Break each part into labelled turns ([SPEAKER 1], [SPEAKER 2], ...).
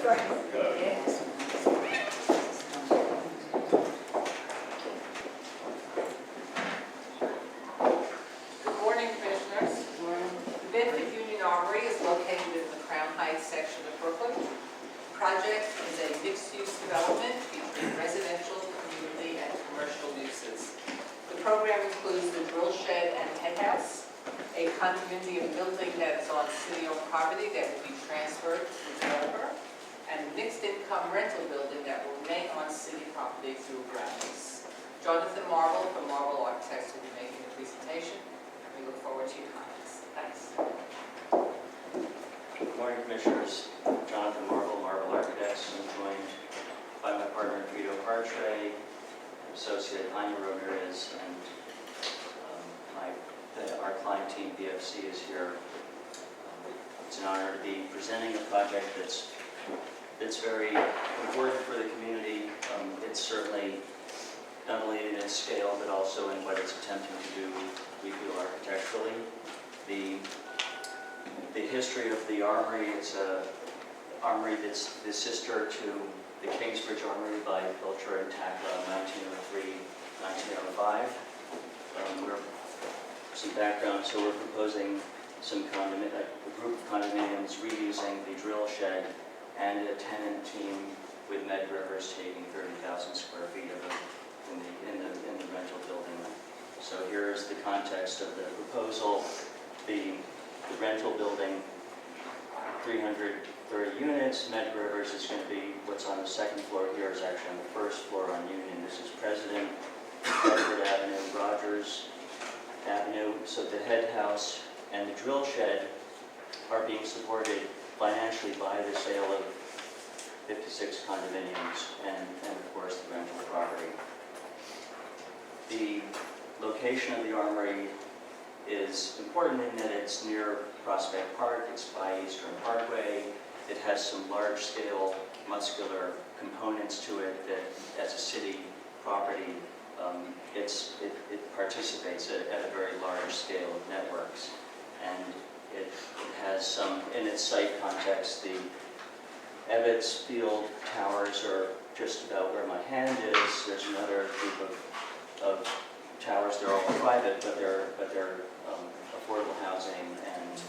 [SPEAKER 1] Good morning, Commissioners. The Bedford Union Armory is located in the Crown Heights section of Brooklyn. The project is a mixed-use development featuring residential, community, and commercial uses. The program includes the drill shed and head house, a condominium building that is on city-owned property that will be transferred to the developer, and a mixed-income rental building that will remain on city property through ground lease. Jonathan Marble from Marble Architects will be making the presentation. We look forward to your comments. Thanks.
[SPEAKER 2] Good morning, Commissioners. Jonathan Marble, Marble Architects. I'm joined by my partner, Guido Hartray, associate Anya Ramirez, and our client team, BFC, is here. It's an honor to be presenting a project that's very important for the community. It's certainly not only in its scale, but also in what it's attempting to do, we feel, architecturally. The history of the Armory, it's an armory that's the sister to the Kingsbridge Armory by Pilcher and Takla in 1903, 1905. Some background, so we're proposing a group of condominiums reusing the drill shed and a tenant team with Med Rivers taking 30,000 square feet of it in the rental building. So here is the context of the proposal. The rental building, 330 units. Med Rivers is going to be, what's on the second floor here is actually on the first floor on Union. This is President, Bedford Avenue, Rogers Avenue. So the head house and the drill shed are being supported financially by the sale of 56 condominiums and of course the rental property. The location of the Armory is important in that it's near Prospect Park, it's by Eastern Parkway. It has some large-scale muscular components to it that as a city property, it participates at a very large scale of networks. And it has some, in its site context, the Ebbets Field towers are just about where my hand is. There's another group of towers. They're all private, but they're affordable housing and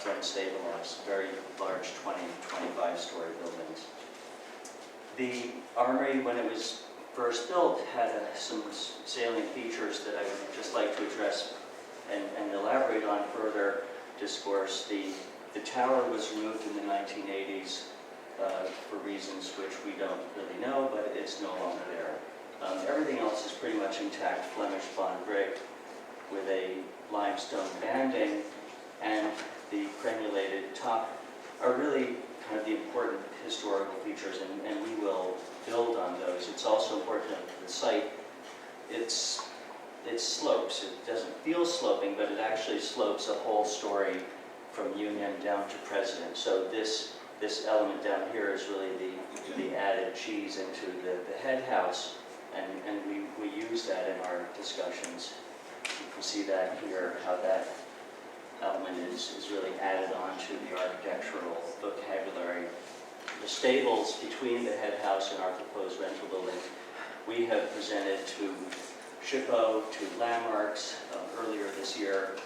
[SPEAKER 2] rent stabilized, very large 20, 25-story buildings. The Armory, when it was first built, had some salient features that I would just like to address and elaborate on further discourse. The tower was removed in the 1980s for reasons which we don't really know, but it's no longer there. Everything else is pretty much intact Flemish bond brick with a limestone banding, and the crenulated top are really kind of the important historical features, and we will build on those. It's also important to the site. It slopes. It doesn't feel sloping, but it actually slopes a whole story from Union down to President. So this element down here is really the added cheese into the head house, and we use that in our discussions. You can see that here, how that element is really added on to the architectural vocabulary. The stables between the head house and our proposed rental building, we have presented to SHPO, to Landmarks earlier this year.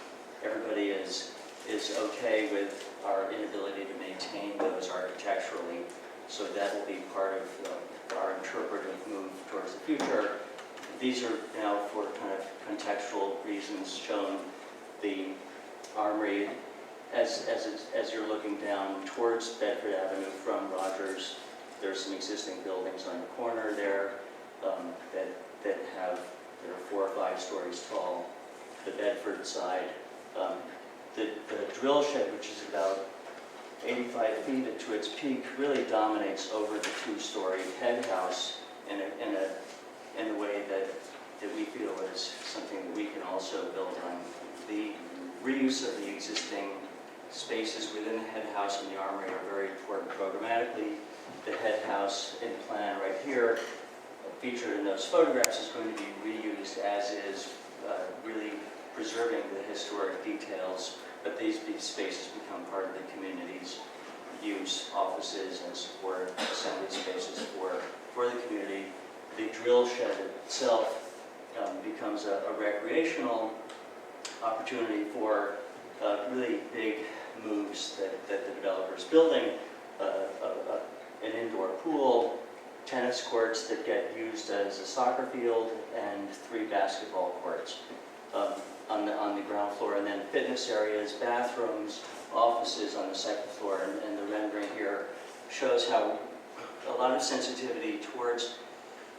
[SPEAKER 2] Everybody is okay with our inability to maintain those architecturally, so that will be part of our interpretive move towards the future. These are now, for kind of contextual reasons, shown the Armory as you're looking down towards Bedford Avenue from Rogers. There's some existing buildings on the corner there that are 4 or 5 stories tall. The Bedford side, the drill shed, which is about 85 feet to its peak, really dominates over the 2-story head house in a way that we feel is something that we can also build on. The reuse of the existing spaces within the head house and the Armory are very important programmatically. The head house in plan right here, featured in those photographs, is going to be reused as is, really preserving the historic details, but these spaces become part of the community's use, offices and support spaces for the community. The drill shed itself becomes a recreational opportunity for really big moves that the developer is building, an indoor pool, tennis courts that get used as a soccer field, and 3 basketball courts on the ground floor, and then fitness areas, bathrooms, offices on the 2nd floor, and the rendering here shows how a lot of sensitivity towards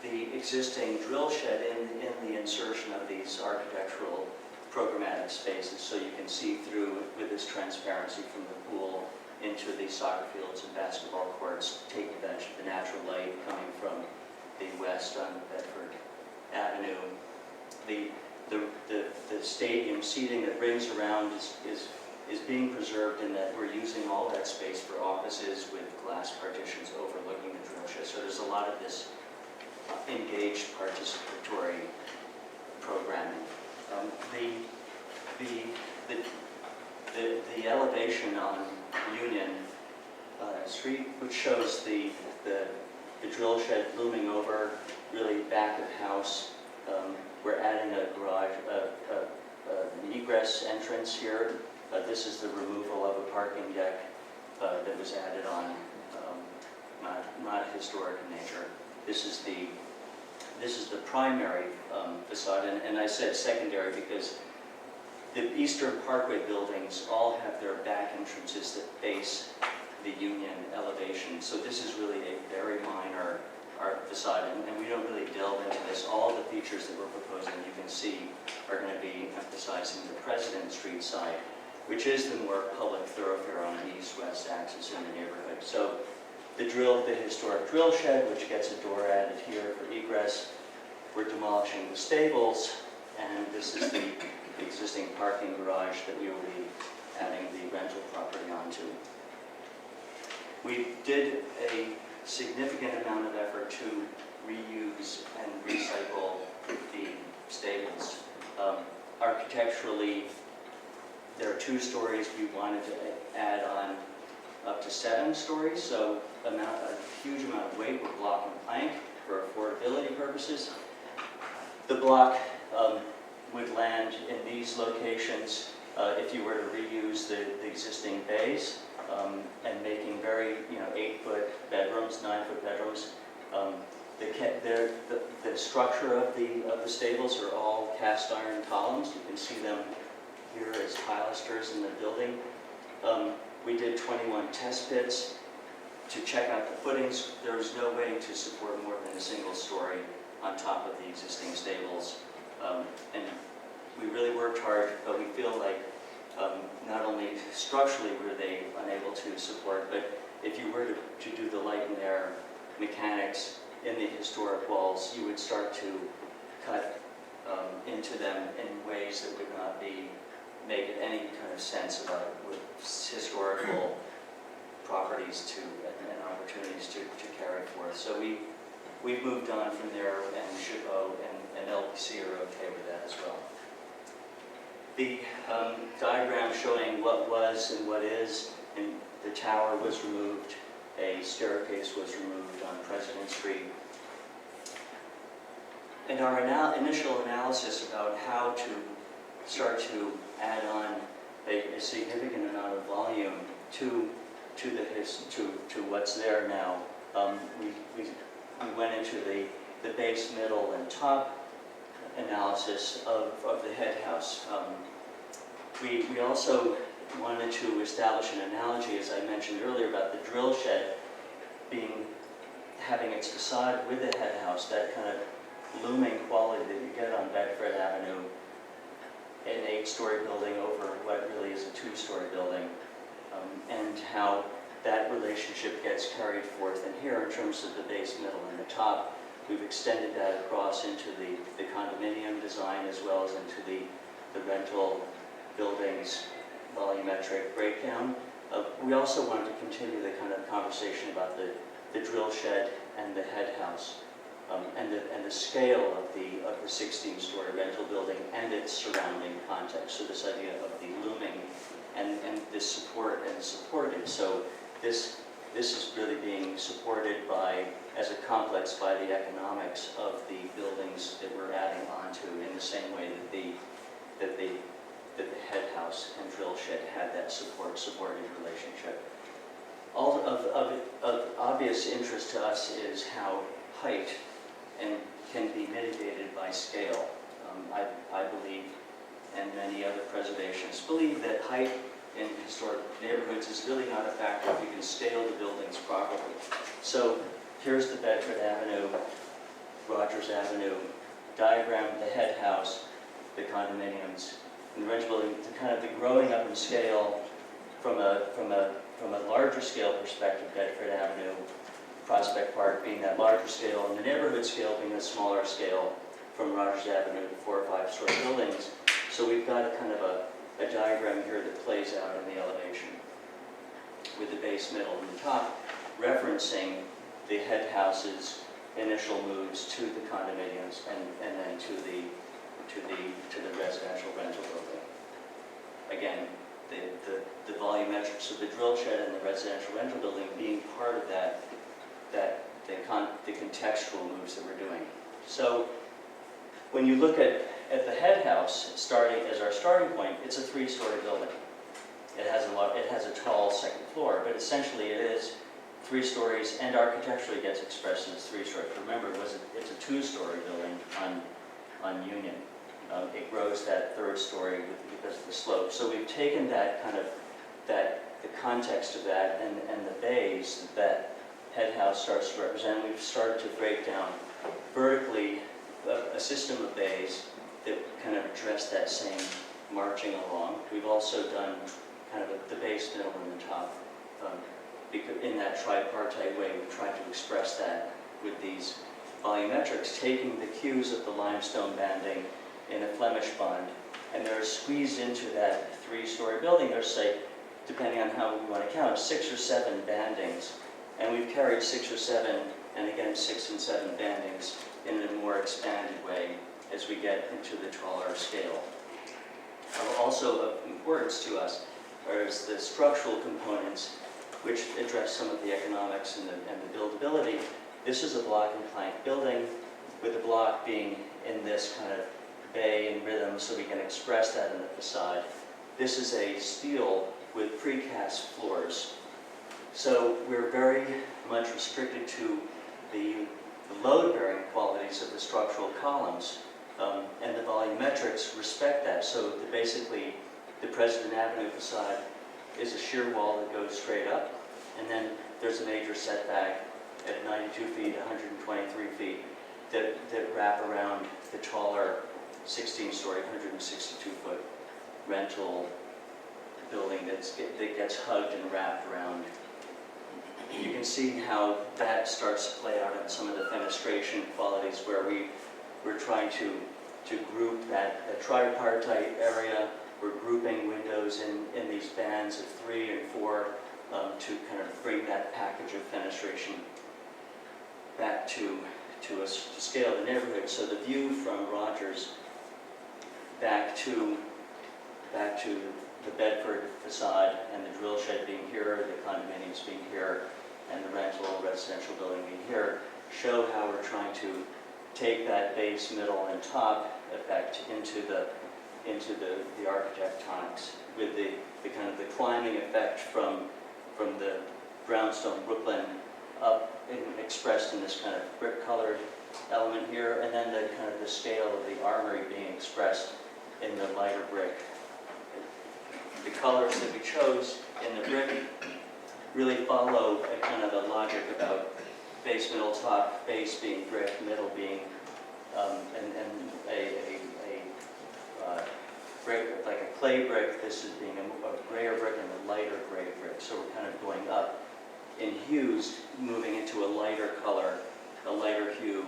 [SPEAKER 2] the existing drill shed in the insertion of these architectural programmatic spaces, so you can see through with this transparency from the pool into the soccer fields and basketball courts, taking advantage of the natural light coming from the west on Bedford Avenue. The stadium seating that rings around is being preserved in that we're using all that space for offices with glass partitions overlooking the drill shed. So there's a lot of this engaged participatory programming. The elevation on Union Street, which shows the drill shed looming over, really back of house. We're adding a garage, an egress entrance here. This is the removal of a parking deck that was added on, not historic in nature. This is the primary facade, and I said secondary because the Eastern Parkway buildings all have their back entrances that face the Union elevation. So this is really a very minor art facade, and we don't really delve into this. All the features that we're proposing, you can see, are going to be emphasizing the President Street side, which is the more public thoroughfare on the east-west axis in the neighborhood. So the historic drill shed, which gets a door added here for egress. We're demolishing the stables, and this is the existing parking garage that we will be adding the rental property onto. We did a significant amount of effort to reuse and recycle the stables. Architecturally, there are 2 stories. We wanted to add on up to 7 stories, so a huge amount of weight with block and plank for affordability purposes. The block would land in these locations if you were to reuse the existing bays and making very 8-foot bedrooms, 9-foot bedrooms. The structure of the stables are all cast iron columns. You can see them here as pilasters in the building. We did 21 test pits to check out the footings. There was no way to support more than a single story on top of the existing stables. And we really worked hard, but we feel like not only structurally were they unable to support, but if you were to do the light and air mechanics in the historic walls, you would start to cut into them in ways that would not make any kind of sense about historical properties and opportunities to carry forth. So we've moved on from there, and Chabot and LPC are okay with that as well. The diagram showing what was and what is, and the tower was removed, a staircase was removed on President Street. And our initial analysis about how to start to add on a significant amount of volume to what's there now, we went into the base, middle, and top analysis of the head house. We also wanted to establish an analogy, as I mentioned earlier, about the drill shed having its facade with the head house, that kind of looming quality that you get on Bedford Avenue, an 8-story building over what really is a 2-story building, and how that relationship gets carried forth. And here, in terms of the base, middle, and the top, we've extended that across into the condominium design as well as into the rental buildings volumetric breakdown. We also wanted to continue the kind of conversation about the drill shed and the head house, and the scale of the 16-story rental building and its surrounding context. So this idea of the looming and this support and supported. So this this is really being supported by, as a complex, by the economics of the buildings that we're adding onto, in the same way that the head house and drill shed had that supported relationship. All of obvious interest to us is how height can be mitigated by scale. I believe, and many other preservationists believe, that height in historic neighborhoods is really not a factor if you can scale the buildings properly. So here's the Bedford Avenue, Rogers Avenue diagram, the head house, the condominiums, and the rental building, kind of the growing up in scale from a larger scale perspective. Bedford Avenue, Prospect Park being that larger scale, and the neighborhood scale being a smaller scale from Rogers Avenue to 4 or 5 story buildings. So we've got a kind of a diagram here that plays out in the elevation, with the base, middle, and the top referencing the head house's initial moves to the condominiums and then to the residential rental building. Again, the volumetrics of the drill shed and the residential rental building being part of the contextual moves that we're doing. So when you look at the head house starting as our starting point, it's a 3-story building. It has a tall second floor, but essentially it is 3 stories, and architecturally gets expressed as 3 stories. Remember, it's a 2-story building on Union. It grows that 3rd story because of the slope. So we've taken that kind of the context of that and the bays that head house starts to represent. We've started to break down vertically a system of bays that kind of address that same marching along. We've also done kind of the base, middle, and the top. Because in that tripartite way, we've tried to express that with these volumetrics, taking the cues of the limestone banding in a Flemish bond, and they're squeezed into that 3-story building. There's, say, depending on how we want to count, 6 or 7 bandings, and we've carried 6 or 7, and again 6 and 7 bandings in a more expanded way as we get into the taller scale. Also of importance to us is the structural components, which address some of the economics and the buildability. This is a block and plank building, with the block being in this kind of bay and rhythm, so we can express that in the facade. This is a steel with precast floors. So we're very much restricted to the load-bearing qualities of the structural columns, and the volumetrics respect that. So basically, the President Avenue facade is a shear wall that goes straight up, and then there's a major setback at 92 feet, 123 feet, that wrap around the taller 16-story, 162-foot rental building that gets hugged and wrapped around. You can see how that starts to play out in some of the fenestration qualities, where we're trying to group that tripartite area. We're grouping windows in these bands of 3 and 4 to kind of bring that package of fenestration back to scale the neighborhood. So the view from Rogers back to the Bedford facade, and the drill shed being here, the condominiums being here, and the rental residential building being here, show how we're trying to take that base, middle, and top effect into the architectonics, with the kind of the climbing effect from the brownstone Brooklyn up expressed in this kind of brick-colored element here, and then the kind of the scale of the armory being expressed in the lighter brick. The colors that we chose in the brick really follow a kind of the logic about base, middle, top, base being brick, middle being brick, like a clay brick. This is being a grayer brick and a lighter gray brick. So we're kind of going up in hues, moving into a lighter color, a lighter hue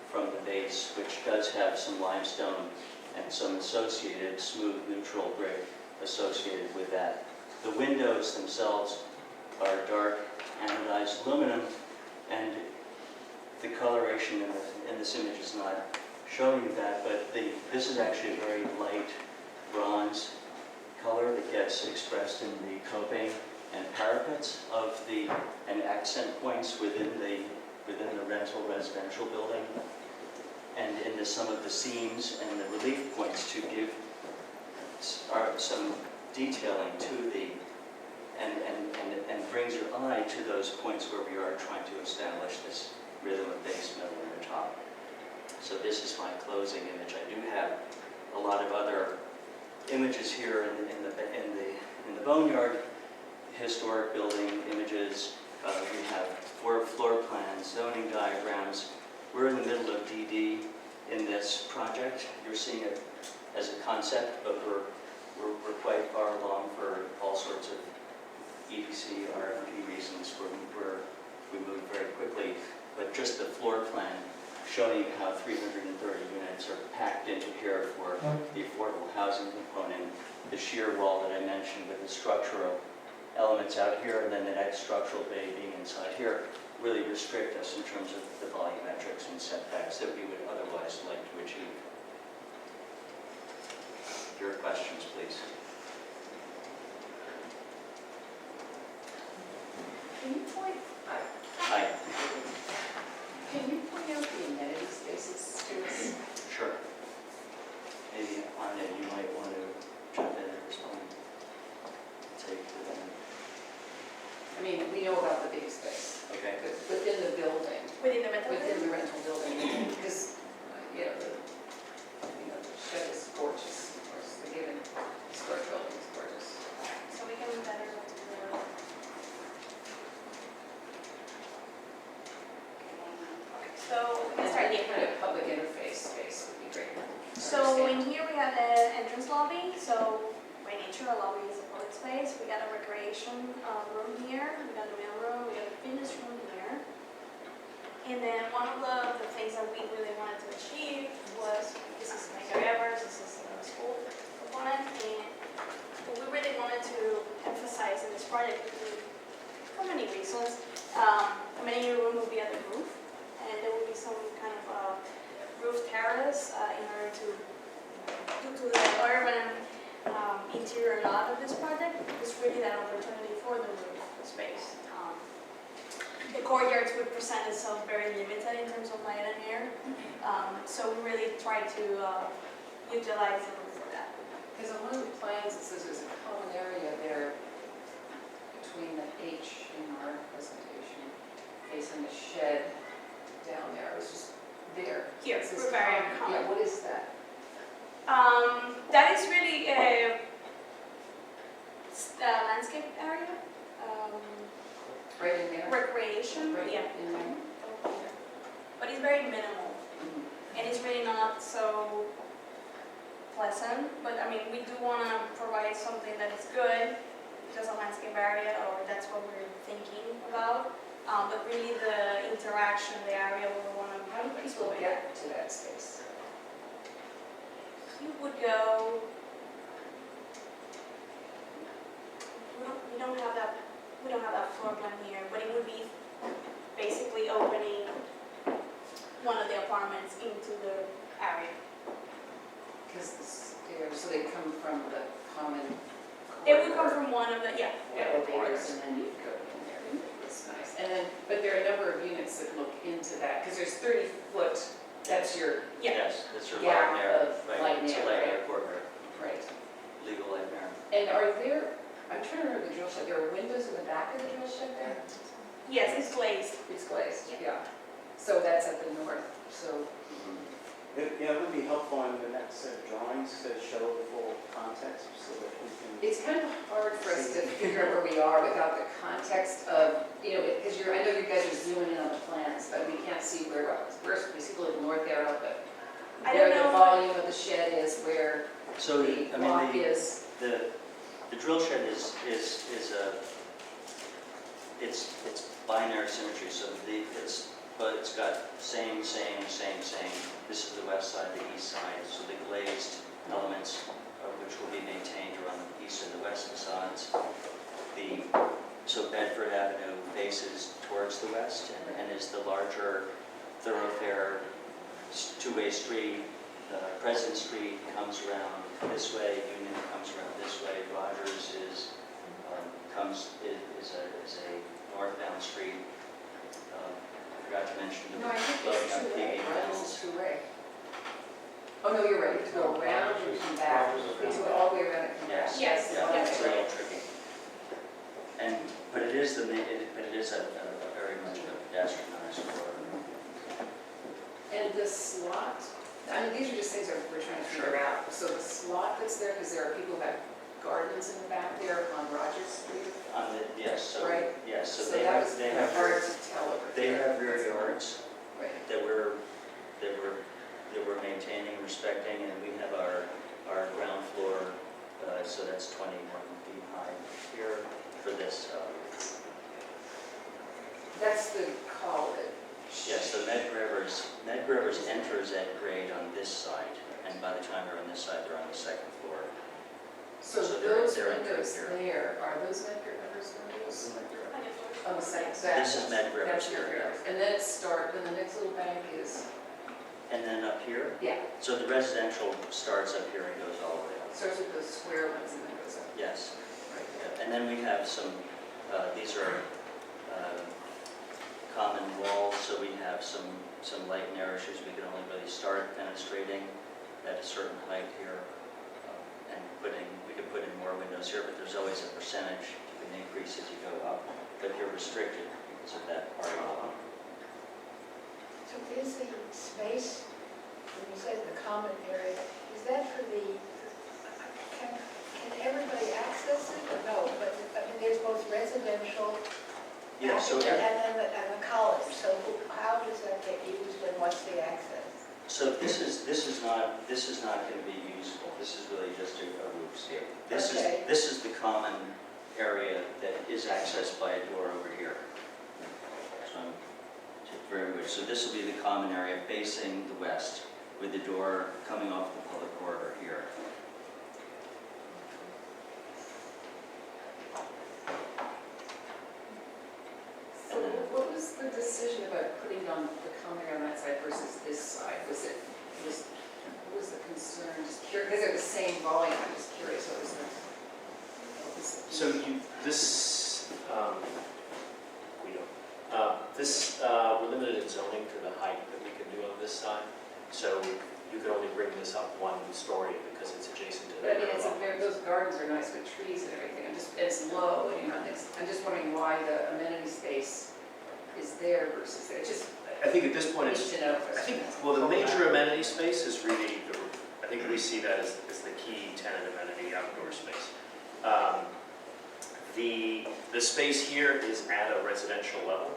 [SPEAKER 2] from the base, which does have some limestone and some associated smooth neutral brick associated with that. The windows themselves are dark anodized aluminum, and the coloration in this image is not showing you that, but this is actually a very light bronze color that gets expressed in the coping and parapets of the, and accent points within the rental residential building, and into some of the seams and the relief points to give some detailing to the, and brings your eye to those points where we are trying to establish this rhythm of base, middle, and the top. So this is my closing image. I do have a lot of other images here in the Boneyard historic building images. We have floor plans, zoning diagrams. We're in the middle of DD in this project. You're seeing it as a concept, but we're quite far along for all sorts of EDC, RFP reasons. We move very quickly, but just the floor plan showing you how 330 units are packed into here for the affordable housing component, the shear wall that I mentioned with the structural elements out here, and then the next structural bay being inside here, really restrict us in terms of the volumetrics and setbacks that we would otherwise like to achieve. Your questions, please.
[SPEAKER 3] Can you point,
[SPEAKER 2] Hi.
[SPEAKER 3] can you point out the amenity spaces to us?
[SPEAKER 2] Sure. Maybe, Anya, you might want to jump in and respond. Take the,
[SPEAKER 3] I mean, we know about the big space,
[SPEAKER 2] okay.
[SPEAKER 3] but within the building,
[SPEAKER 4] Within the rental
[SPEAKER 3] within
[SPEAKER 4] building?
[SPEAKER 3] the rental building, because, the shed is gorgeous, of course, the given historic building is gorgeous.
[SPEAKER 4] So we can better go to the... So we can start
[SPEAKER 3] And any
[SPEAKER 4] here.
[SPEAKER 3] kind of public interface space would be great. to
[SPEAKER 4] So in
[SPEAKER 3] understand.
[SPEAKER 4] here we have the entrance lobby. So by nature, a lobby is a public space. We got a recreation room here. We got a mail room. We got a fitness room here. And then one of the things that we really wanted to achieve was, this is Mega Evers, this is a school component, and what we really wanted to emphasize in this project, for many reasons, a many room will be at the roof, and there will be some kind of roof terrace in order to, due to the urban interior lot of this project, it's really that opportunity for the roof space. The courtyards would present itself very limited in terms of light and air, so we really try to utilize the roof for that.
[SPEAKER 3] Because on one of the plans, it says there's a common area there between the H in our presentation, facing the shed down there. It was just there.
[SPEAKER 4] Here,
[SPEAKER 3] It says
[SPEAKER 4] we're very
[SPEAKER 3] common.
[SPEAKER 4] common.
[SPEAKER 3] Yeah, what is that?
[SPEAKER 4] That is really a landscape area,
[SPEAKER 3] Right in there?
[SPEAKER 4] recreation,
[SPEAKER 3] Right
[SPEAKER 4] yeah.
[SPEAKER 3] in there?
[SPEAKER 4] But it's very minimal,
[SPEAKER 3] Mhm.
[SPEAKER 4] and it's really not so pleasant, but I mean, we do want to provide something that is good, just a landscape area, or that's what we're thinking about. But really the interaction, the area where we want to.
[SPEAKER 3] How do people get to that space?
[SPEAKER 4] You would go, we don't have that floor plan here, but it would be basically opening one of the apartments into the area.
[SPEAKER 3] Because the stairs, so they come from the common
[SPEAKER 4] It would come
[SPEAKER 3] corridor.
[SPEAKER 4] from one of the, yeah.
[SPEAKER 3] Elevators, and then you go in there. It's nice. And then, but there are a number of units that look into that, because there's 30-foot, that's your,
[SPEAKER 4] Yeah.
[SPEAKER 2] Yes, that's your
[SPEAKER 3] Gap
[SPEAKER 2] light and air.
[SPEAKER 3] of
[SPEAKER 2] Right,
[SPEAKER 3] light and
[SPEAKER 2] it's a
[SPEAKER 3] air,
[SPEAKER 2] light and
[SPEAKER 3] right?
[SPEAKER 2] air courtyard,
[SPEAKER 3] right.
[SPEAKER 2] legal light and air.
[SPEAKER 3] And are there, I'm trying to remember the drill shed, there are windows in the back of the drill shed there?
[SPEAKER 4] Yes, it's glazed.
[SPEAKER 3] It's glazed,
[SPEAKER 4] Yeah.
[SPEAKER 3] yeah. So that's at the north, so,
[SPEAKER 5] It would be helpful in the next set of drawings to show the full context so that we can.
[SPEAKER 3] it's kind of hard for us to figure out where we are without the context of, because I know you guys are zooming in on the plans, but we can't see where, we see the little north arrow, but
[SPEAKER 4] I
[SPEAKER 3] where
[SPEAKER 4] don't
[SPEAKER 3] the
[SPEAKER 4] know.
[SPEAKER 3] volume of the shed is, where
[SPEAKER 2] So,
[SPEAKER 3] the
[SPEAKER 2] I
[SPEAKER 3] block
[SPEAKER 2] mean,
[SPEAKER 3] is.
[SPEAKER 2] the drill shed is it's binary symmetry, so but it's got same. This is the west side, the east side, so the glazed elements of which will be maintained around the east and the west facades. So Bedford Avenue faces towards the west and is the larger thoroughfare, two-way street. President Street comes around this way, Union comes around this way, Rogers is comes, is a northbound street. I forgot to mention the
[SPEAKER 3] No, I think
[SPEAKER 2] loading
[SPEAKER 3] it's
[SPEAKER 2] up
[SPEAKER 3] two-way,
[SPEAKER 2] PV
[SPEAKER 3] right? This
[SPEAKER 2] panels.
[SPEAKER 3] is two-way. Oh, no, you're right, you have to go around and come back. You have to go all the way around and come back.
[SPEAKER 2] Yes,
[SPEAKER 4] Yes,
[SPEAKER 2] yeah,
[SPEAKER 4] yes.
[SPEAKER 2] it's a little tricky. And, but it is a very much a pedestrianized corridor.
[SPEAKER 3] And the slot, I mean, these are just things that we're trying to figure out. So the slot that's there, because there are people who have gardens in the back there on Rogers Street.
[SPEAKER 2] Yes, so,
[SPEAKER 3] Right.
[SPEAKER 2] yes, so
[SPEAKER 3] So
[SPEAKER 2] they
[SPEAKER 3] that
[SPEAKER 2] have,
[SPEAKER 3] was
[SPEAKER 2] they
[SPEAKER 3] kind of
[SPEAKER 2] have,
[SPEAKER 3] hard to tell over
[SPEAKER 2] they
[SPEAKER 3] there.
[SPEAKER 2] have rear yards
[SPEAKER 3] Right.
[SPEAKER 2] that we're maintaining, respecting, and we have our ground floor, so that's 21 feet high here for this.
[SPEAKER 3] That's the college.
[SPEAKER 2] Yes, so Med Rivers enters at grade on this side, and by the time they're on this side, they're on the second floor.
[SPEAKER 3] So
[SPEAKER 2] So they're-
[SPEAKER 3] those
[SPEAKER 2] they're in
[SPEAKER 3] windows
[SPEAKER 2] here.
[SPEAKER 3] there, are those Medgar Evers windows? On the second,
[SPEAKER 2] This is Med Rivers
[SPEAKER 3] That's your,
[SPEAKER 2] here.
[SPEAKER 3] and then then the next little bank is,
[SPEAKER 2] And then up here,
[SPEAKER 3] yeah,
[SPEAKER 2] so the residential starts up here and goes all the way up.
[SPEAKER 3] starts with those square ones and then goes up.
[SPEAKER 2] Yes.
[SPEAKER 3] Right.
[SPEAKER 2] Yeah, and then we have some, these are common walls, so we have some light and air issues. We can only really start fenestrating at a certain height here, and we could put in more windows here, but there's always a percentage you can increase as you go up, but you're restricted because of that part.
[SPEAKER 6] So is the space, when you said the common area, is that for can everybody access it or no? But, I mean, there's both residential
[SPEAKER 2] Yeah, so,
[SPEAKER 6] and then the college, so how does that get used and what's the access?
[SPEAKER 2] so this is not going to be usable. This is really just a roofscape.
[SPEAKER 6] Okay.
[SPEAKER 2] This is the common area that is accessed by a door over here. So, very good. So this will be the common area facing the west, with the door coming off the public corridor here.
[SPEAKER 3] So what was the decision about putting on the common area on that side versus this side? What was the concern? Just curious, because they're the same volume, I'm just curious, what was the?
[SPEAKER 7] So we're limited in zoning to the height that we can do on this side. So you could only bring this up one story because it's adjacent to the.
[SPEAKER 3] But I mean, those gardens are nice with trees and everything, it's low, and I'm just wondering why the amenity space is there versus there, it's just
[SPEAKER 7] I think at this point,
[SPEAKER 3] need
[SPEAKER 7] it's,
[SPEAKER 3] to know.
[SPEAKER 7] I think, well, the major amenity space is really, I think we see that as the key tenant amenity outdoor space. The space here is at a residential level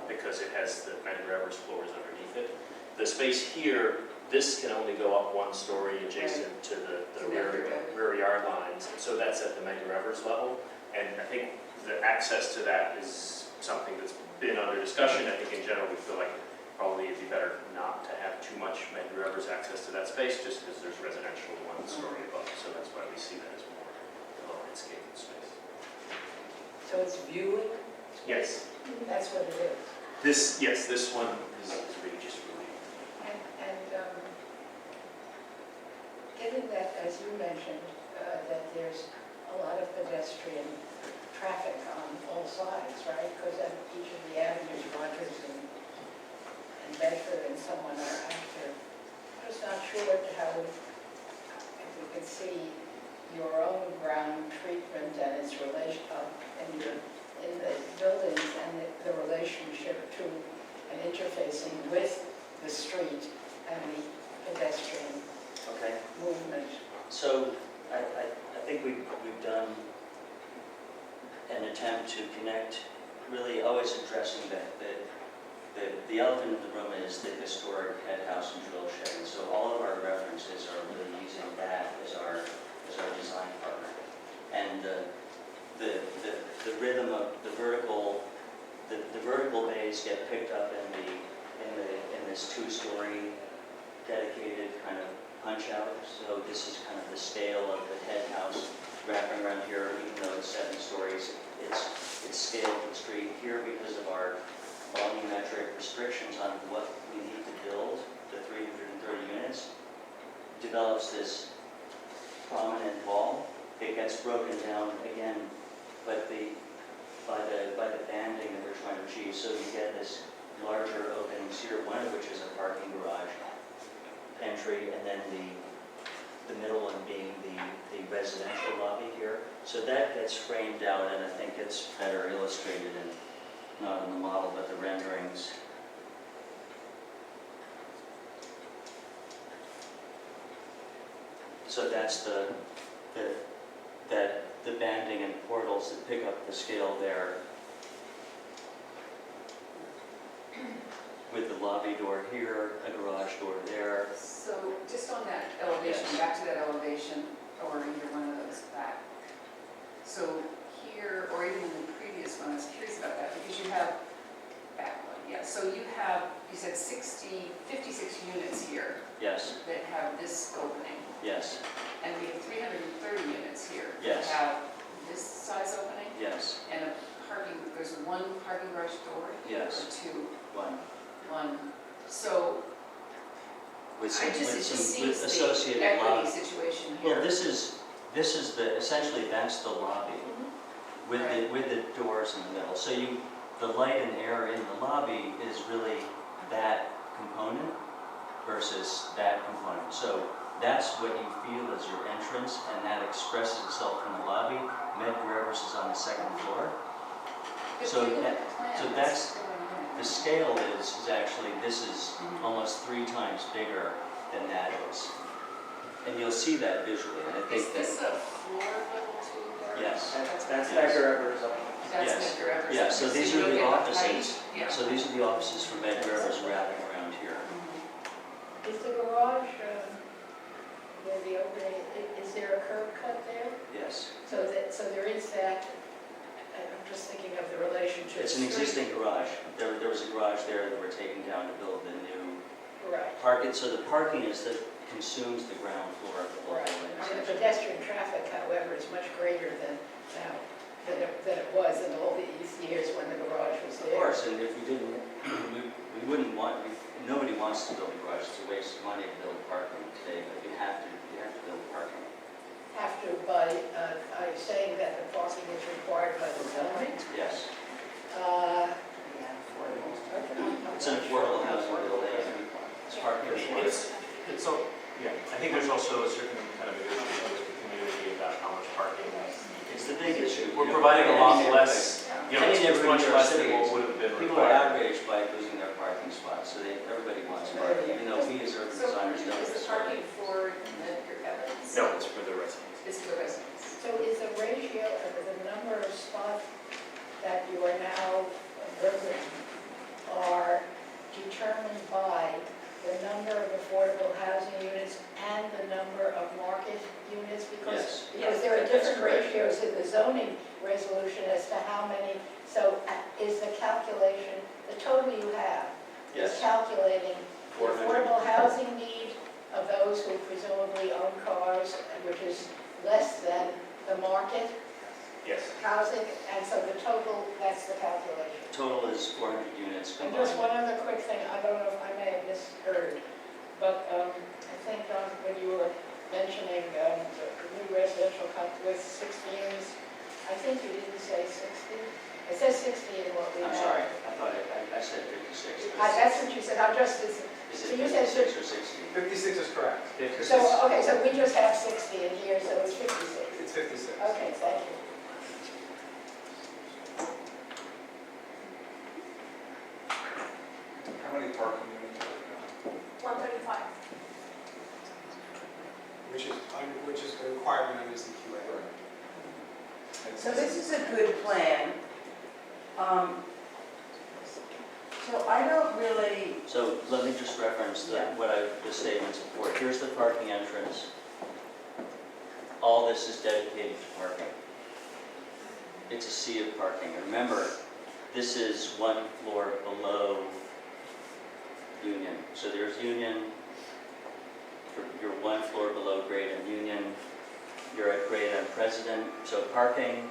[SPEAKER 7] because it has the Medgar Evers floors underneath it. The space here, this can only go up one story adjacent to the
[SPEAKER 3] To Medgar Evers.
[SPEAKER 7] rear yard lines. And so that's at the Medgar Evers level. And I think the access to that is something that's been under discussion. I think in general we feel like probably it'd be better not to have too much Medgar Evers access to that space just because there's residential one story above. So that's why we see that as more of a landscape space.
[SPEAKER 6] So it's viewing,
[SPEAKER 7] Yes.
[SPEAKER 6] that's what it is.
[SPEAKER 7] This one is really just really.
[SPEAKER 6] And given that, as you mentioned, that there's a lot of pedestrian traffic on all sides, right? Because at each of the avenues, Rogers and Bedford and so on are after. I'm just not sure how, if we could see your own ground treatment and its relation, in the buildings and the relationship to and interfacing with the street and the pedestrian
[SPEAKER 2] Okay.
[SPEAKER 6] movement.
[SPEAKER 2] So I think we've done an attempt to connect, really always addressing the elephant in the room is the historic head house and drill shed. And so all of our references are really using that as our design partner. And the rhythm of the vertical bays get picked up in this two-story dedicated kind of punch out. So this is kind of the scale of the head house wrapping around here, even though it's 7 stories. It's scaled to the street here because of our volumetric restrictions on what we need to build, the 330 units. Develops this prominent wall. It gets broken down again but by the banding that we're trying to achieve, so you get this larger openings here, one of which is a parking garage entry, and then the middle one being the residential lobby here. So that gets framed out, and I think it's better illustrated in, not in the model, but the renderings. So that's the banding and portals that pick up the scale there. With the lobby door here, a garage door there.
[SPEAKER 3] So just on that elevation,
[SPEAKER 2] Yes.
[SPEAKER 3] back to that elevation, or either one of those back. So here, or even in the previous one, I was curious about that, because you have, back one, yeah, so you have, you said 56 units here
[SPEAKER 2] Yes,
[SPEAKER 3] that have this opening,
[SPEAKER 2] yes,
[SPEAKER 3] and we have 330 units here
[SPEAKER 2] Yes.
[SPEAKER 3] that have this size opening,
[SPEAKER 2] yes,
[SPEAKER 3] and a parking, there's one parking garage door here,
[SPEAKER 2] Yes.
[SPEAKER 3] or two,
[SPEAKER 2] one.
[SPEAKER 3] so
[SPEAKER 2] With
[SPEAKER 3] I just, it just
[SPEAKER 2] with
[SPEAKER 3] seems the
[SPEAKER 2] associated
[SPEAKER 3] equity
[SPEAKER 2] lobby.
[SPEAKER 3] situation here.
[SPEAKER 2] Well, this is essentially that's the lobby with the doors in the middle. So the light and air in the lobby is really that component versus that component. So that's what you feel as your entrance, and that expresses itself in the lobby. Medgar Evers is on the second floor.
[SPEAKER 3] If
[SPEAKER 2] So
[SPEAKER 3] you look
[SPEAKER 2] that-
[SPEAKER 3] at the plan,
[SPEAKER 2] so
[SPEAKER 3] it's
[SPEAKER 2] that's-
[SPEAKER 3] going on.
[SPEAKER 2] The scale is actually, this is almost 3 times bigger than that is. And you'll see that visually, and I
[SPEAKER 3] Is
[SPEAKER 2] think
[SPEAKER 3] this
[SPEAKER 2] that,
[SPEAKER 3] a floor level too, Barry?
[SPEAKER 2] Yes.
[SPEAKER 5] That's
[SPEAKER 2] Yes.
[SPEAKER 5] Medgar Evers up.
[SPEAKER 3] That's
[SPEAKER 2] Yes.
[SPEAKER 3] Medgar Evers.
[SPEAKER 2] Yeah, so these
[SPEAKER 3] you
[SPEAKER 2] are
[SPEAKER 3] look
[SPEAKER 2] the
[SPEAKER 3] at
[SPEAKER 2] offices.
[SPEAKER 3] height, Yeah.
[SPEAKER 2] so these are the offices for Medgar Evers wrapping around here.
[SPEAKER 6] Is the garage, where the opening, is there a curb cut there?
[SPEAKER 2] Yes.
[SPEAKER 6] So there is that, I'm just thinking of the relationship.
[SPEAKER 2] It's an existing garage. There was a garage there that we're taking down to build the new
[SPEAKER 6] Right,
[SPEAKER 2] parking. So the parking is that consumes the ground floor of the whole
[SPEAKER 6] right.
[SPEAKER 2] building.
[SPEAKER 6] And the pedestrian traffic, however, is much greater than now, than it was in all these years when the garage was
[SPEAKER 2] Of
[SPEAKER 6] there.
[SPEAKER 2] course, and if we didn't, we wouldn't want, nobody wants to build a garage. It's a waste of money to build parking today, but you have to build parking.
[SPEAKER 6] Have to by saying that the parking is required by the zoning.
[SPEAKER 2] Yes. It's an affordable housing building. It's parking required.
[SPEAKER 7] I think there's also a certain kind of negotiation with the community about how much parking.
[SPEAKER 2] It's the big issue.
[SPEAKER 7] We're
[SPEAKER 2] You know,
[SPEAKER 7] providing a
[SPEAKER 2] any
[SPEAKER 7] lot
[SPEAKER 2] neighborhood-
[SPEAKER 7] less,
[SPEAKER 2] Any
[SPEAKER 7] it's
[SPEAKER 2] neighborhood
[SPEAKER 7] much
[SPEAKER 2] in our
[SPEAKER 7] less than
[SPEAKER 2] city
[SPEAKER 7] what
[SPEAKER 2] is-
[SPEAKER 7] would have been
[SPEAKER 2] People are
[SPEAKER 7] required.
[SPEAKER 2] outraged by losing their parking spots, so everybody wants parking, even though we as urban
[SPEAKER 3] So
[SPEAKER 2] designers don't
[SPEAKER 3] is the
[SPEAKER 2] necessarily.
[SPEAKER 3] parking for Medgar Evers?
[SPEAKER 7] No, it's for the residents.
[SPEAKER 3] It's for the residents.
[SPEAKER 6] So is the ratio of the number of spots that you are now building are determined by the number of affordable housing units and the number of market units?
[SPEAKER 2] Yes.
[SPEAKER 6] Because there are
[SPEAKER 2] That's
[SPEAKER 6] different
[SPEAKER 2] correct.
[SPEAKER 6] ratios in the zoning resolution as to how many. So is the calculation, the total you have is
[SPEAKER 2] Yes.
[SPEAKER 6] calculating the
[SPEAKER 2] 400.
[SPEAKER 6] affordable housing need of those who presumably own cars, which is less than the market
[SPEAKER 7] Yes.
[SPEAKER 6] housing, and so the total, that's the calculation.
[SPEAKER 2] Total is 400 units
[SPEAKER 6] And
[SPEAKER 2] combined.
[SPEAKER 6] just one other quick thing, I don't know if I may have misheard, but I think when you were mentioning the new residential with 60 units, I think you didn't say 60. It says 60 in what we have.
[SPEAKER 2] I'm sorry, I thought I said 56.
[SPEAKER 6] That's what you said, I'm just,
[SPEAKER 2] Is
[SPEAKER 6] so
[SPEAKER 2] it
[SPEAKER 6] you said
[SPEAKER 2] 56 or 60?
[SPEAKER 8] 56 is correct.
[SPEAKER 6] so, okay, so we just have 60 in here, so it's 56.
[SPEAKER 8] It's 56.
[SPEAKER 6] Okay, thank you.
[SPEAKER 8] How many parking units are there?
[SPEAKER 4] 135.
[SPEAKER 8] Which is the requirement under CQA.
[SPEAKER 9] So this is a good plan. So I don't really,
[SPEAKER 2] So let me just reference the statements before. Here's the parking entrance. All this is dedicated to parking. It's a sea of parking. And remember, this is one floor below Union. So there's Union, you're one floor below grade and Union, you're at grade on President. So parking,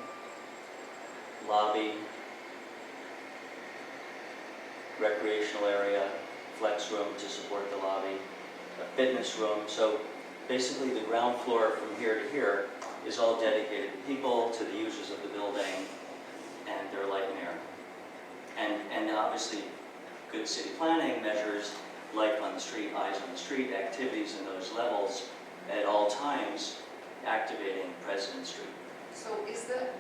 [SPEAKER 2] lobby, recreational area, flex room to support the lobby, a fitness room. So basically the ground floor from here to here is all dedicated to people, to the users of the building, and their light and air. And obviously, good city planning measures light on the street, eyes on the street, activities in those levels at all times, activating President Street.
[SPEAKER 1] So is that,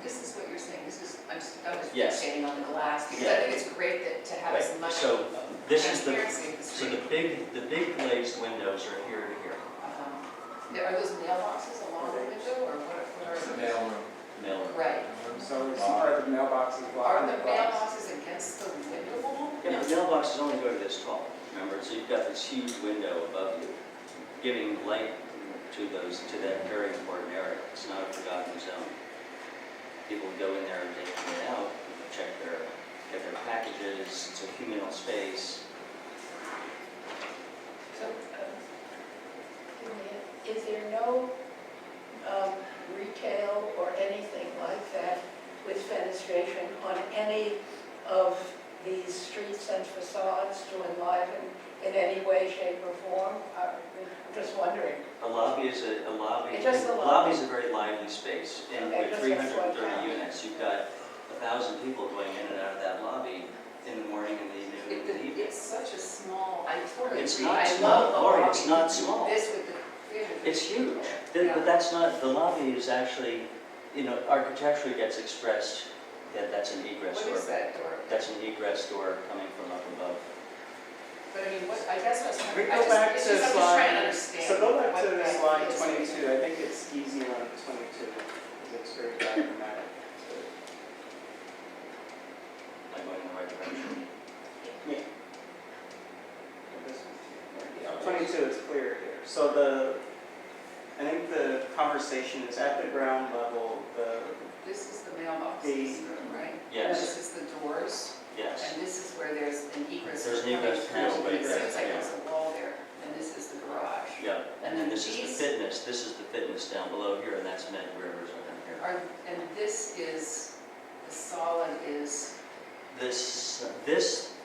[SPEAKER 1] this is what you're saying, this is, I was
[SPEAKER 2] Yes.
[SPEAKER 1] fixating on the glass, because I
[SPEAKER 2] Yeah.
[SPEAKER 1] think it's great that to have
[SPEAKER 2] Right,
[SPEAKER 1] as much
[SPEAKER 2] so this is the,
[SPEAKER 1] transparency of the
[SPEAKER 2] so
[SPEAKER 1] street.
[SPEAKER 2] the big glazed windows are here to here.
[SPEAKER 1] Are those mailboxes along the window, or what are
[SPEAKER 8] It's a
[SPEAKER 1] those?
[SPEAKER 8] mail room.
[SPEAKER 2] Mail.
[SPEAKER 1] Right.
[SPEAKER 5] So are the mailboxes
[SPEAKER 1] Are
[SPEAKER 5] blocking
[SPEAKER 1] the
[SPEAKER 5] the glass?
[SPEAKER 1] mailboxes against the window wall?
[SPEAKER 2] Yeah, the mailboxes only go to this tall, remember? So you've got this huge window above you, giving light to that very important area. It's not a forgotten zone. People go in there and they come out, get their packages, it's a communal space.
[SPEAKER 6] So, is there no retail or anything like that with fenestration on any of these streets and facades to enliven in any way, shape, or form? I'm just wondering.
[SPEAKER 2] A lobby is a lobby.
[SPEAKER 6] It's just a lobby.
[SPEAKER 2] Lobby is a very lively space, and
[SPEAKER 6] Okay,
[SPEAKER 2] with
[SPEAKER 6] just that's what
[SPEAKER 2] 330
[SPEAKER 6] counts.
[SPEAKER 2] units, you've got 1,000 people going in and out of that lobby in the morning and the noon and the evening.
[SPEAKER 1] It's such a small, I totally
[SPEAKER 2] It's
[SPEAKER 1] agree.
[SPEAKER 2] not
[SPEAKER 1] I
[SPEAKER 2] small,
[SPEAKER 1] love the
[SPEAKER 2] Lori,
[SPEAKER 1] lobby.
[SPEAKER 2] it's not small.
[SPEAKER 1] This with the 350
[SPEAKER 2] It's huge.
[SPEAKER 1] people.
[SPEAKER 2] But that's not, the lobby is actually, architecturally gets expressed that that's an egress
[SPEAKER 1] What
[SPEAKER 2] door.
[SPEAKER 1] is that door?
[SPEAKER 2] That's an egress door coming from up above.
[SPEAKER 1] But I mean, I guess I was
[SPEAKER 5] We
[SPEAKER 1] trying,
[SPEAKER 5] go
[SPEAKER 1] I just,
[SPEAKER 5] back
[SPEAKER 1] it's
[SPEAKER 5] to
[SPEAKER 1] just, I'm just trying to
[SPEAKER 5] slide,
[SPEAKER 1] understand.
[SPEAKER 5] so go back
[SPEAKER 1] what
[SPEAKER 5] to
[SPEAKER 1] that
[SPEAKER 5] slide
[SPEAKER 1] is.
[SPEAKER 5] 22, I think it's easier on 22, because it's very diagrammatic.
[SPEAKER 2] Am I going in the right direction?
[SPEAKER 5] Yeah. This one. 22 is clear here. So I think the conversation is at the ground level,
[SPEAKER 1] This is the mailbox,
[SPEAKER 5] The-
[SPEAKER 1] this room, right?
[SPEAKER 2] Yes,
[SPEAKER 1] This is the doors,
[SPEAKER 2] yes.
[SPEAKER 1] and this is where there's an egress.
[SPEAKER 2] There's an
[SPEAKER 1] coming
[SPEAKER 2] egress
[SPEAKER 1] through.
[SPEAKER 2] panel right
[SPEAKER 1] It
[SPEAKER 2] there,
[SPEAKER 1] seems like
[SPEAKER 2] yeah.
[SPEAKER 1] there's a wall there, and this is the garage.
[SPEAKER 2] Yeah, and then this is
[SPEAKER 1] these-
[SPEAKER 2] the fitness down below here, and that's Med Rivers over here.
[SPEAKER 1] And this is, the solid is,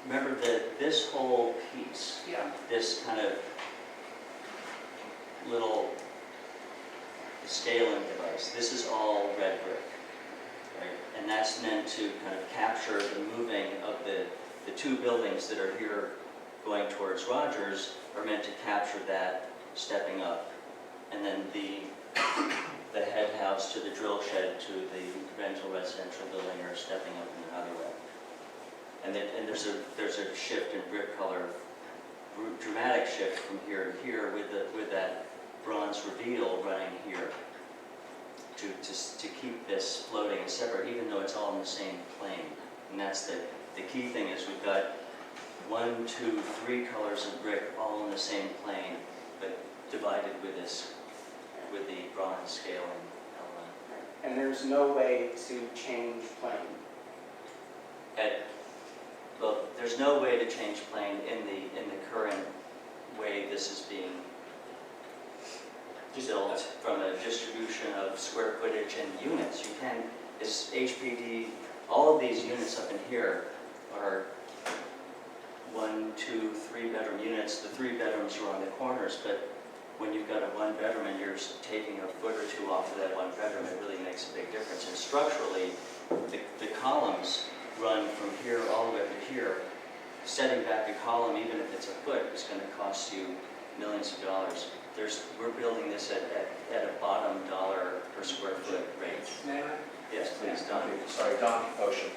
[SPEAKER 2] Remember that this whole piece,
[SPEAKER 1] yeah,
[SPEAKER 2] this kind of little scaling device, this is all red brick, right? And that's meant to kind of capture the moving of the two buildings that are here going towards Rogers are meant to capture that stepping up. And then the head house to the drill shed to the rental residential building are stepping up in another way. And there's a shift in brick color, dramatic shift from here to here with that bronze reveal running here to keep this floating and separate, even though it's all in the same plane. And that's the key thing is we've got 1, 2, 3 colors of brick all in the same plane, but divided with the bronze scaling element.
[SPEAKER 5] and there's no way to change plane.
[SPEAKER 2] Well, there's no way to change plane in the current way this is being built from a distribution of square footage and units. You can, is HPD, all of these units up in here are 1, 2, 3 bedroom units. The 3 bedrooms are on the corners, but when you've got a 1 bedroom and you're taking a foot or two off of that 1 bedroom, it really makes a big difference. And structurally, the columns run from here all the way up to here. Setting back a column, even if it's a foot, is going to cost you millions of dollars. We're building this at a bottom dollar per square foot rate. Yes, please, Don.
[SPEAKER 10] Sorry, Don Ocean,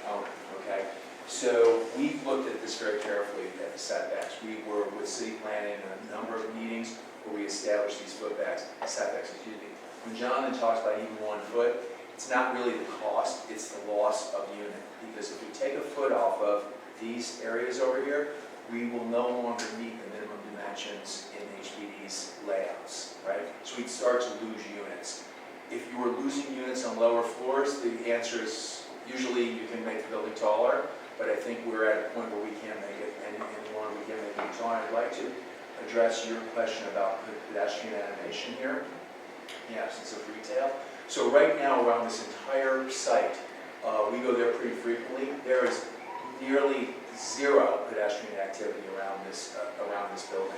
[SPEAKER 10] okay? So we looked at this very carefully at the setbacks. We were with city planning in a number of meetings where we established these setbacks, excuse me. When Jonathan talks about even 1 foot, it's not really the cost, it's the loss of unit. Because if we take a foot off of these areas over here, we will no longer meet the minimum dimensions in HPD's layouts, right? So we'd start to lose units. If you were losing units on lower floors, the answer is usually you can make the building taller, but I think we're at a point where we can't make it any more, we can make it taller. I'd like to address your question about the pedestrian animation here, in the absence of retail. So right now around this entire site, we go there pretty frequently. There is nearly 0 pedestrian activity around this building.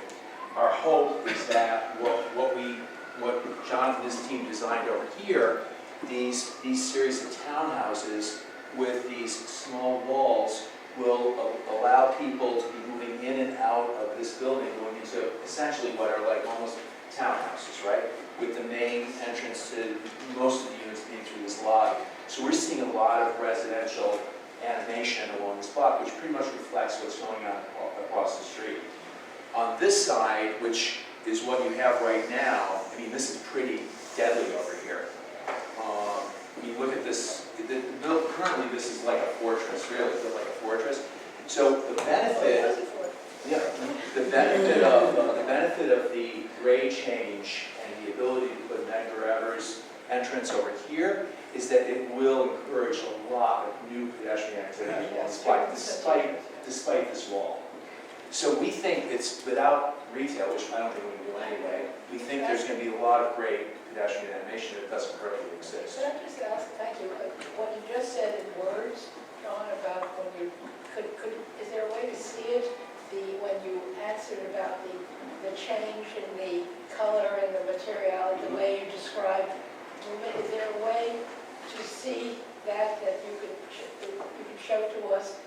[SPEAKER 10] Our hope is that what we what John and his team designed over here, these series of townhouses with these small walls will allow people to be moving in and out of this building, going into essentially what are like almost townhouses, right? With the main entrance to most of the units being through this lobby. So we're seeing a lot of residential animation along this block, which pretty much reflects what's going on across the street. On this side, which is what you have right now, I mean, this is pretty deadly over here. I mean, look at this. Currently, this is like a fortress, really, built like a fortress. So the benefit, yeah, the benefit of the grade change and the ability to put Medgar Evers entrance over here is that it will encourage a lot of new pedestrian activity despite this wall. So we think it's, without retail, which I don't think we can do anyway, we think there's going to be a lot of great pedestrian animation that doesn't currently exist.
[SPEAKER 6] Could I just ask, thank you, what you just said in words, John, about when you, is there a way to see it? When you answered about the change in the color and the materiality, the way you described, is there a way to see that you could show to us?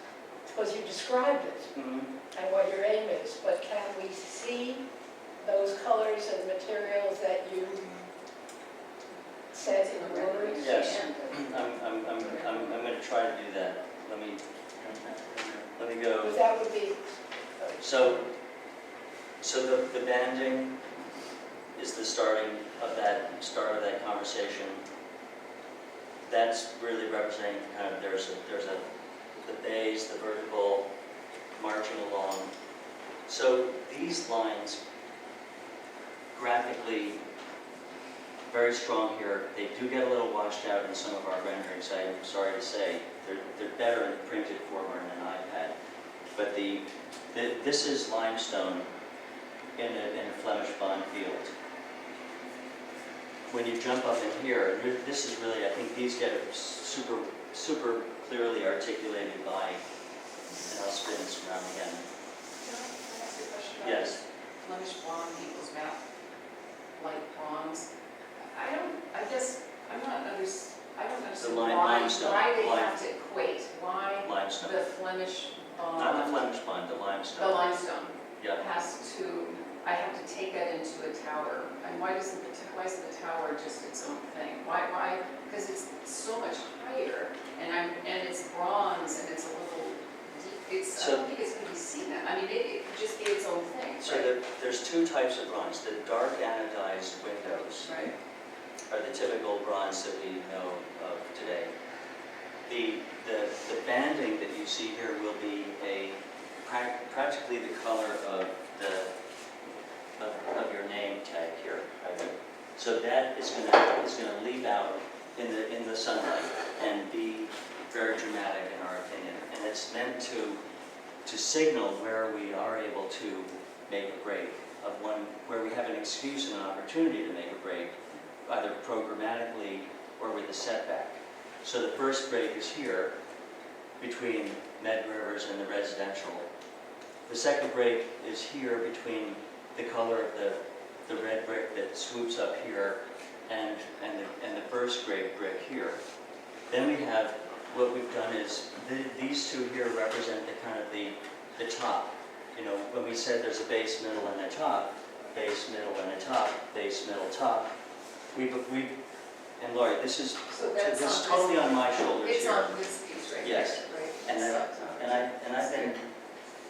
[SPEAKER 6] Because you described it and what your aim is, but can we see those colors and materials that you said in words?
[SPEAKER 2] Yes, I'm going to try to do that. Let me go.
[SPEAKER 6] Because that would be.
[SPEAKER 2] So the banding is the start of that conversation. That's really representing kind of the bays, the vertical marching along. So these lines graphically very strong here. They do get a little washed out in some of our renderings, I'm sorry to say. They're better in printed form or in an iPad. But this is limestone in a Flemish bond field. When you jump up in here, this is really, I think these get super clearly articulated by, and I'll spin this around again.
[SPEAKER 3] Can I ask you a question about
[SPEAKER 2] Yes.
[SPEAKER 3] this? Flemish blonde equals matte light bronze. I don't understand
[SPEAKER 2] limestone,
[SPEAKER 3] why they have to equate, why
[SPEAKER 2] Limestone.
[SPEAKER 3] the Flemish bond.
[SPEAKER 2] Not the Flemish bond, the limestone.
[SPEAKER 3] The limestone
[SPEAKER 2] Yeah.
[SPEAKER 3] I have to take that into a tower, and why isn't the tower just its own thing? Why, because it's so much higher, and it's bronze, and it's a little deep, I don't think it's going to be seen that, I mean, it could just be its own thing,
[SPEAKER 2] So
[SPEAKER 3] right?
[SPEAKER 2] there's two types of bronze. The dark anodized windows
[SPEAKER 3] Right.
[SPEAKER 2] are the typical bronze that we know of today. The banding that you see here will be practically the color of your name tag here. Right? So that is going to leap out in the sunlight and be very dramatic in our opinion. And it's meant to signal where we are able to make a break, where we have an excuse and an opportunity to make a break, either programmatically or with a setback. So the first break is here between Medgar Evers and the residential. The second break is here between the color of the red brick that swoops up here and the first brick here. Then we have, what we've done is, these two here represent the kind of the top. You know, when we said there's a base, middle, and a top, base, middle, and a top, base, middle, top, and Laurie, this is totally on my shoulders
[SPEAKER 3] It's
[SPEAKER 2] here.
[SPEAKER 3] on this piece right here,
[SPEAKER 2] Yes.
[SPEAKER 3] right?
[SPEAKER 2] And I've been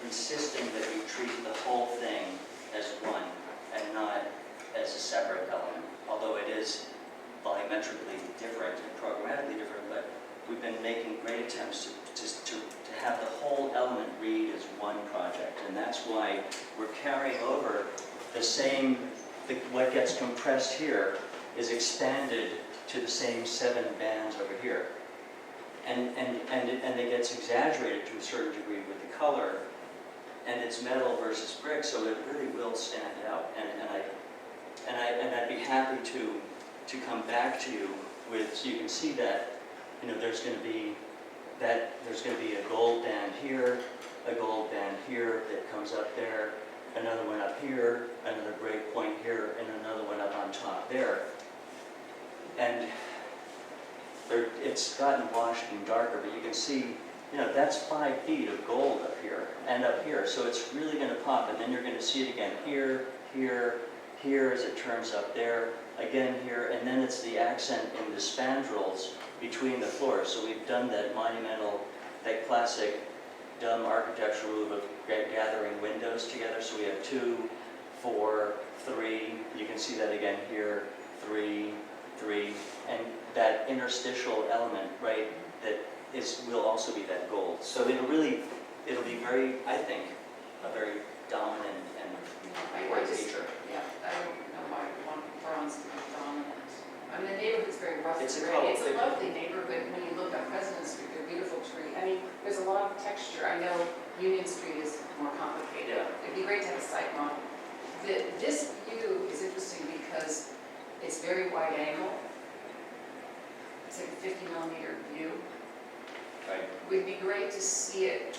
[SPEAKER 2] insisting that we treat the whole thing as one and not as a separate element, although it is volumetrically different and programmatically different, but we've been making great attempts to have the whole element read as one project, and that's why we're carrying over what gets compressed here is expanded to the same 7 bands over here. And it gets exaggerated to a certain degree with the color, and it's metal versus brick, so it really will stand out. And I'd be happy to come back to you with, so you can see that, you know, there's going to be a gold band here, a gold band here that comes up there, another one up here, another break point here, and another one up on top there. And it's gotten washed and darker, but you can see, you know, that's 5 feet of gold up here and up here. So it's really going to pop, and then you're going to see it again here, here, here as it turns up there, again here, and then it's the accent in the spandrels between the floors. So we've done that monumental, that classic dumb architectural move of gathering windows together. So we have 2, 4, 3. You can see that again here, 3, 3, and that interstitial element, right, that will also be that gold. So it'll be very, I think, a very dominant and
[SPEAKER 3] I
[SPEAKER 2] important
[SPEAKER 3] just,
[SPEAKER 2] feature.
[SPEAKER 3] yeah, I don't know why we want bronze to be dominant. I mean, the neighborhood's very rough
[SPEAKER 2] It's a
[SPEAKER 3] and ready. It's a
[SPEAKER 2] color.
[SPEAKER 3] lovely neighborhood when you look up President Street, a beautiful tree. I mean, there's a lot of texture. I know Union Street is more complicated.
[SPEAKER 2] Yeah.
[SPEAKER 3] It'd be great to have a site model. This view is interesting because it's very wide angle. It's like a 50-millimeter view.
[SPEAKER 2] Right.
[SPEAKER 3] Would be great to see it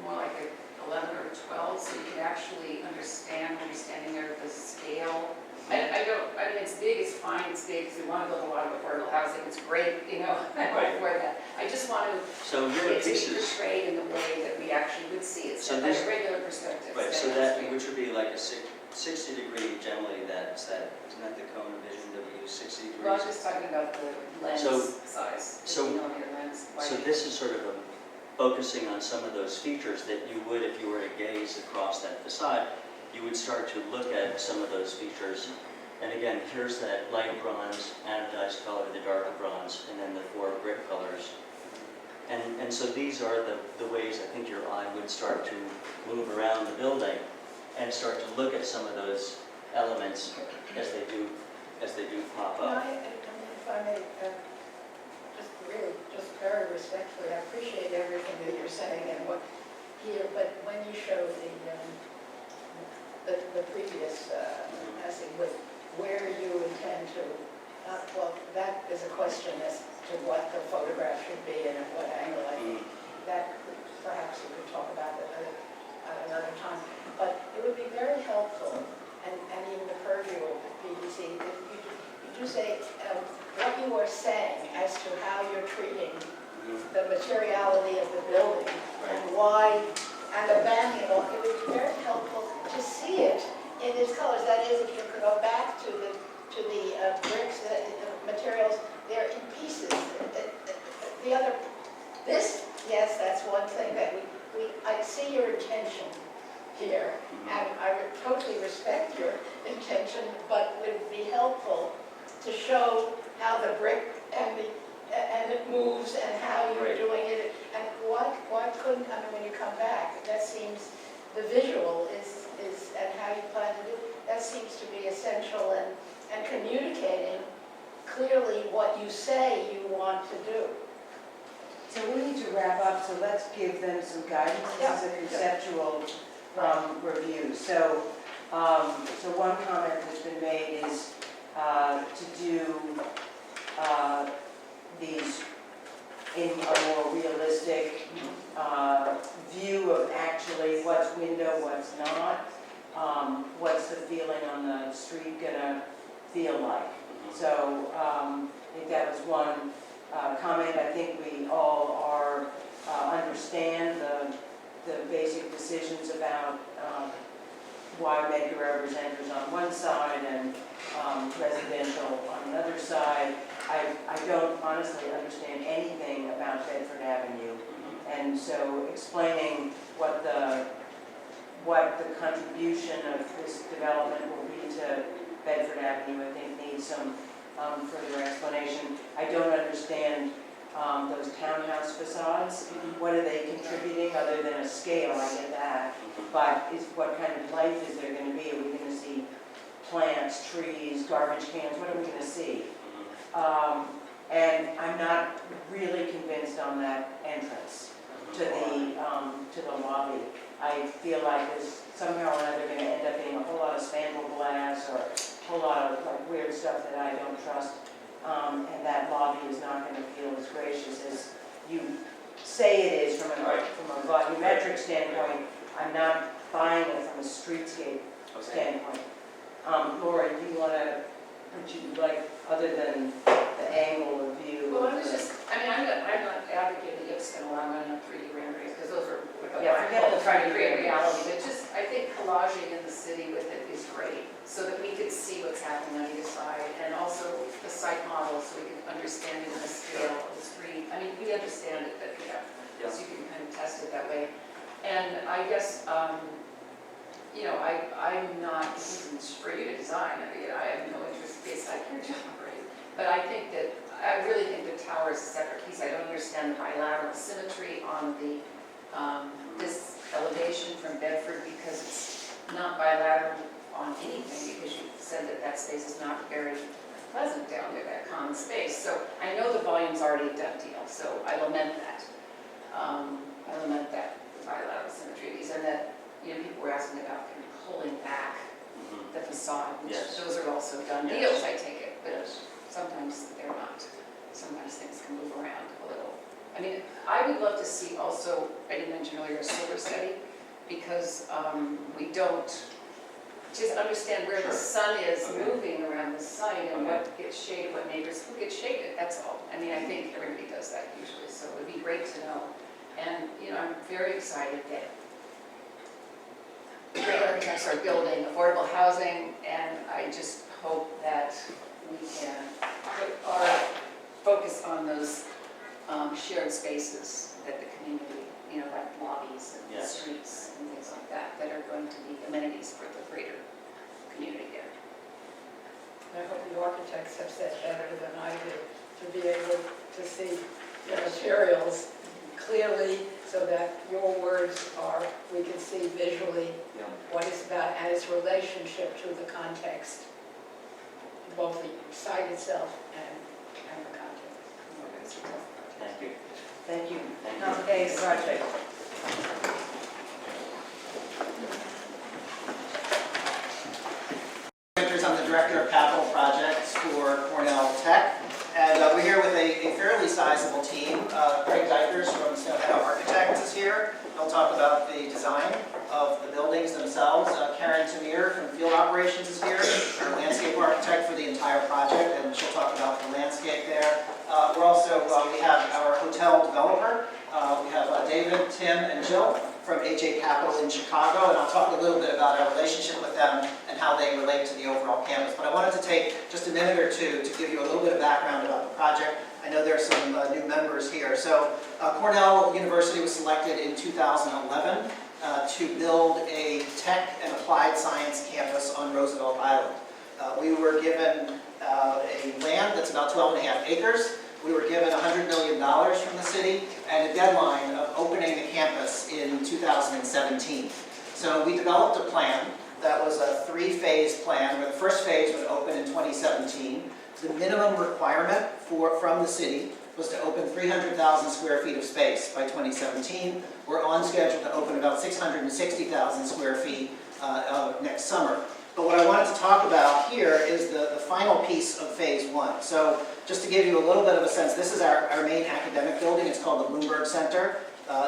[SPEAKER 3] more like a 11 or 12, so you could actually understand when you're standing there the scale. I mean, it's big, it's fine, it's big, because we want to build a lot of affordable housing, it's great, you know, I'm all
[SPEAKER 2] Right.
[SPEAKER 3] for that. I just want
[SPEAKER 2] So
[SPEAKER 3] to
[SPEAKER 2] here are
[SPEAKER 3] it to be
[SPEAKER 2] pieces.
[SPEAKER 3] portrayed in the way that we actually would see it,
[SPEAKER 2] So
[SPEAKER 3] so like
[SPEAKER 2] this-
[SPEAKER 3] a regular perspective.
[SPEAKER 2] Right, so
[SPEAKER 3] standing on the
[SPEAKER 2] that,
[SPEAKER 3] street.
[SPEAKER 2] which would be like a 60-degree, generally isn't that the cone of vision that we use, 60 degrees?
[SPEAKER 3] Well, I'm just talking about the lens
[SPEAKER 2] So-
[SPEAKER 3] size,
[SPEAKER 2] so-
[SPEAKER 3] 50-millimeter lens.
[SPEAKER 2] So
[SPEAKER 3] wide.
[SPEAKER 2] this is sort of focusing on some of those features that you would, if you were to gaze across that facade, you would start to look at some of those features. And again, here's that light bronze, anodized color, the darker bronze, and then the 4 brick colors. And so these are the ways I think your eye would start to move around the building and start to look at some of those elements as they do pop
[SPEAKER 6] No,
[SPEAKER 2] up.
[SPEAKER 6] I mean, if I may, just very respectfully, I appreciate everything that you're saying and what here, but when you show the previous, essay with where you intend to, well, that is a question as to what the photograph should be and at what angle. I think that perhaps we could talk about it at another time. But it would be very helpful, and even the purview of PDC, if you do say what you are saying as to how you're treating the materiality of the building and why, and the banding, it would be very helpful to see it in its colors. That is, if you could go back to the bricks, the materials, they're in pieces. The other, this, yes, that's one thing that I see your intention here, and I would totally respect your intention, but it would be helpful to show how the brick and it moves and how you're
[SPEAKER 2] Right.
[SPEAKER 6] doing it. And why couldn't, I mean, when you come back, that seems, the visual is, and how you plan to do, that seems to be essential and communicating clearly what you say you want to do.
[SPEAKER 9] So we need to wrap up, so let's give them some guidance. This is a conceptual review. So, so one comment that's been made is to do these in a more realistic view of actually what's window, what's not, what's the feeling on the street gonna feel like. So I think that was one comment. I think we all understand the basic decisions about why Medgar Evers enters on one side and residential on the other side. I don't honestly understand anything about Bedford Avenue, and so explaining what the contribution of this development will be to Bedford Avenue, I think needs some further explanation. I don't understand those townhouse facades. What are they contributing other than a scale? I get that. But what kind of life is there going to be? Are we going to see plants, trees, garbage cans? What are we going to see? And I'm not really convinced on that entrance to the lobby. I feel like there's somehow or another going to end up being a whole lot of spandrel glass or a whole lot of like weird stuff that I don't trust. And that lobby is not going to feel as gracious as you say it is from a volumetric standpoint. I'm not buying it from a streetscape
[SPEAKER 2] Okay.
[SPEAKER 9] standpoint. Laura, do you want to, would you like, other than the angle of view?
[SPEAKER 3] Well, I was just, I mean, I'm not advocating you spend a lot of money on 3D renderings, because those are what
[SPEAKER 9] Yeah,
[SPEAKER 3] I
[SPEAKER 9] forget
[SPEAKER 3] call
[SPEAKER 9] the
[SPEAKER 3] trying to
[SPEAKER 9] 3D
[SPEAKER 3] create
[SPEAKER 9] renderings.
[SPEAKER 3] reality, but just, I think collaging in the city with it is great, so that we could see what's happening on either side, and also the site model, so we can understand it in the scale of the street. I mean, we understand it, but,
[SPEAKER 2] Yeah.
[SPEAKER 3] so you can kind of test it that way. And I guess, I'm not, this isn't for you to design, I mean, I have no interest, it's like your job, right? But I think that, I really think the tower is a separate piece. I don't understand the bilateral symmetry on the, this elevation from Bedford, because it's not bilateral on anything, because you said that that space is not very pleasant down there, that common space. So I know the volume's already a done deal, so I lament that. I lament that, the bilateral symmetry of these, and that, people were asking about kind of pulling back
[SPEAKER 2] Mhm.
[SPEAKER 3] the facade, which
[SPEAKER 2] Yes.
[SPEAKER 3] those are also done
[SPEAKER 2] Yes.
[SPEAKER 3] deals, I take it, but
[SPEAKER 2] Yes.
[SPEAKER 3] sometimes they're not. Sometimes things can move around a little. I mean, I would love to see also, I didn't mention earlier, a solar study, because we don't just understand where the
[SPEAKER 2] Sure.
[SPEAKER 3] sun is
[SPEAKER 2] Okay.
[SPEAKER 3] moving around the site and
[SPEAKER 2] Okay.
[SPEAKER 3] what gets shaded, what neighbors, who gets shaded, that's all. I mean, I think everybody does that usually, so it would be great to know. And, I'm very excited that great architects are building affordable housing, and I just hope that we can put our focus on those shared spaces that the community, like lobbies and
[SPEAKER 2] Yes.
[SPEAKER 3] streets and things like that, that are going to be amenities for the greater community there.
[SPEAKER 6] I hope the architects have said better than I did, to be able to see the
[SPEAKER 2] Yes.
[SPEAKER 6] materials clearly, so that your words are, we can see visually
[SPEAKER 2] Yeah.
[SPEAKER 6] what it's about and its relationship to the context, both the site itself and the context.
[SPEAKER 2] Thank you.
[SPEAKER 9] Thank you.
[SPEAKER 2] Thank you.
[SPEAKER 9] Now, today's project.
[SPEAKER 11] I'm the Director of Capital Projects for Cornell Tech, and we're here with a fairly sizable team. Craig Dykers from Snow Meadow Architects is here. He'll talk about the design of the buildings themselves. Karen Tamir from Field Operations is here, our landscape architect for the entire project, and she'll talk about the landscape there. We have our hotel developer. We have David, Tim, and Jill from AJ Capital in Chicago, and I'll talk a little bit about our relationship with them and how they relate to the overall campus. But I wanted to take just a minute or two to give you a little bit of background about the project. I know there are some new members here. So Cornell University was selected in 2011 to build a tech and applied science campus on Roosevelt Island. We were given a land that's about 12.5 acres. We were given $100 million from the city and a deadline of opening the campus in 2017. So we developed a plan that was a 3-phase plan, where the first phase would open in 2017. The minimum requirement from the city was to open 300,000 square feet of space by 2017. We're on schedule to open about 660,000 square feet next summer. But what I wanted to talk about here is the final piece of phase 1. So just to give you a little bit of a sense, this is our main academic building. It's called the Bloomberg Center.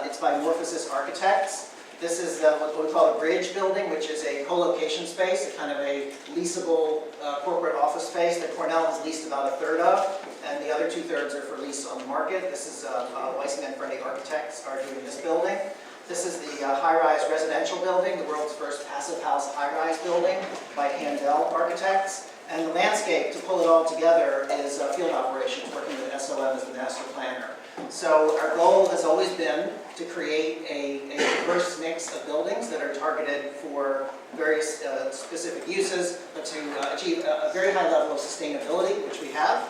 [SPEAKER 11] It's by Morphosis Architects. This is what we call a bridge building, which is a co-location space, a kind of a leasable corporate office space that Cornell has leased about 1/3 of, and the other 2/3 are for lease on the market. This is Weissman Freddie Architects are doing this building. This is the high-rise residential building, the world's first passive house high-rise building by Handel Architects. And the landscape, to pull it all together, is Field Operations, working with SOM as the master planner. So our goal has always been to create a diverse mix of buildings that are targeted for various specific uses, but to achieve a very high level of sustainability, which we have.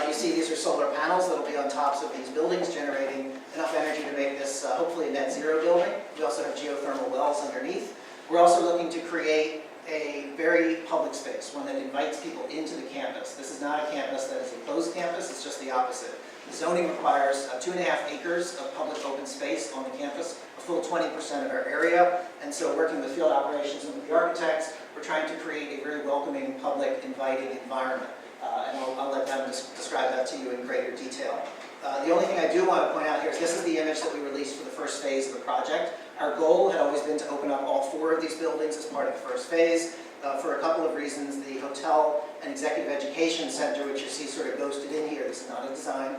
[SPEAKER 11] You see these are solar panels that will be on tops of these buildings, generating enough energy to make this hopefully a net zero building. We also have geothermal wells underneath. We're also looking to create a very public space, one that invites people into the campus. This is not a campus that is a closed campus, it's just the opposite. The zoning requires 2.5 acres of public open space on the campus, a full 20% of our area. And so working with Field Operations and with the architects, we're trying to create a very welcoming, public, inviting environment. And I'll let them describe that to you in greater detail. The only thing I do want to point out here is this is the image that we released for the first phase of the project. Our goal had always been to open up all 4 of these buildings as part of the first phase for a couple of reasons. The hotel and executive education center, which you see sort of ghosted in here, this is not a design,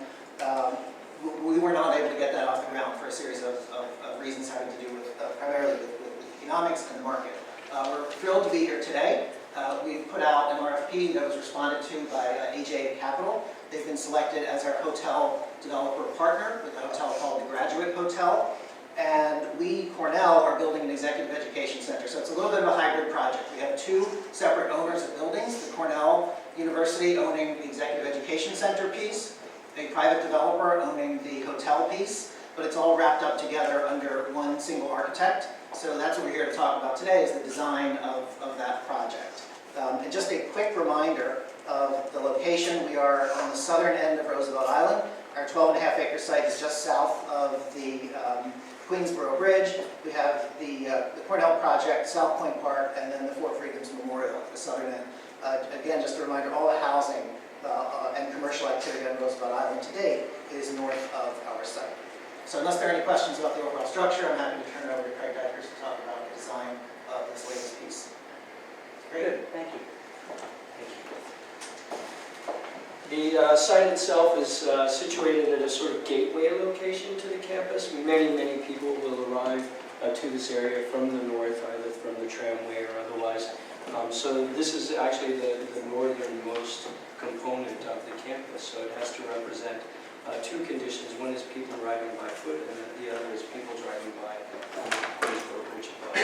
[SPEAKER 11] we were not able to get that off the ground for a series of reasons having to do with primarily with economics and the market. We're thrilled to be here today. We've put out an RFP that was responded to by AJ Capital. They've been selected as our hotel developer partner with a hotel called the Graduate Hotel. And we, Cornell, are building an executive education center. So it's a little bit of a hybrid project. We have 2 separate owners of buildings, the Cornell University owning the executive education center piece, a private developer owning the hotel piece, but it's all wrapped up together under one single architect. So that's what we're here to talk about today, is the design of that project. And just a quick reminder of the location. We are on the southern end of Roosevelt Island. Our 12.5-acre site is just south of the Queensboro Bridge. We have the Cornell project, South Point Park, and then the Four Freedoms Memorial at the southern end. Again, just a reminder, all the housing and commercial activity on Roosevelt Island to date is north of our site. So unless there are any questions about the overall structure, I'm happy to turn it over to Craig Dykers to talk about the design of this latest piece.
[SPEAKER 9] Good, thank you.
[SPEAKER 12] The site itself is situated at a sort of gateway location to the campus. Many people will arrive to this area from the north, either from the tramway or otherwise. So this is actually the northernmost component of the campus, so it has to represent 2 conditions. One is people arriving by foot, and the other is people driving by Queensboro Bridge above.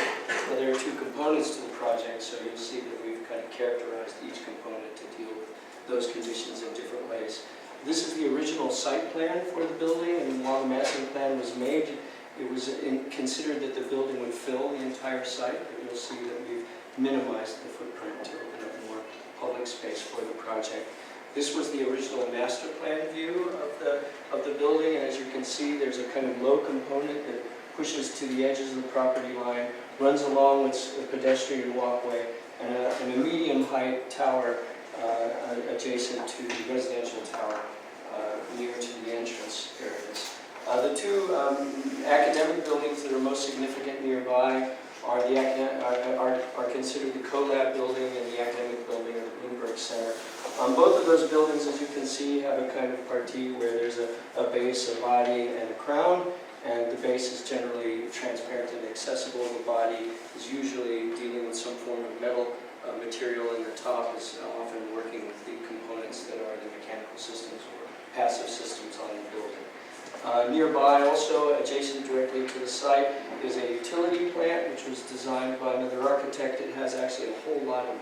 [SPEAKER 12] Well, there are 2 components to the project, so you'll see that we've kind of characterized each component to deal with those conditions in different ways. This is the original site plan for the building, and while the massing plan was made, it was considered that the building would fill the entire site, but you'll see that we've minimized the footprint to open up more public space for the project. This was the original master plan view of the building, and as you can see, there's a kind of low component that pushes to the edges of the property line, runs along with a pedestrian walkway, and a medium height tower adjacent to the residential tower near to the entrance areas. The 2 academic buildings that are most significant nearby are considered the CoLab building and the academic building of the Bloomberg Center. Both of those buildings, as you can see, have a kind of partie where there's a base, a body, and a crown, and the base is generally transparent and accessible. The body is usually dealing with some form of metal material, and the top is often working with the components that are the mechanical systems or passive systems on the building. Nearby, also adjacent directly to the site, is a utility plant which was designed by another architect. It has actually a whole lot of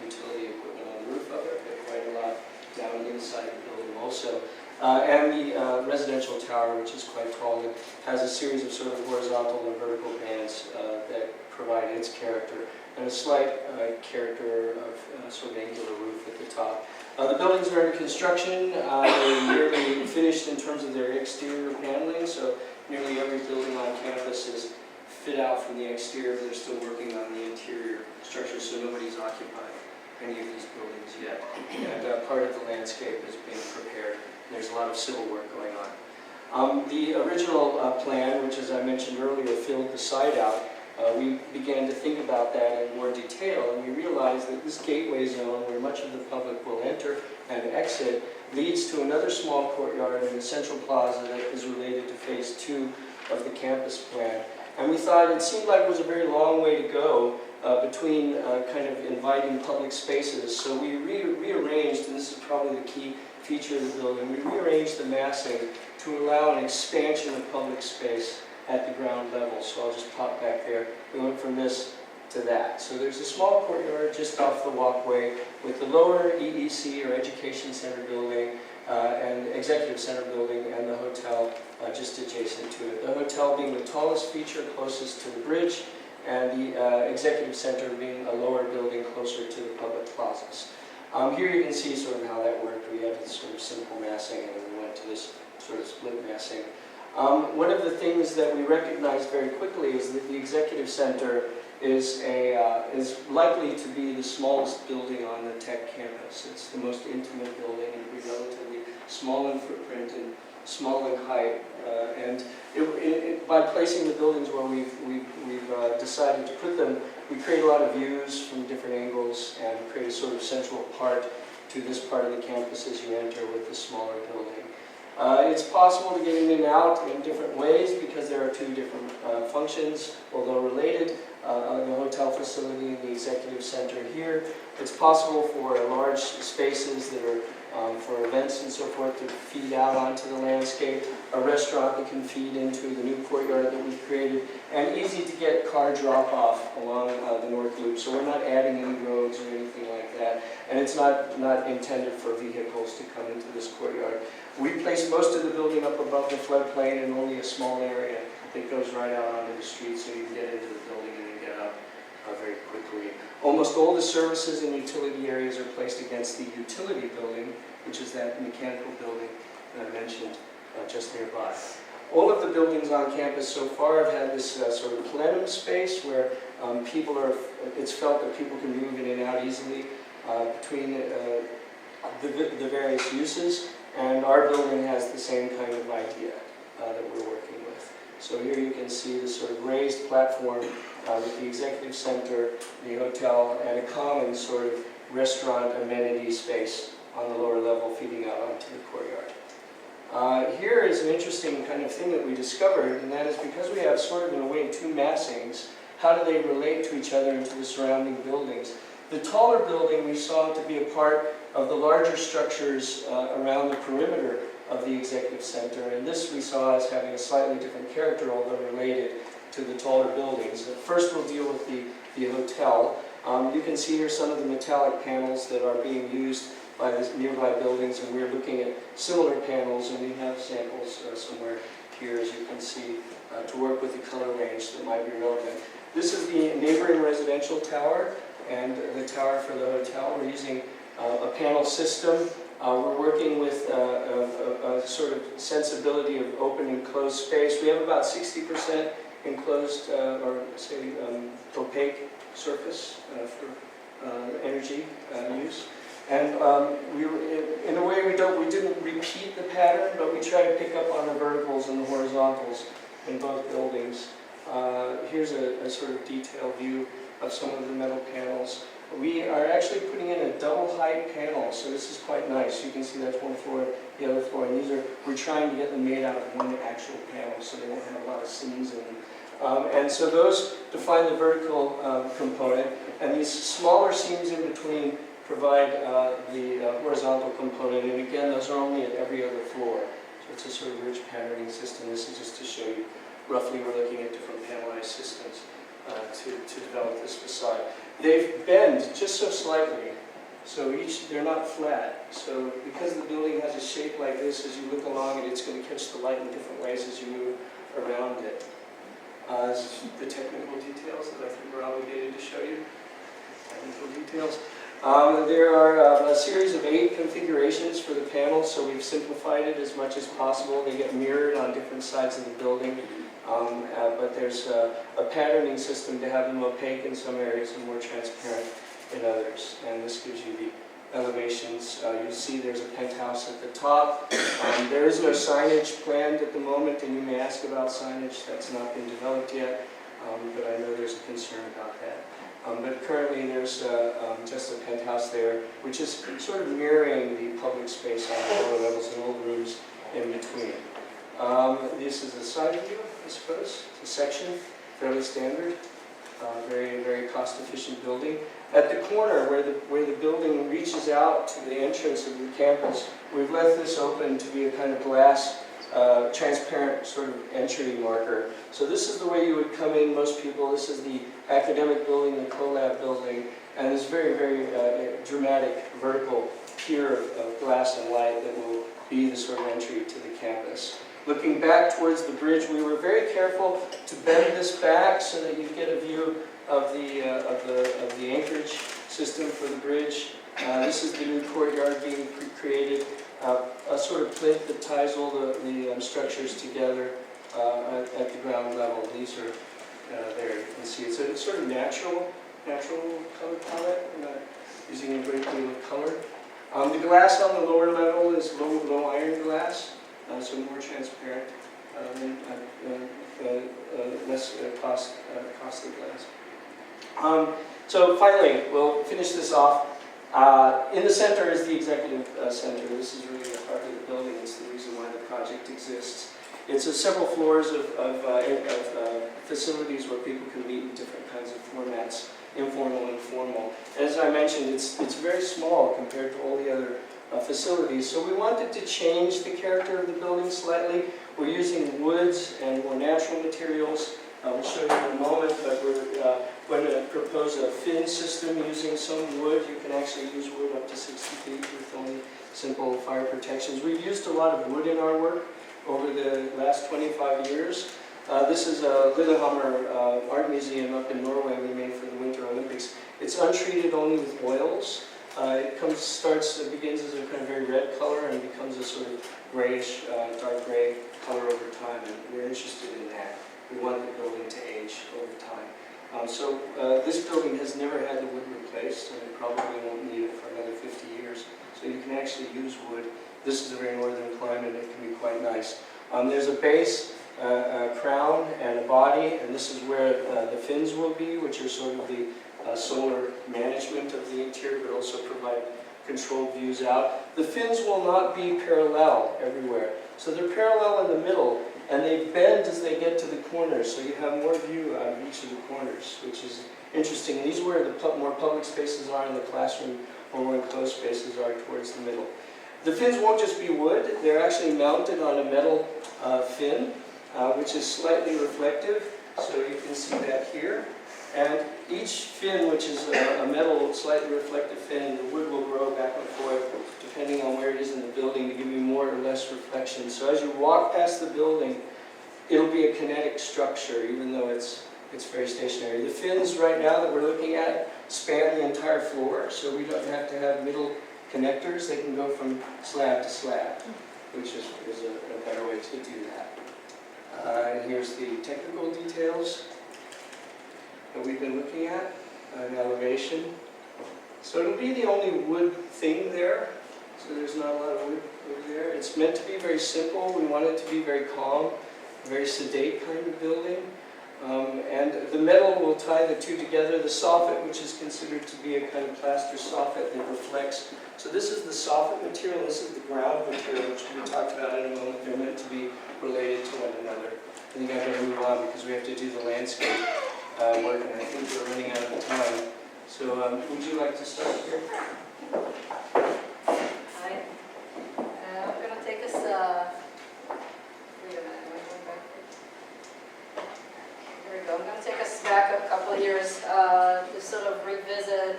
[SPEAKER 12] utility equipment on the roof of it, but quite a lot down inside the building also. And the residential tower, which is quite tall, and has a series of sort of horizontal and vertical bands that provide its character, and a slight character of sort of angular roof at the top. The buildings are under construction. They're nearly finished in terms of their exterior paneling, so nearly every building on campus is fit out from the exterior. They're still working on the interior structure, so nobody's occupied any of these buildings yet. And part of the landscape is being prepared. There's a lot of civil work going on. The original plan, which as I mentioned earlier, filled the site out, we began to think about that in more detail, and we realized that this gateway zone, where much of the public will enter and exit, leads to another small courtyard in the central plaza that is related to phase 2 of the campus plan. And we thought it seemed like it was a very long way to go between kind of inviting public spaces. So we rearranged, and this is probably the key feature of the building, we rearranged the massing to allow an expansion of public space at the ground level. So I'll just pop back there. We went from this to that. So there's a small courtyard just off the walkway with the lower EEC, or Education Center building, and Executive Center building, and the hotel just adjacent to it. The hotel being the tallest feature closest to the bridge, and the Executive Center being a lower building closer to the public plazas. Here you can see sort of how that worked. We had this sort of simple massing, and then we went to this sort of split massing. One of the things that we recognized very quickly is that the Executive Center is likely to be the smallest building on the Tech campus. It's the most intimate building, and it'll be relatively small in footprint and small in height. And by placing the buildings where we've decided to put them, we create a lot of views from different angles and create a sort of central part to this part of the campus as you enter with the smaller building. It's possible to get in and out in different ways because there are two different functions, although related. The hotel facility and the executive center here. It's possible for large spaces that are for events and so forth to feed out onto the landscape, a restaurant that can feed into the new courtyard that we've created, and easy to get car drop-off along the North Loop. So we're not adding any roads or anything like that, and it's not intended for vehicles to come into this courtyard. We place most of the building up above the floodplain and only a small area that goes right out onto the street so you can get into the building and then get out very quickly. Almost all the services and utility areas are placed against the utility building, which is that mechanical building that I mentioned just nearby. All of the buildings on campus so far have had this sort of plenum space where it's felt that people can move in and out easily between the various uses, and our building has the same kind of idea that we're working with. So here you can see the sort of raised platform with the executive center, the hotel, and a common sort of restaurant amenity space on the lower level feeding out onto the courtyard. Here is an interesting kind of thing that we discovered, and that is because we have sort of in a way two massings, how do they relate to each other and to the surrounding buildings? The taller building we saw to be a part of the larger structures around the perimeter of the executive center, and this we saw as having a slightly different character, although related to the taller buildings. First we'll deal with the hotel. You can see here some of the metallic panels that are being used by the nearby buildings, and we're looking at similar panels, and we have samples somewhere here, as you can see, to work with the color range that might be relevant. This is the neighboring residential tower and the tower for the hotel. We're using a panel system. We're working with a sort of sensibility of open and closed space. We have about 60% enclosed or say opaque surface for energy use. And in a way we didn't repeat the pattern, but we try to pick up on the verticals and the horizontals in both buildings. Here's a sort of detailed view of some of the metal panels. We are actually putting in a double height panel, so this is quite nice. You can see that's one floor, the other floor, and we're trying to get them made out of one actual panel, so they won't have a lot of seams in them. And so those define the vertical component, and these smaller seams in between provide the horizontal component, and again, those are only at every other floor. So it's a sort of rich patterning system. This is just to show you, roughly we're looking at different panelized systems to develop this facade. They bend just so slightly, so they're not flat. So because the building has a shape like this, as you look along it, it's going to catch the light in different ways as you move around it. The technical details that I think we're obligated to show you. Technical details. There are a series of 8 configurations for the panels, so we've simplified it as much as possible. They get mirrored on different sides of the building, but there's a patterning system to have them opaque in some areas and more transparent in others. And this gives you the elevations. You see there's a penthouse at the top. There is no signage planned at the moment, and you may ask about signage. That's not been developed yet, but I know there's a concern about that. But currently there's just a penthouse there, which is sort of mirroring the public space on the lower levels and all the rooms in between. This is a side view, I suppose. It's a section, fairly standard, very, very cost-efficient building. At the corner where the building reaches out to the entrance of the campus, we've left this open to be a kind of glass transparent sort of entry marker. So this is the way you would come in, most people. This is the academic building, the CoLab building, and this very, very dramatic vertical pier of glass and light that will be the sort of entry to the campus. Looking back towards the bridge, we were very careful to bend this back so that you get a view of the anchorage system for the bridge. This is the new courtyard being created. A sort of plinth that ties all the structures together at the ground level. These are there, you can see. It's a sort of natural color palette. We're not using a great deal of color. The glass on the lower level is low iron glass, so more transparent, and less costly glass. So finally, we'll finish this off. In the center is the executive center. This is really the heart of the building. It's the reason why the project exists. It's several floors of facilities where people can meet in different kinds of formats, informal and formal. As I mentioned, it's very small compared to all the other facilities. So we wanted to change the character of the building slightly. We're using woods and more natural materials. We'll show you in a moment, but we're going to propose a fin system using some wood. You can actually use wood up to 60 feet with only simple fire protections. We've used a lot of wood in our work over the last 25 years. This is a Lillehammer art museum up in Norway we made for the Winter Olympics. It's untreated only with oils. It begins as a kind of very red color and becomes a sort of grayish, dark gray color over time, and we're interested in that. We want the building to age over time. So this building has never had the wood replaced, and it probably won't need it for another 50 years. So you can actually use wood. This is a very northern climate, it can be quite nice. There's a base, a crown, and a body, and this is where the fins will be, which are sort of the solar management of the interior, but also provide controlled views out. The fins will not be parallel everywhere. So they're parallel in the middle, and they bend as they get to the corners, so you have more view out of each of the corners, which is interesting. These are where the more public spaces are in the classroom, or more enclosed spaces are towards the middle. The fins won't just be wood, they're actually mounted on a metal fin, which is slightly reflective, so you can see that here. And each fin, which is a metal, slightly reflective fin, the wood will grow back and forth depending on where it is in the building to give you more or less reflection. So as you walk past the building, it'll be a kinetic structure, even though it's very stationary. The fins right now that we're looking at span the entire floor, so we don't have to have middle connectors. They can go from slab to slab, which is a better way to do that. And here's the technical details that we've been looking at, an elevation. So it'll be the only wood thing there, so there's not a lot of wood over there. It's meant to be very simple. We want it to be very calm, a very sedate kind of building. And the metal will tie the two together. The soffit, which is considered to be a kind of plaster soffit that reflects. So this is the soffit material, this is the ground material, which we talked about in a moment. They're meant to be related to one another. I think I better move on because we have to do the landscape work, and I think we're running out of time. So would you like to start here?
[SPEAKER 1] Hi. I'm going to take us, wait a minute, am I going back? Here we go. I'm going to take us back a couple of years to sort of revisit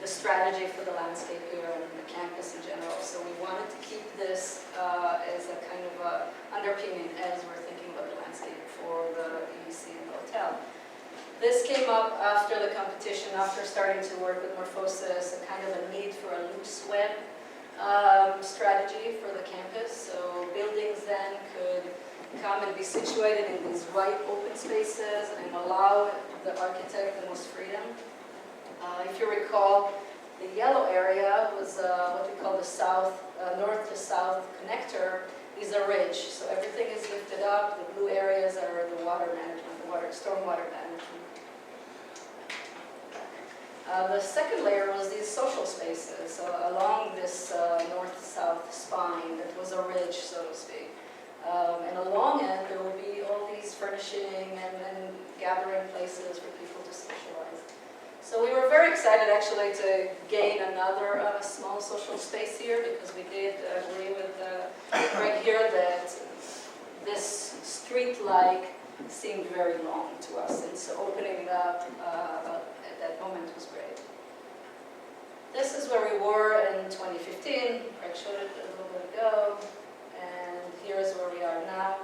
[SPEAKER 1] the strategy for the landscape here and the campus in general. So we wanted to keep this as a kind of underpinning as we're thinking about the landscape for the EDC and the hotel. This came up after the competition, after starting to work with Morphosis, a kind of a need for a loose web strategy for the campus. So buildings then could come and be situated in these wide open spaces and allow the architect the most freedom. If you recall, the yellow area was what we call the north to south connector is a ridge. So everything is lifted up. The blue areas are the water management, stormwater management. The second layer was these social spaces. So along this north-south spine, that was a ridge, so to speak. And along it, there will be all these furnishing and gathering places for people to socialize. So we were very excited actually to gain another small social space here, because we did agree with Greg here that this street-like seemed very long to us, and so opening it up at that moment was great. This is where we were in 2015. Greg showed it a little bit ago, and here's where we are now.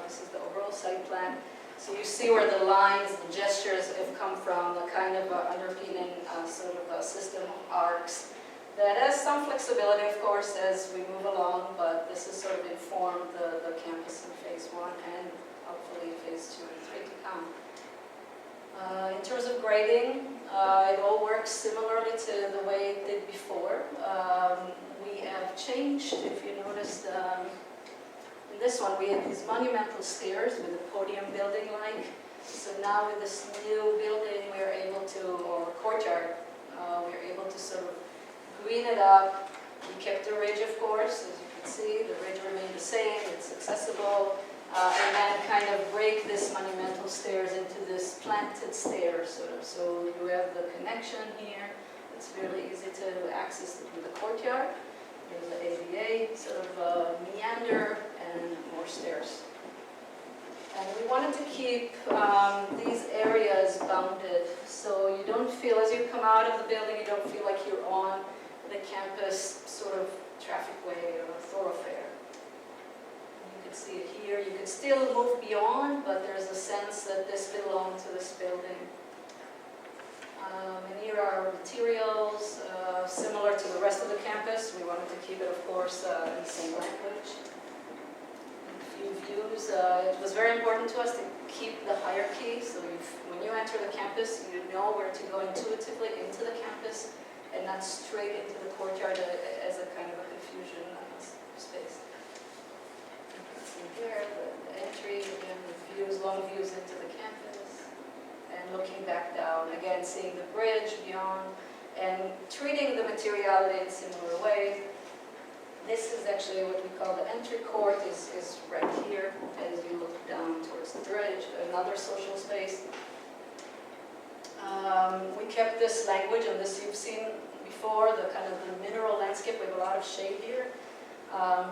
[SPEAKER 1] This is the overall site plan. So you see where the lines, the gestures have come from, the kind of underpinning sort of system arcs that has some flexibility, of course, as we move along, but this has sort of informed the campus in phase 1 and hopefully phase 2 and 3 to come. In terms of grading, it all works similarly to the way it did before. We have changed, if you noticed,
[SPEAKER 4] In this one, we have these monumental stairs with a podium building-like. So now with this new building, we are able to, or courtyard, we are able to sort of green it up. We kept the ridge, of course, as you can see. The ridge remained the same, it's accessible. And then kind of break this monumental stairs into this planted stairs, sort of. So you have the connection here. It's really easy to access through the courtyard. There's the ADA sort of meander and more stairs. And we wanted to keep these areas bounded, so you don't feel, as you come out of the building, you don't feel like you're on the campus sort of traffic way or thoroughfare. You can see it here. You can still move beyond, but there's a sense that this belongs to this building. And here are our materials, similar to the rest of the campus. We wanted to keep it, of course, in the same language. Few views. It was very important to us to keep the hierarchy, so when you enter the campus, you know where to go intuitively into the campus and not straight into the courtyard as a kind of a confusion space. You can see here the entry, again, the views, long views into the campus, and looking back down, again, seeing the bridge beyond, and treating the materiality in a similar way. This is actually what we call the entry court, is right here as you look down towards the bridge, another social space. We kept this language, and this you've seen before, the kind of the mineral landscape. We have a lot of shade here.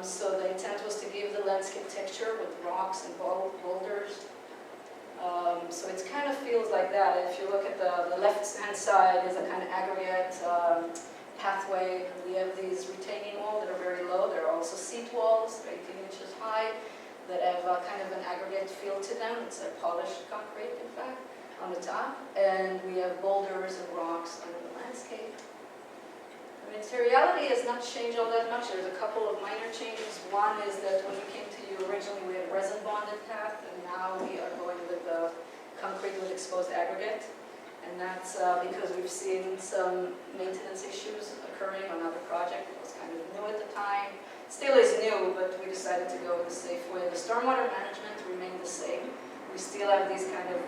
[SPEAKER 4] So the intent was to give the landscape texture with rocks and boulders. So it kind of feels like that. If you look at the left-hand side is a kind of aggregate pathway. We have these retaining walls that are very low. There are also seat walls, 18 inches high, that have kind of an aggregate feel to them. It's a polished concrete, in fact, on the top. And we have boulders and rocks under the landscape. The materiality has not changed all that much. There's a couple of minor changes. One is that when we came to you originally, we had resin bonded path, and now we are going with the concrete with exposed aggregate. And that's because we've seen some maintenance issues occurring on other projects. It was kind of new at the time. Still is new, but we decided to go the safe way. The stormwater management remained the same. We still have these kind of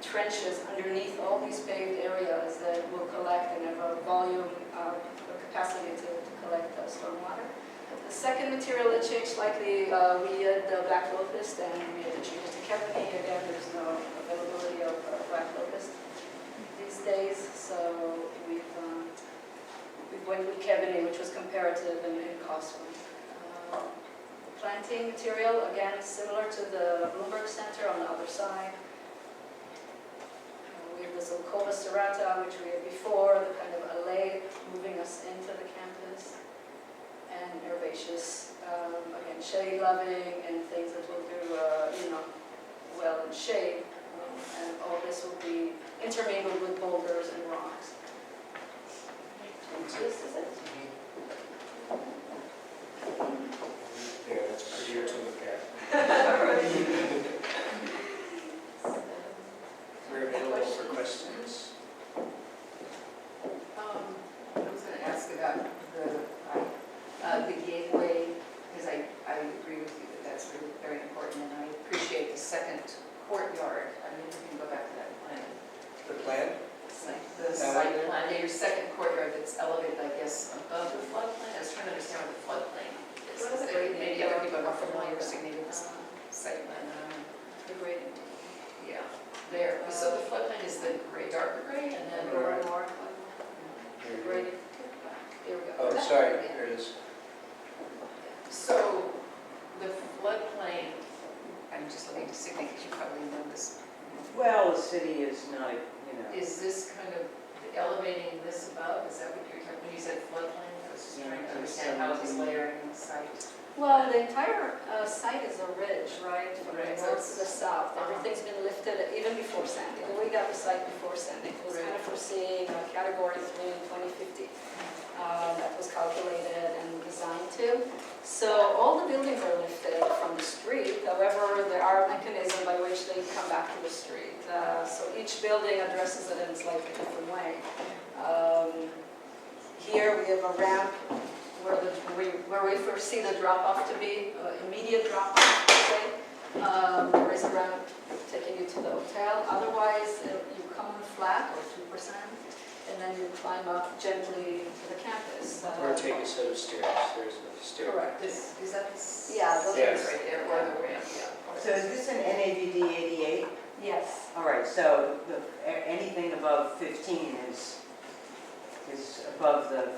[SPEAKER 4] trenches underneath all these paved areas that will collect and have a volume, a capacity to collect stormwater. The second material that changed slightly, we had the black locust, and we had to change it to Kevney. Again, there's no availability of black locust these days, so we've went with Kevney, which was comparative and costly. Planting material, again, similar to the Bloomberg Center on the other side. We have this Alcova serrata, which we had before, the kind of alley moving us into the campus, and herbaceous, again, shade loving and things that will do, well in shade. And all this will be intermingled with boulders and rocks. And this is it.
[SPEAKER 8] Yeah, that's prettier to look at. We're available for questions.
[SPEAKER 3] I was going to ask about the gateway, because I agree with you that that's really very important, and I appreciate the second courtyard. I mean, we can go back to that plan.
[SPEAKER 8] The plan?
[SPEAKER 3] The site plan, your second courtyard that's elevated, I guess, above the floodplain. I was trying to understand what the floodplain is.
[SPEAKER 1] What is the grading?
[SPEAKER 3] Maybe other people are more familiar with significant site plan.
[SPEAKER 1] The grading.
[SPEAKER 3] Yeah, there. So the floodplain is the gray, darker gray, and then
[SPEAKER 1] More. The grading. Here we go.
[SPEAKER 8] Oh, sorry, there it is.
[SPEAKER 3] So the floodplain, I'm just looking to Signy because you probably know this.
[SPEAKER 9] Well, the city is not,
[SPEAKER 3] Is this kind of elevating this above? Is that what you're talking, when you said floodplain? I was just trying to understand how it's layering the site.
[SPEAKER 1] Well, the entire site is a ridge, right, from the
[SPEAKER 3] Right,
[SPEAKER 1] north
[SPEAKER 3] so
[SPEAKER 1] to the south. Everything's been lifted even before Sandy. We got the site before Sandy. It was kind of foreseeing a category 3 in 2050. That was calculated and designed to. So all the buildings are lifted from the street. However, there are mechanisms by which they come back to the street. So each building addresses it in a slightly different way. Here we have a ramp
[SPEAKER 13] where we foresee the drop-off to be, immediate drop-off, say. There is a ramp taking you to the hotel. Otherwise, you come on flat or 2%, and then you climb up gently to the campus.
[SPEAKER 12] Or take a set of stairs, there's a stair.
[SPEAKER 13] Correct.
[SPEAKER 1] Is that?
[SPEAKER 13] Yeah, those
[SPEAKER 12] Yes.
[SPEAKER 13] are
[SPEAKER 1] Right there, or the ramp, yeah.
[SPEAKER 9] So is this an NAVD 88?
[SPEAKER 13] Yes.
[SPEAKER 9] All right, so anything above 15 is above the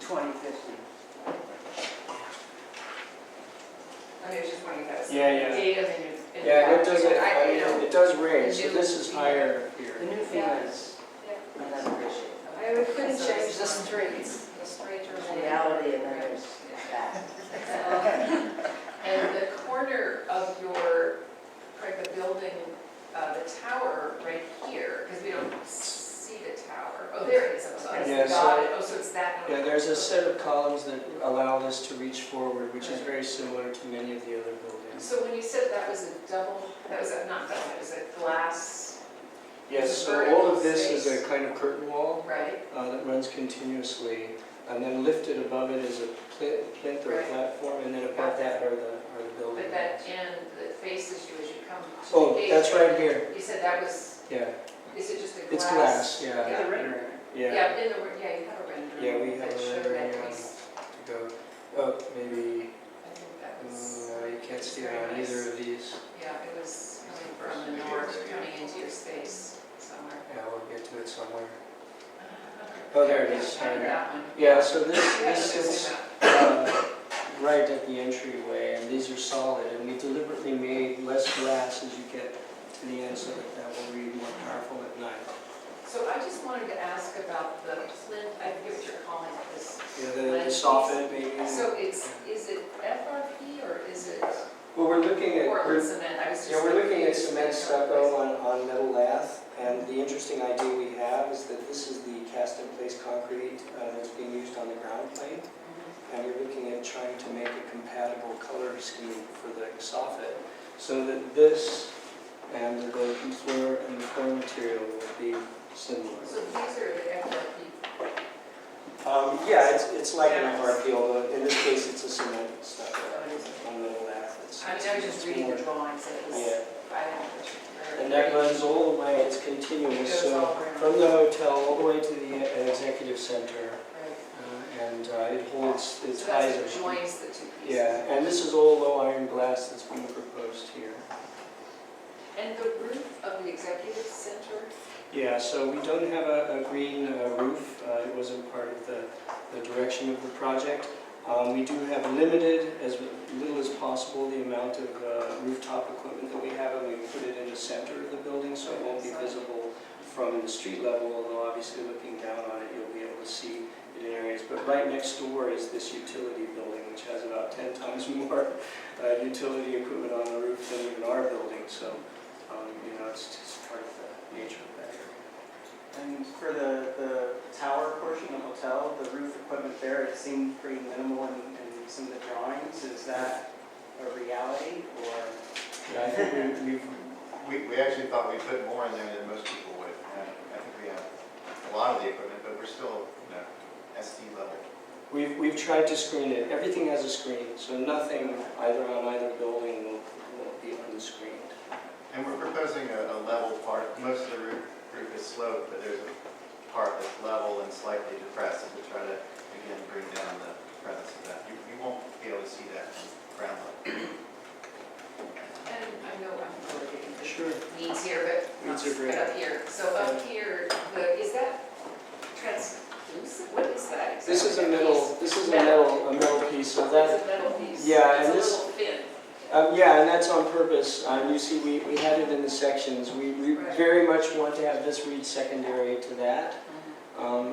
[SPEAKER 9] 2050.
[SPEAKER 1] I mean, it's just when you guys.
[SPEAKER 12] Yeah.
[SPEAKER 1] Data and you.
[SPEAKER 12] Yeah, it does,
[SPEAKER 1] you know,
[SPEAKER 12] it does range, so
[SPEAKER 1] the
[SPEAKER 12] this
[SPEAKER 1] new-
[SPEAKER 12] is higher
[SPEAKER 9] The
[SPEAKER 12] here.
[SPEAKER 9] new FEMA is
[SPEAKER 13] Yeah.
[SPEAKER 9] another issue.
[SPEAKER 13] I mean, we couldn't change the streets, the streets are.
[SPEAKER 9] Reality, and then there's that.
[SPEAKER 1] And the corner of your, right, the building, the tower right here, because we don't see the tower. Oh, there it is, I'm sorry.
[SPEAKER 12] Yeah,
[SPEAKER 1] Got
[SPEAKER 12] so-
[SPEAKER 1] it. Oh, so it's that.
[SPEAKER 12] Yeah, there's a set of columns that allow this to reach forward, which is very similar to many of the other buildings.
[SPEAKER 1] So when you said that was a double, that was a, not double, it was a glass,
[SPEAKER 12] Yes,
[SPEAKER 1] It's a
[SPEAKER 12] so all
[SPEAKER 1] vertical
[SPEAKER 12] of this is a
[SPEAKER 1] space.
[SPEAKER 12] kind of curtain wall
[SPEAKER 1] right?
[SPEAKER 12] that runs continuously, and then lifted above it is a plinth or a
[SPEAKER 1] Right.
[SPEAKER 12] platform, and then above that are the buildings.
[SPEAKER 1] But that end that faces you as you come to the
[SPEAKER 12] Oh,
[SPEAKER 1] gate.
[SPEAKER 12] that's right here,
[SPEAKER 1] You said that was,
[SPEAKER 12] yeah,
[SPEAKER 1] is it just a glass?
[SPEAKER 12] it's glass, yeah.
[SPEAKER 1] Yeah.
[SPEAKER 12] Yeah,
[SPEAKER 1] Yeah, in the, yeah, you have a rendering.
[SPEAKER 12] Yeah, we have
[SPEAKER 1] that
[SPEAKER 12] a
[SPEAKER 1] showed
[SPEAKER 12] rendering,
[SPEAKER 1] that
[SPEAKER 12] yeah.
[SPEAKER 1] piece.
[SPEAKER 12] to go, oh, maybe,
[SPEAKER 1] I think that was,
[SPEAKER 12] you can't see it
[SPEAKER 1] very
[SPEAKER 12] on
[SPEAKER 1] nice.
[SPEAKER 12] either of these.
[SPEAKER 1] yeah, it was coming from the north, coming into your space somewhere.
[SPEAKER 12] Yeah, we'll get to it somewhere. Oh, there it is.
[SPEAKER 1] Yeah, that one.
[SPEAKER 12] Yeah, so this
[SPEAKER 1] Yeah,
[SPEAKER 12] sits
[SPEAKER 1] this is that.
[SPEAKER 12] right at the entryway, and these are solid, and we deliberately made less glass as you get to the end so that that will read more powerful at night.
[SPEAKER 1] So I just wanted to ask about the plinth, I forget what you're calling it, this.
[SPEAKER 12] Yeah, the soffit maybe.
[SPEAKER 1] So is it FRP or is it
[SPEAKER 12] Well, we're looking at,
[SPEAKER 1] Portland cement? I was just.
[SPEAKER 12] yeah, we're looking at
[SPEAKER 1] confused.
[SPEAKER 12] cement stucco on metal lath, and the interesting idea we have is that this is the cast-in-place concrete that's being used on the ground plane. And we're looking at trying to make a compatible color scheme for the soffit, so that this and the floor and the floor material will be similar.
[SPEAKER 1] So these are the FRP.
[SPEAKER 12] Yeah, it's like an FRP, although in this case it's a cement stucco
[SPEAKER 1] I
[SPEAKER 12] on metal lath.
[SPEAKER 1] mean, I was just reading the drawings, and it was,
[SPEAKER 12] Yeah,
[SPEAKER 1] I didn't.
[SPEAKER 12] and that runs all the way, it's continuous,
[SPEAKER 1] Goes
[SPEAKER 12] so
[SPEAKER 1] all around.
[SPEAKER 12] from the hotel all the way to the executive center,
[SPEAKER 1] Right.
[SPEAKER 12] and it holds, it
[SPEAKER 1] So
[SPEAKER 12] ties
[SPEAKER 1] that's
[SPEAKER 12] it.
[SPEAKER 1] what joins the two pieces.
[SPEAKER 12] Yeah, and this is all low iron glass that's being proposed here.
[SPEAKER 1] And the roof of the executive center,
[SPEAKER 12] Yeah, so we don't have a green roof. It wasn't part of the direction of the project. We do have limited, as little as possible, the amount of rooftop equipment that we have, and we put it in the center of the building, so it won't be visible from the street level, although obviously looking down on it, you'll be able to see it in areas. But right next door is this utility building, which has about 10 times more utility equipment on the roof than even our building, so it's just part of the nature of that area.
[SPEAKER 5] And for the tower portion of the hotel, the roof equipment there, it seemed pretty minimal in some of the drawings. Is that a reality, or?
[SPEAKER 12] Yeah, I think we've
[SPEAKER 14] We actually thought we'd put more in there than most people would. I think we have a lot of the equipment, but we're still, ST level.
[SPEAKER 12] We've tried to screen it. Everything has a screen, so nothing either on either building will be unscreened.
[SPEAKER 14] And we're proposing a level part. Most of the roof is sloped, but there's a part that's level and slightly depressed to try to, again, bring down the presence of that. You won't be able to see that from ground level.
[SPEAKER 1] and I know I'm really getting the
[SPEAKER 12] Sure.
[SPEAKER 1] needs here, but not
[SPEAKER 12] Needs are great.
[SPEAKER 1] up here. So up here, is that translucent? What is that exactly?
[SPEAKER 12] This is a
[SPEAKER 1] That
[SPEAKER 12] metal.
[SPEAKER 1] piece?
[SPEAKER 12] This is a metal piece. So that.
[SPEAKER 1] It's a metal piece.
[SPEAKER 12] Yeah, and
[SPEAKER 1] It's a
[SPEAKER 12] this-
[SPEAKER 1] little thin.
[SPEAKER 12] Yeah, and that's on purpose. You see, we had it in the sections. We
[SPEAKER 1] Right.
[SPEAKER 12] very much want to have this read secondary to that.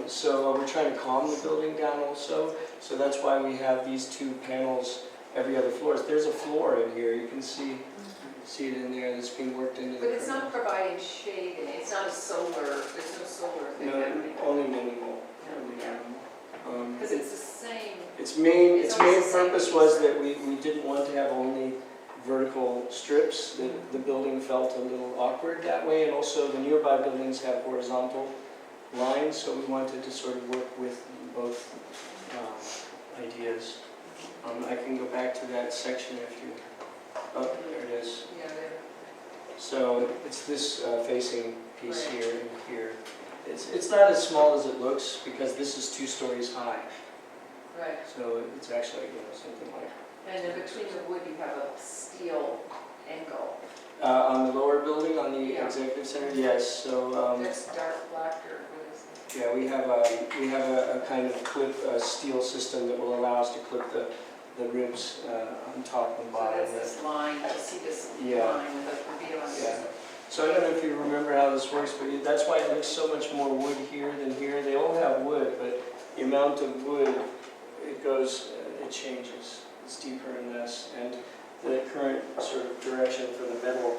[SPEAKER 12] So we're trying to calm the building down also. So that's why we have these two panels every other floor. There's a floor in here. You can see it in there that's being worked into the.
[SPEAKER 1] But it's not providing shade, and it's not a solar, there's no solar thing
[SPEAKER 12] No,
[SPEAKER 1] happening.
[SPEAKER 12] only minimal.
[SPEAKER 1] Because it's the same,
[SPEAKER 12] Its main
[SPEAKER 1] It's almost the same
[SPEAKER 12] purpose
[SPEAKER 1] piece.
[SPEAKER 12] was that we didn't want to have only vertical strips. The building felt a little awkward that way, and also the nearby buildings have horizontal lines, so we wanted to sort of work with both ideas. I can go back to that section if you, oh, there it is.
[SPEAKER 1] Yeah, there.
[SPEAKER 12] So it's this facing piece here and here. It's not as small as it looks because this is 2 stories high.
[SPEAKER 1] Right.
[SPEAKER 12] So it's actually, something like.
[SPEAKER 3] And in between the wood, you have a steel angle.
[SPEAKER 12] On the lower building, on the
[SPEAKER 3] Yeah.
[SPEAKER 12] executive center, yes. So
[SPEAKER 3] That's dark black or what is it?
[SPEAKER 12] yeah, we have a kind of clip steel system that will allow us to clip the ribs on top and
[SPEAKER 3] So
[SPEAKER 12] bottom.
[SPEAKER 3] that's this line, you see this
[SPEAKER 12] Yeah.
[SPEAKER 3] line with the reveal on
[SPEAKER 12] Yeah.
[SPEAKER 3] it.
[SPEAKER 12] So I don't know if you remember how this works, but that's why it looks so much more wood here than here. They all have wood, but the amount of wood, it changes. It's deeper and less. And the current sort of direction for the metal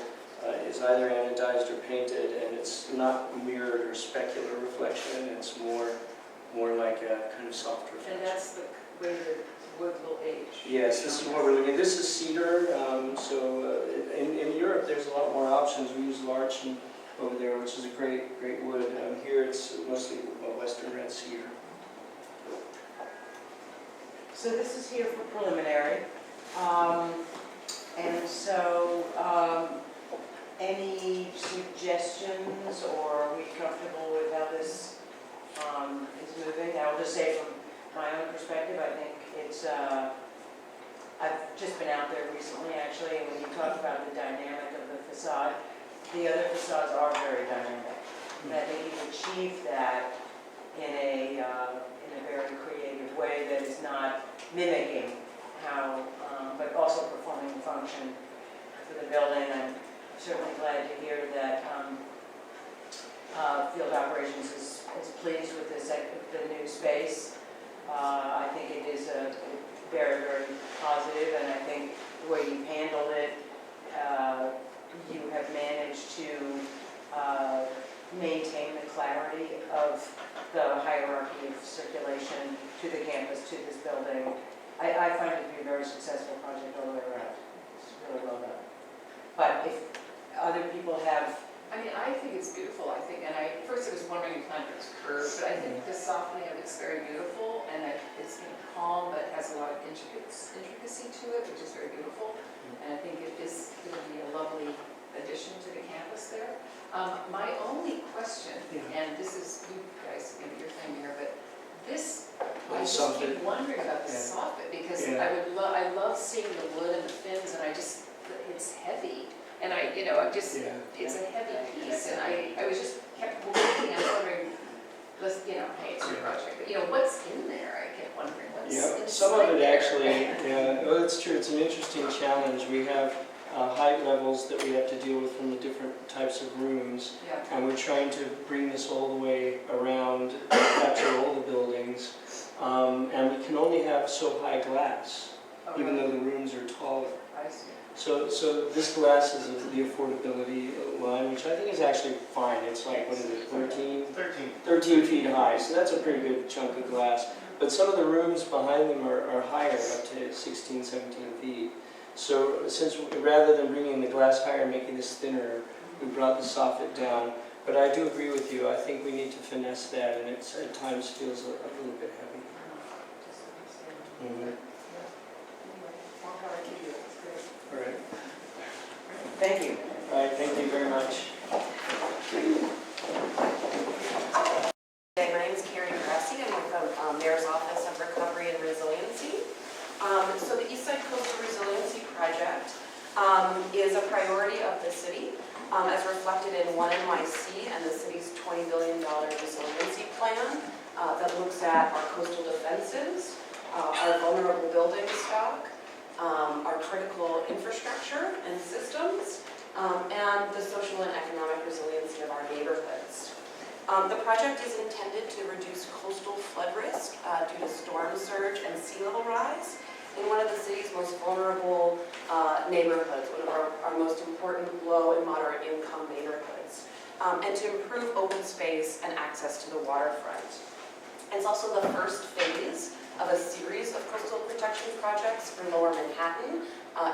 [SPEAKER 12] is either anodized or painted, and it's not mirrored or specular reflection. It's more like a kind of soft reflection.
[SPEAKER 3] And that's the way the wood will age.
[SPEAKER 12] Yes, this is what we're looking at. This is cedar, in Europe, there's a lot more options. We use larch over there, which is a great wood. Here, it's mostly western red cedar.
[SPEAKER 9] So this is here for preliminary. And so, any suggestions, or are we comfortable with how this is moving? I will just say from my own perspective, I think it's, I've just been out there recently actually, and when you talk about the dynamic of the facade, the other facades are very dynamic. And I think you achieve that in a very creative way that is not mimicking how, but also performing the function for the building. I'm certainly glad to hear that field operations is pleased with the new space. I think it is a very, very positive, and I think the way you've handled it, you have managed to maintain the clarity of the hierarchy of circulation to the campus, to this building. I find it to be a very successful project all the way around. It's really well done. But if other people have,
[SPEAKER 3] I mean, I think it's beautiful, I think, and first I was wondering if it was curved, but I think the softening of it's very beautiful, and it's calm, but has a lot of intricacy to it, which is very beautiful. And I think it is going to be a lovely addition to the campus there. My only question, and this is, you guys, maybe your thing here, but this, I just keep wondering about the soffit, because I love seeing the wood and the fins, and it's heavy. And it's a heavy piece, and I was just kept looking and wondering, hey, it's your project, but what's in there? I kept wondering what's inside
[SPEAKER 12] some of it
[SPEAKER 3] there.
[SPEAKER 12] actually, well, it's true, it's an interesting challenge. We have height levels that we have to deal with from the different types of rooms, and we're trying to bring this all the way around, capture all the buildings, and we can only have so high glass, even though the rooms are taller.
[SPEAKER 3] I see.
[SPEAKER 12] So this glass is the affordability line, which I think is actually fine. It's like, what is it, 13 feet high, so that's a pretty good chunk of glass. But some of the rooms behind them are higher, up to 16, 17 feet. So since rather than bringing the glass higher and making this thinner, we brought the soffit down. But I do agree with you, I think we need to finesse that, and it at times feels a little bit heavy.
[SPEAKER 3] More power to you, it's great.
[SPEAKER 12] All right.
[SPEAKER 9] thank you.
[SPEAKER 12] All right, thank you very much.
[SPEAKER 15] My name is Karen Grassi. I'm with the Mayor's Office of Recovery and Resiliency. So the Eastside Coastal Resiliency Project is a priority of the city, as reflected in 1NYC and the city's $20 billion resiliency plan that looks at our coastal defenses, our vulnerable building stock, our critical infrastructure and systems, and the social and economic resiliency of our neighborhoods. The project is intended to reduce coastal flood risk due to storm surge and sea level rise in one of the city's most vulnerable neighborhoods, one of our most important low and moderate income neighborhoods, and to improve open space and access to the waterfront. It's also the first phase of a series of coastal protection projects for Lower Manhattan,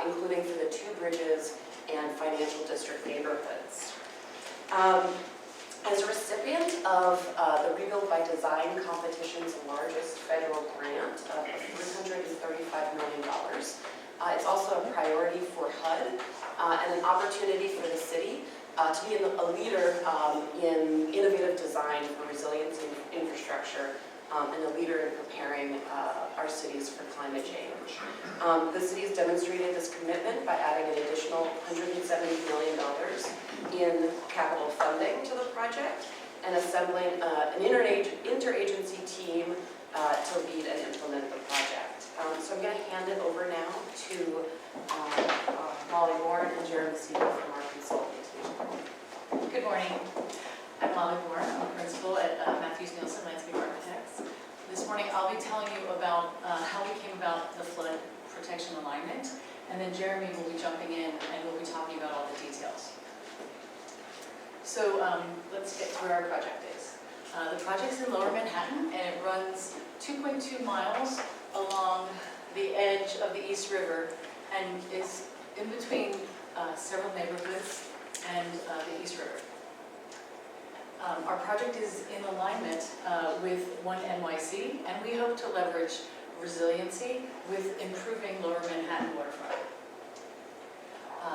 [SPEAKER 15] including for the 2 bridges and financial district neighborhoods. As a recipient of the Rebuild by Design competition's largest federal grant of $335 million. It's also a priority for HUD and an opportunity for the city to be a leader in innovative design for resiliency infrastructure and a leader in preparing our cities for climate change. The city has demonstrated this commitment by adding an additional $170 million in capital funding to the project and assembling an interagency team to lead and implement the project. So I'm going to hand it over now to Molly Warren and Jeremy Seaver from our consulting team.
[SPEAKER 16] Good morning. I'm Molly Warren. I'm a principal at Matthews Nielsen Landscape Architects. This morning I'll be telling you about how we came about the flood protection alignment, and then Jeremy will be jumping in and we'll be talking about all the details. So let's get to where our project is. The project's in Lower Manhattan and it runs 2.2 miles along the edge of the East River and is in between several neighborhoods and the East River. Our project is in alignment with One NYC, and we hope to leverage resiliency with improving Lower Manhattan waterfront.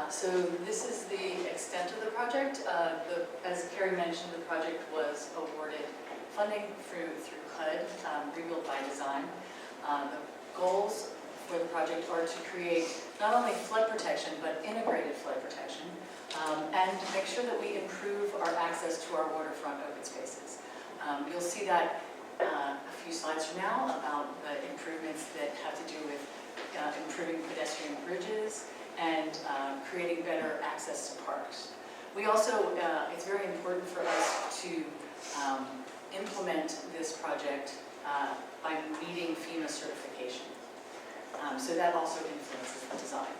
[SPEAKER 16] So this is the extent of the project. As Carrie mentioned, the project was awarded funding through HUD, Rebuild by Design. The goals for the project are to create not only flood protection, but integrated flood protection, and make sure that we improve our access to our waterfront open spaces. You'll see that a few slides from now about the improvements that have to do with improving pedestrian bridges and creating better access to parks. We also, it's very important for us to implement this project by meeting FEMA certification. So that also influences the design.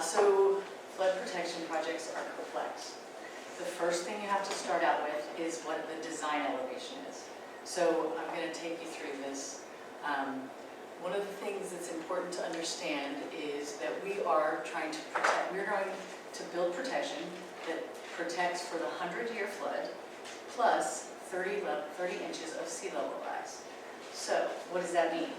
[SPEAKER 16] So flood protection projects are complex. The first thing you have to start out with is what the design elevation is. So I'm going to take you through this. One of the things that's important to understand is that we are trying to protect, we're going to build protection that protects for the 100-year flood plus 30 inches of sea level rise. So what does that mean?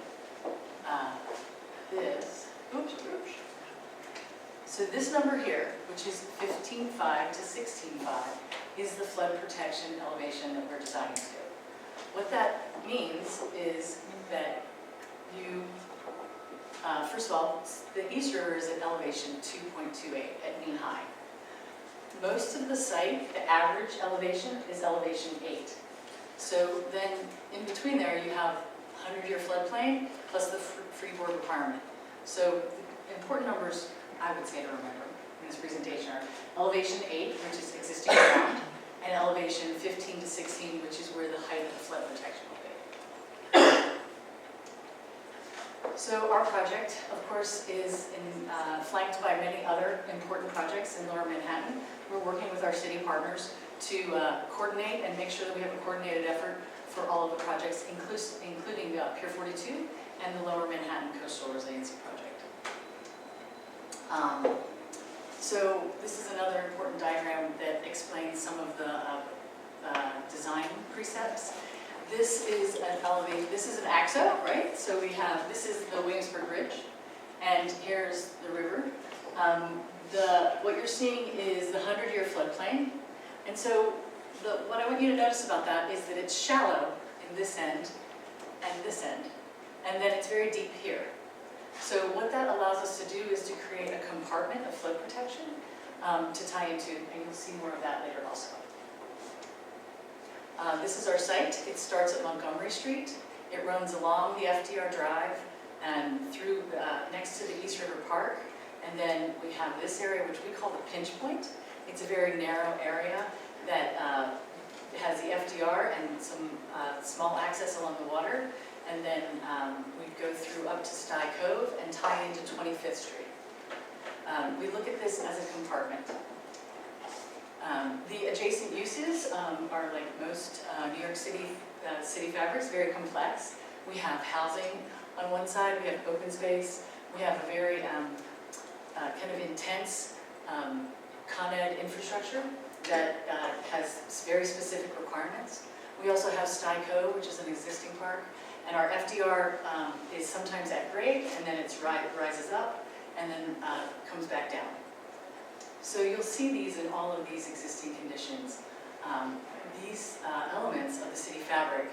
[SPEAKER 16] So this number here, which is 15.5 to 16.5, is the flood protection elevation that we're designing to. What that means is that you, first of all, the East River is at elevation 2.28 at mean high. Most of the site, the average elevation is elevation 8. So then in between there you have 100-year floodplain plus the freeboard requirement. So the important numbers I would say to remember in this presentation are elevation 8, which is existing ground, and elevation 15 to 16, which is where the height of the flood protection will be. So our project, of course, is flanked by many other important projects in Lower Manhattan. We're working with our city partners to coordinate and make sure that we have a coordinated effort for all of the projects, including Pier 42 and the Lower Manhattan Coastal Resiliency Project. So this is another important diagram that explains some of the design precepts. This is an AXO, right? So we have, this is the Williamsburg Bridge, and here's the river. What you're seeing is the 100-year floodplain. And so what I want you to notice about that is that it's shallow in this end and this end, and then it's very deep here. So what that allows us to do is to create a compartment of flood protection to tie into, and you'll see more of that later also. This is our site. It starts at Montgomery Street. It runs along the FDR Drive and through next to the East River Park. And then we have this area, which we call the pinch point. It's a very narrow area that has the FDR and some small access along the water. And then we go through up to Stye Cove and tie into 25th Street. We look at this as a compartment. The adjacent uses are like most New York City city fabrics, very complex. We have housing on one side, we have open space, we have a very kind of intense Con Ed infrastructure that has very specific requirements. We also have Styco, which is an existing park, and our FDR is sometimes at grade, and then it rises up, and then comes back down. So you'll see these in all of these existing conditions. These elements of the city fabric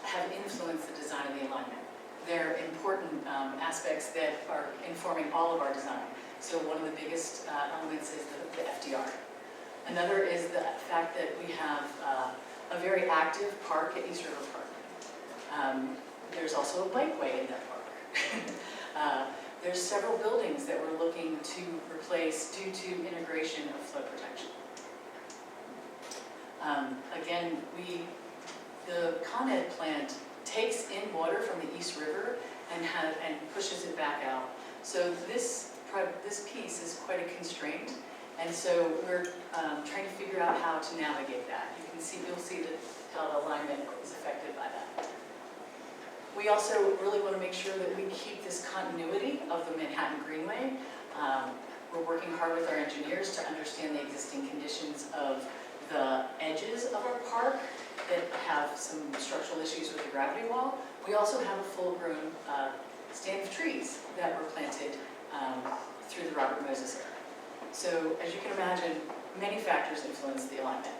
[SPEAKER 16] have influenced the design of the alignment. They're important aspects that are informing all of our design. So one of the biggest elements is the FDR. Another is the fact that we have a very active park at East River Park. There's also a bikeway in that park. There's several buildings that we're looking to replace due to integration of flood protection. Again, the Con Ed plant takes in water from the East River and pushes it back out. So this piece is quite a constraint, and so we're trying to figure out how to navigate that. You'll see that how the alignment is affected by that. We also really want to make sure that we keep this continuity of the Manhattan Greenway. We're working hard with our engineers to understand the existing conditions of the edges of our park that have some structural issues with the gravity wall. We also have a full-grown stand of trees that were planted through the Robert Moses era. So as you can imagine, many factors influence the alignment.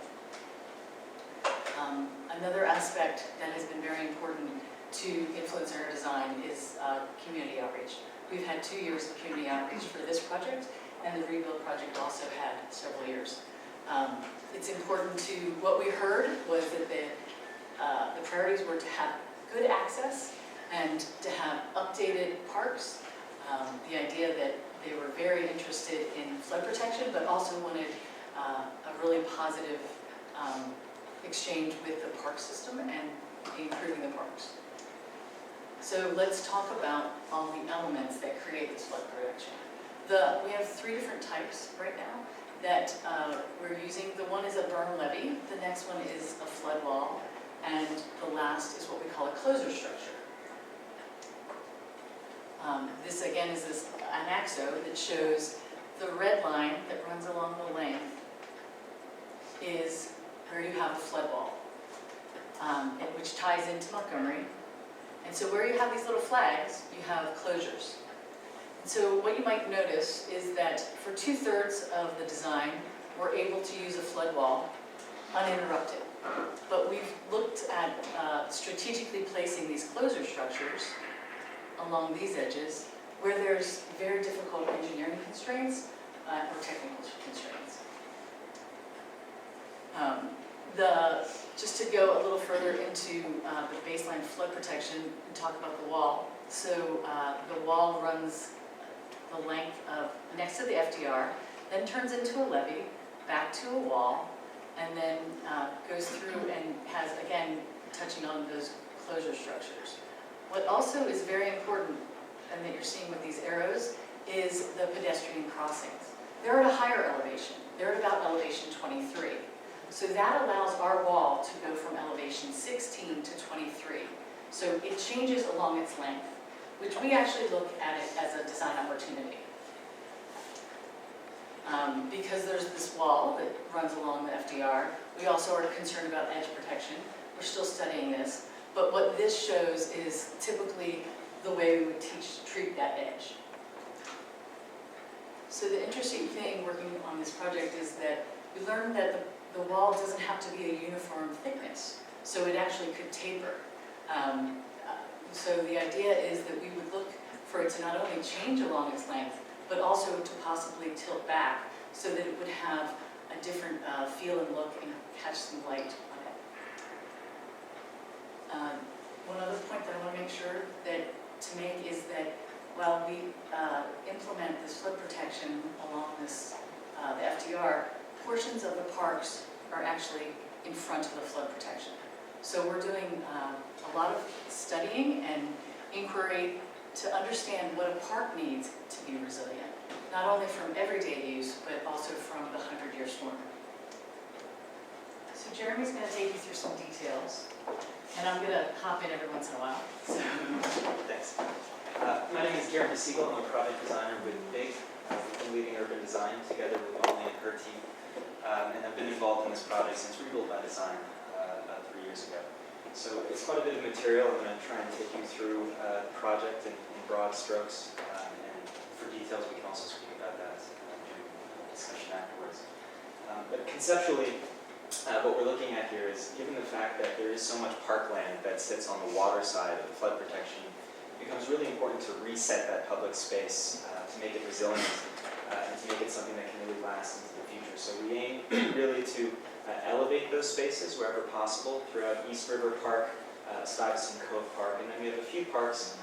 [SPEAKER 16] Another aspect that has been very important to influence our design is community outreach. We've had 2 years of community outreach for this project, and the Rebuild project also had several years. It's important to, what we heard was that the priorities were to have good access and to have updated parks. The idea that they were very interested in flood protection, but also wanted a really positive exchange with the park system and improving the parks. So let's talk about all the elements that create this flood protection. We have 3 different types right now that we're using. The one is a berm levee, the next one is a flood wall, and the last is what we call a closure structure. This again is an axo that shows the red line that runs along the length is where you have a flood wall, which ties into Montgomery. And so where you have these little flags, you have closures. And so what you might notice is that for 2/3 of the design, we're able to use a flood wall uninterrupted. But we've looked at strategically placing these closure structures along these edges where there's very difficult engineering constraints or technical constraints. Just to go a little further into the baseline flood protection and talk about the wall. So the wall runs the length of next to the FDR, then turns into a levee, back to a wall, and then goes through and has, again, touching on those closure structures. What also is very important, and that you're seeing with these arrows, is the pedestrian crossings. They're at a higher elevation. They're at about elevation 23. So that allows our wall to go from elevation 16 to 23. So it changes along its length, which we actually look at it as a design opportunity. Because there's this wall that runs along the FDR, we also are concerned about edge protection. We're still studying this, but what this shows is typically the way we would treat that edge. So the interesting thing working on this project is that we learned that the wall doesn't have to be a uniform thickness, so it actually could taper. So the idea is that we would look for it to not only change along its length, but also to possibly tilt back so that it would have a different feel and look and catch some light on it. One other point that I want to make sure to make is that while we implement this flood protection along this, the FDR, portions of the parks are actually in front of the flood protection. So we're doing a lot of studying and inquiry to understand what a park needs to be resilient, not only from everyday use, but also from the 100-year storm. So Jeremy's going to take you through some details, and I'm going to hop in every once in a while.
[SPEAKER 17] Thanks. My name is Jeremy Siegel. I'm a product designer with BIG. We've been
[SPEAKER 5] Foundation leading urban design together with Ollie and her team, and I've been involved in this project since Rebuild by Design about 3 years ago. So it's quite a bit of material. I'm going to try and take you through the project in broad strokes, and for details we can also speak about that during the discussion afterwards. But conceptually, what we're looking at here is, given the fact that there is so much parkland that sits on the water side of the flood protection, it becomes really important to reset that public space, to make it resilient, and to make it something that can really last into the future. So we aim really to elevate those spaces wherever possible throughout East River Park, Stuyvesant Cove Park, and then we have a few parks,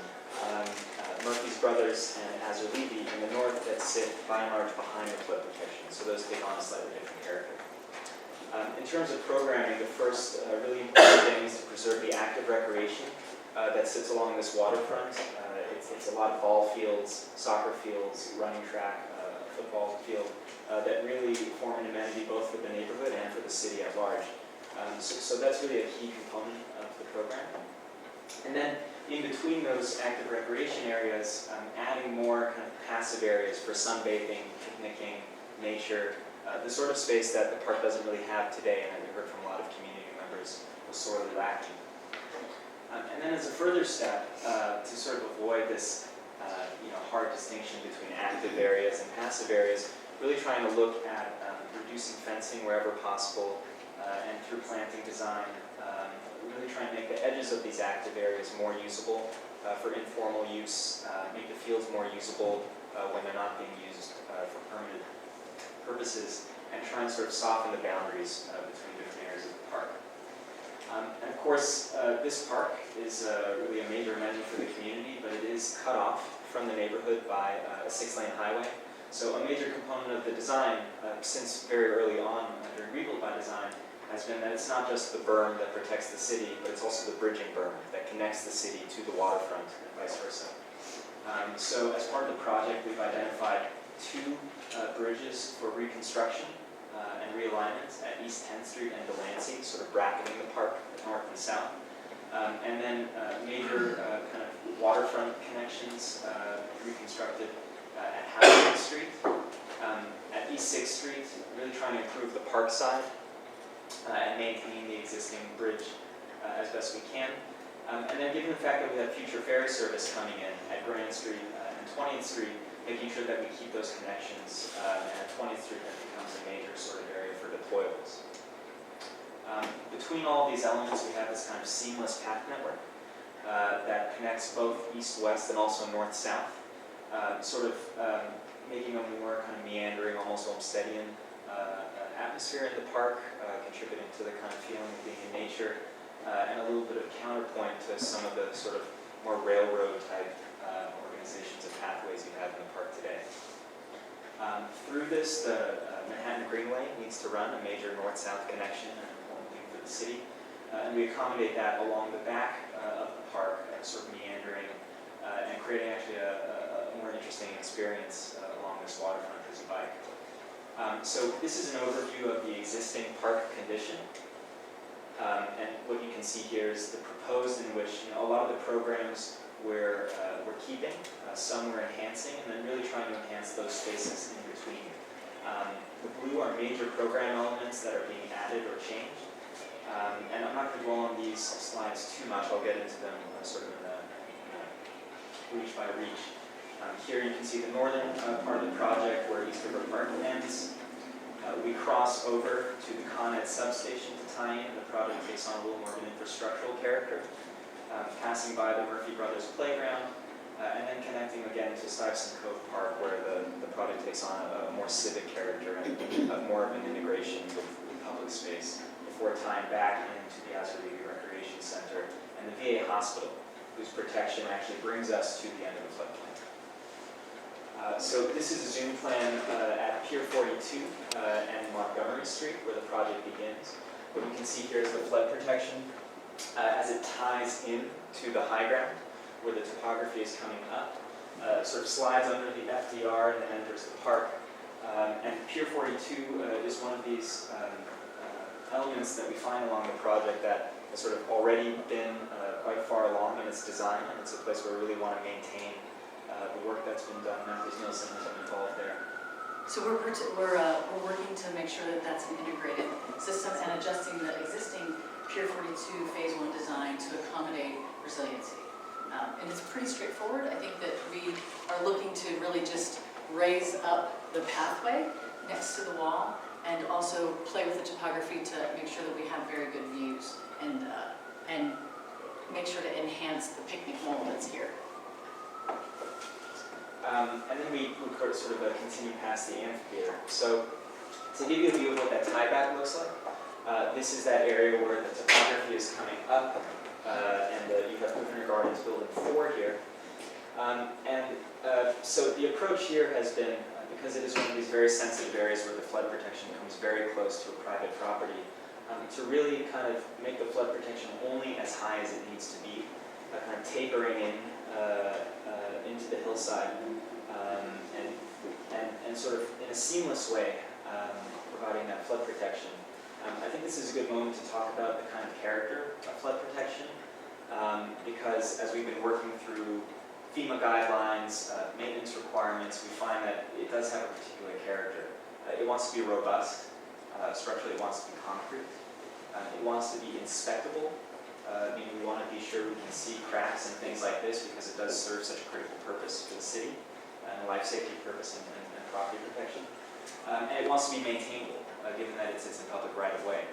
[SPEAKER 5] Murphy's Brothers and Azur Levy in the north that sit by and large behind the flood protection. So those take on a slightly different character. In terms of programming, the first really important thing is to preserve the active recreation that sits along this waterfront. It's a lot of ball fields, soccer fields, running track, football field that really form an amenity both for the neighborhood and for the city at large. So that's really a key component of the program. And then in between those active recreation areas, adding more kind of passive areas for sunbathing, picnicking, nature, the sort of space that the park doesn't really have today, and that we heard from a lot of community members was sorely lacking. And then as a further step, to sort of avoid this hard distinction between active areas and passive areas, really trying to look at reducing fencing wherever possible, and through planting design, really trying to make the edges of these active areas more usable for informal use, make the fields more usable when they're not being used for permanent purposes, and try and sort of soften the boundaries between different areas of the park. And of course, this park is really a major amenity for the community, but it is cut off from the neighborhood by a 6-lane highway. So a major component of the design, since very early on during Rebuild by Design, has been that it's not just the berm that protects the city, but it's also the bridging berm that connects the city to the waterfront and vice versa. So as part of the project, we've identified 2 bridges for reconstruction and realignment at East 10th Street and Delancey, sort of bracketing the park north and south. And then major kind of waterfront connections reconstructed at Houston Street. At East 6th Street, really trying to improve the park side and maintain the existing bridge as best we can. And then given the fact that we have future ferry service coming in at Grand Street and 20th Street, making sure that we keep those connections, and at 20th Street that becomes a major sort of area for deployables. Between all these elements, we have this kind of seamless path network that connects both east-west and also north-south, sort of making a more kind of meandering, almost Olmstedian atmosphere in the park, contributing to the kind of feeling of being in nature, and a little bit of counterpoint to some of the sort of more railroad-type organizations and pathways you have in the park today. Through this, the Manhattan Greenway needs to run a major north-south connection, an important thing for the city, and we accommodate that along the back of the park, sort of meandering, and creating actually a more interesting experience along this waterfront as you bike. So this is an overview of the existing park condition. And what you can see here is the proposed, in which a lot of the programs we're keeping, some we're enhancing, and then really trying to enhance those spaces in between. The blue are major program elements that are being added or changed. And I'm not going to dwell on these slides too much. I'll get into them sort of in the reach by reach. Here you can see the northern part of the project where East River Park ends. We cross over to the Con Ed substation to tie in. The project takes on a little more of an infrastructural character, passing by the Murphy Brothers Playground, and then connecting again to Stuyvesant Cove Park, where the project takes on a more civic character and more of an integration with public space, before tying back into the Azur Levy Recreation Center and the VA Hospital, whose protection actually brings us to the end of the floodplain. So this is a zoom plan at Pier 42 and Montgomery Street, where the project begins. What you can see here is the flood protection as it ties in to the high ground, where the topography is coming up, sort of slides under the FDR and then enters the park. And Pier 42 is one of these elements that we find along the project that has sort of already been quite far along in its design, and it's a place where we really want to maintain the work that's been done. Memphis Nielsen has been involved there.
[SPEAKER 16] So we're working to make sure that that's an integrated system and adjusting the existing Pier 42 Phase 1 design to accommodate resiliency. And it's pretty straightforward. I think that we are looking to really just raise up the pathway next to the wall and also play with the topography to make sure that we have very good views and make sure to enhance the picnic mall that's here.
[SPEAKER 5] And then we could sort of continue past the amphitheater. So to give you a view of what that tieback looks like, this is that area where the topography is coming up, and you have Gouverneur Gardens Building 4 here. So the approach here has been, because it is one of these very sensitive areas where the flood protection comes very close to a private property, to really kind of make the flood protection only as high as it needs to be, kind of tapering in into the hillside, and sort of in a seamless way providing that flood protection. I think this is a good moment to talk about the kind of character of flood protection, because as we've been working through FEMA guidelines, maintenance requirements, we find that it does have a particular character. It wants to be robust, structurally it wants to be concrete, it wants to be inspectable, meaning we want to be sure we can see cracks and things like this because it does serve such a critical purpose for the city, and a life safety purpose and property protection. And it wants to be maintainable, given that it sits in public right-of-way.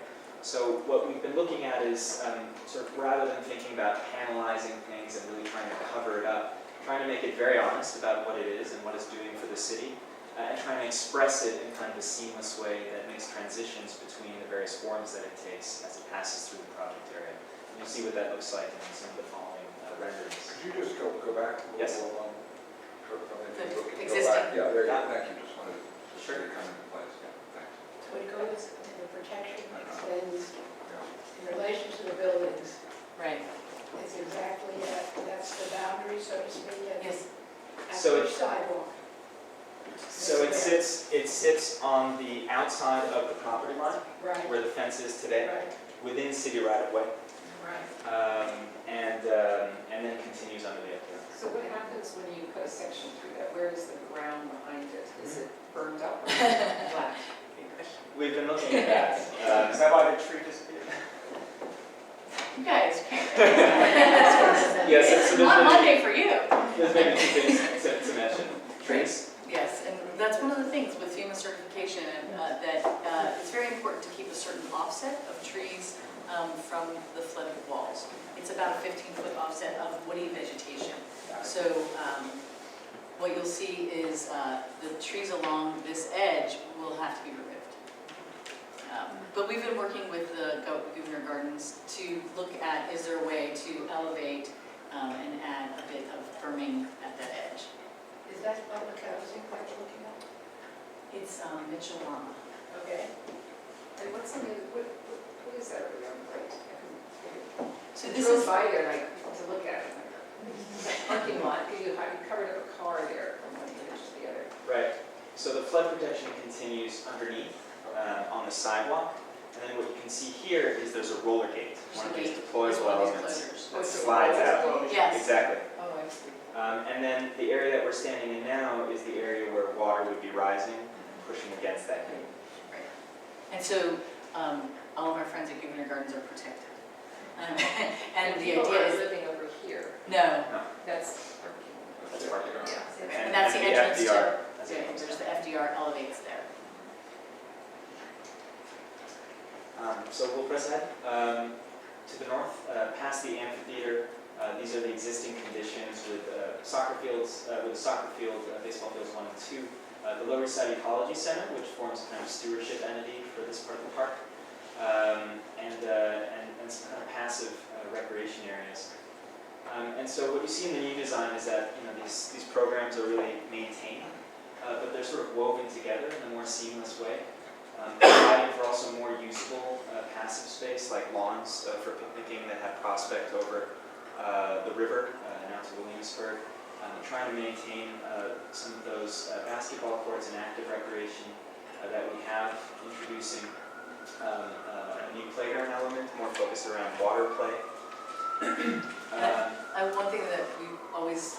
[SPEAKER 5] So what we've been looking at is sort of rather than thinking about panelizing things and really trying to cover it up, trying to make it very honest about what it is and what it's doing for the city, and trying to express it in kind of a seamless way that makes transitions between the various forms that it takes as it passes through the project area. And you'll see what that looks like in some of the following renderings.
[SPEAKER 17] Could you just go back a little
[SPEAKER 5] Yes.
[SPEAKER 17] more?
[SPEAKER 16] The existing.
[SPEAKER 17] Yeah, there you go, thank you, just wanted to
[SPEAKER 5] Sure.
[SPEAKER 17] see it come into place, yeah, thanks.
[SPEAKER 6] So it goes, and the protection extends in relation to the buildings.
[SPEAKER 16] Right.
[SPEAKER 6] It's exactly, that's the boundary, so to speak, at
[SPEAKER 16] Yes.
[SPEAKER 5] So
[SPEAKER 6] each sidewalk.
[SPEAKER 5] So it sits on the outside of the property line,
[SPEAKER 6] Right,
[SPEAKER 5] where the fence is today,
[SPEAKER 6] right,
[SPEAKER 5] within city right-of-way,
[SPEAKER 6] right.
[SPEAKER 3] And
[SPEAKER 5] then continues under the FDR.
[SPEAKER 3] So what happens when you put a section through that? Where is the ground behind it? Is it burned up or flat?
[SPEAKER 5] We've been looking at that. Is that why the tree disappeared?
[SPEAKER 16] You guys.
[SPEAKER 5] Yes, so
[SPEAKER 16] Not Monday for you.
[SPEAKER 5] there's maybe two things to mention. Trees.
[SPEAKER 16] Yes, and that's one of the things with FEMA certification, that it's very important to keep a certain offset of trees from the flooded walls. It's about a 15-foot offset of woody vegetation. So what you'll see is the trees along this edge will have to be removed. But we've been working with the Gouverneur Gardens to look at, is there a way to elevate and add a bit of berming at that edge.
[SPEAKER 6] Is that public housing that you're looking at?
[SPEAKER 16] It's Mitchell-Lama.
[SPEAKER 6] Okay.
[SPEAKER 3] And what's the name, what is that over there on the right?
[SPEAKER 16] So
[SPEAKER 3] I
[SPEAKER 16] this
[SPEAKER 3] drove
[SPEAKER 16] is,
[SPEAKER 3] by there like to look at it. That parking lot, you covered up a car there from one end to the other.
[SPEAKER 5] Right. So the flood protection continues underneath on the sidewalk. And then what you can see here is there's a roller gate, one of these deployable elements that slides out.
[SPEAKER 16] Yes.
[SPEAKER 5] Exactly.
[SPEAKER 3] Oh, I see.
[SPEAKER 5] And then the area that we're standing in now is the area where water would be rising, pushing against that gate.
[SPEAKER 16] and so all of our friends at Gouverneur Gardens are protected. And the
[SPEAKER 3] People
[SPEAKER 16] idea
[SPEAKER 3] are
[SPEAKER 16] is,
[SPEAKER 3] living over here.
[SPEAKER 16] no,
[SPEAKER 3] That's.
[SPEAKER 5] That's part of it.
[SPEAKER 3] Yeah.
[SPEAKER 16] and that's the entrance to,
[SPEAKER 5] FDR. That's the entrance.
[SPEAKER 16] there's the FDR elevates there.
[SPEAKER 5] So we'll press ahead to the north, past the amphitheater. These are the existing conditions with soccer fields, with the soccer field, baseball fields 1 and 2. The Lower East Side Ecology Center, which forms a kind of stewardship entity for this part of the park, and some kind of passive recreation areas. And so what you see in the new design is that these programs are really maintained, but they're sort of woven together in a more seamless way. Providing for also more usable passive space like lawns for picnicking that have prospect over the river and out to Williamsburg. Trying to maintain some of those basketball courts and active recreation that we have, introducing a new playground element more focused around water play.
[SPEAKER 16] One thing that we always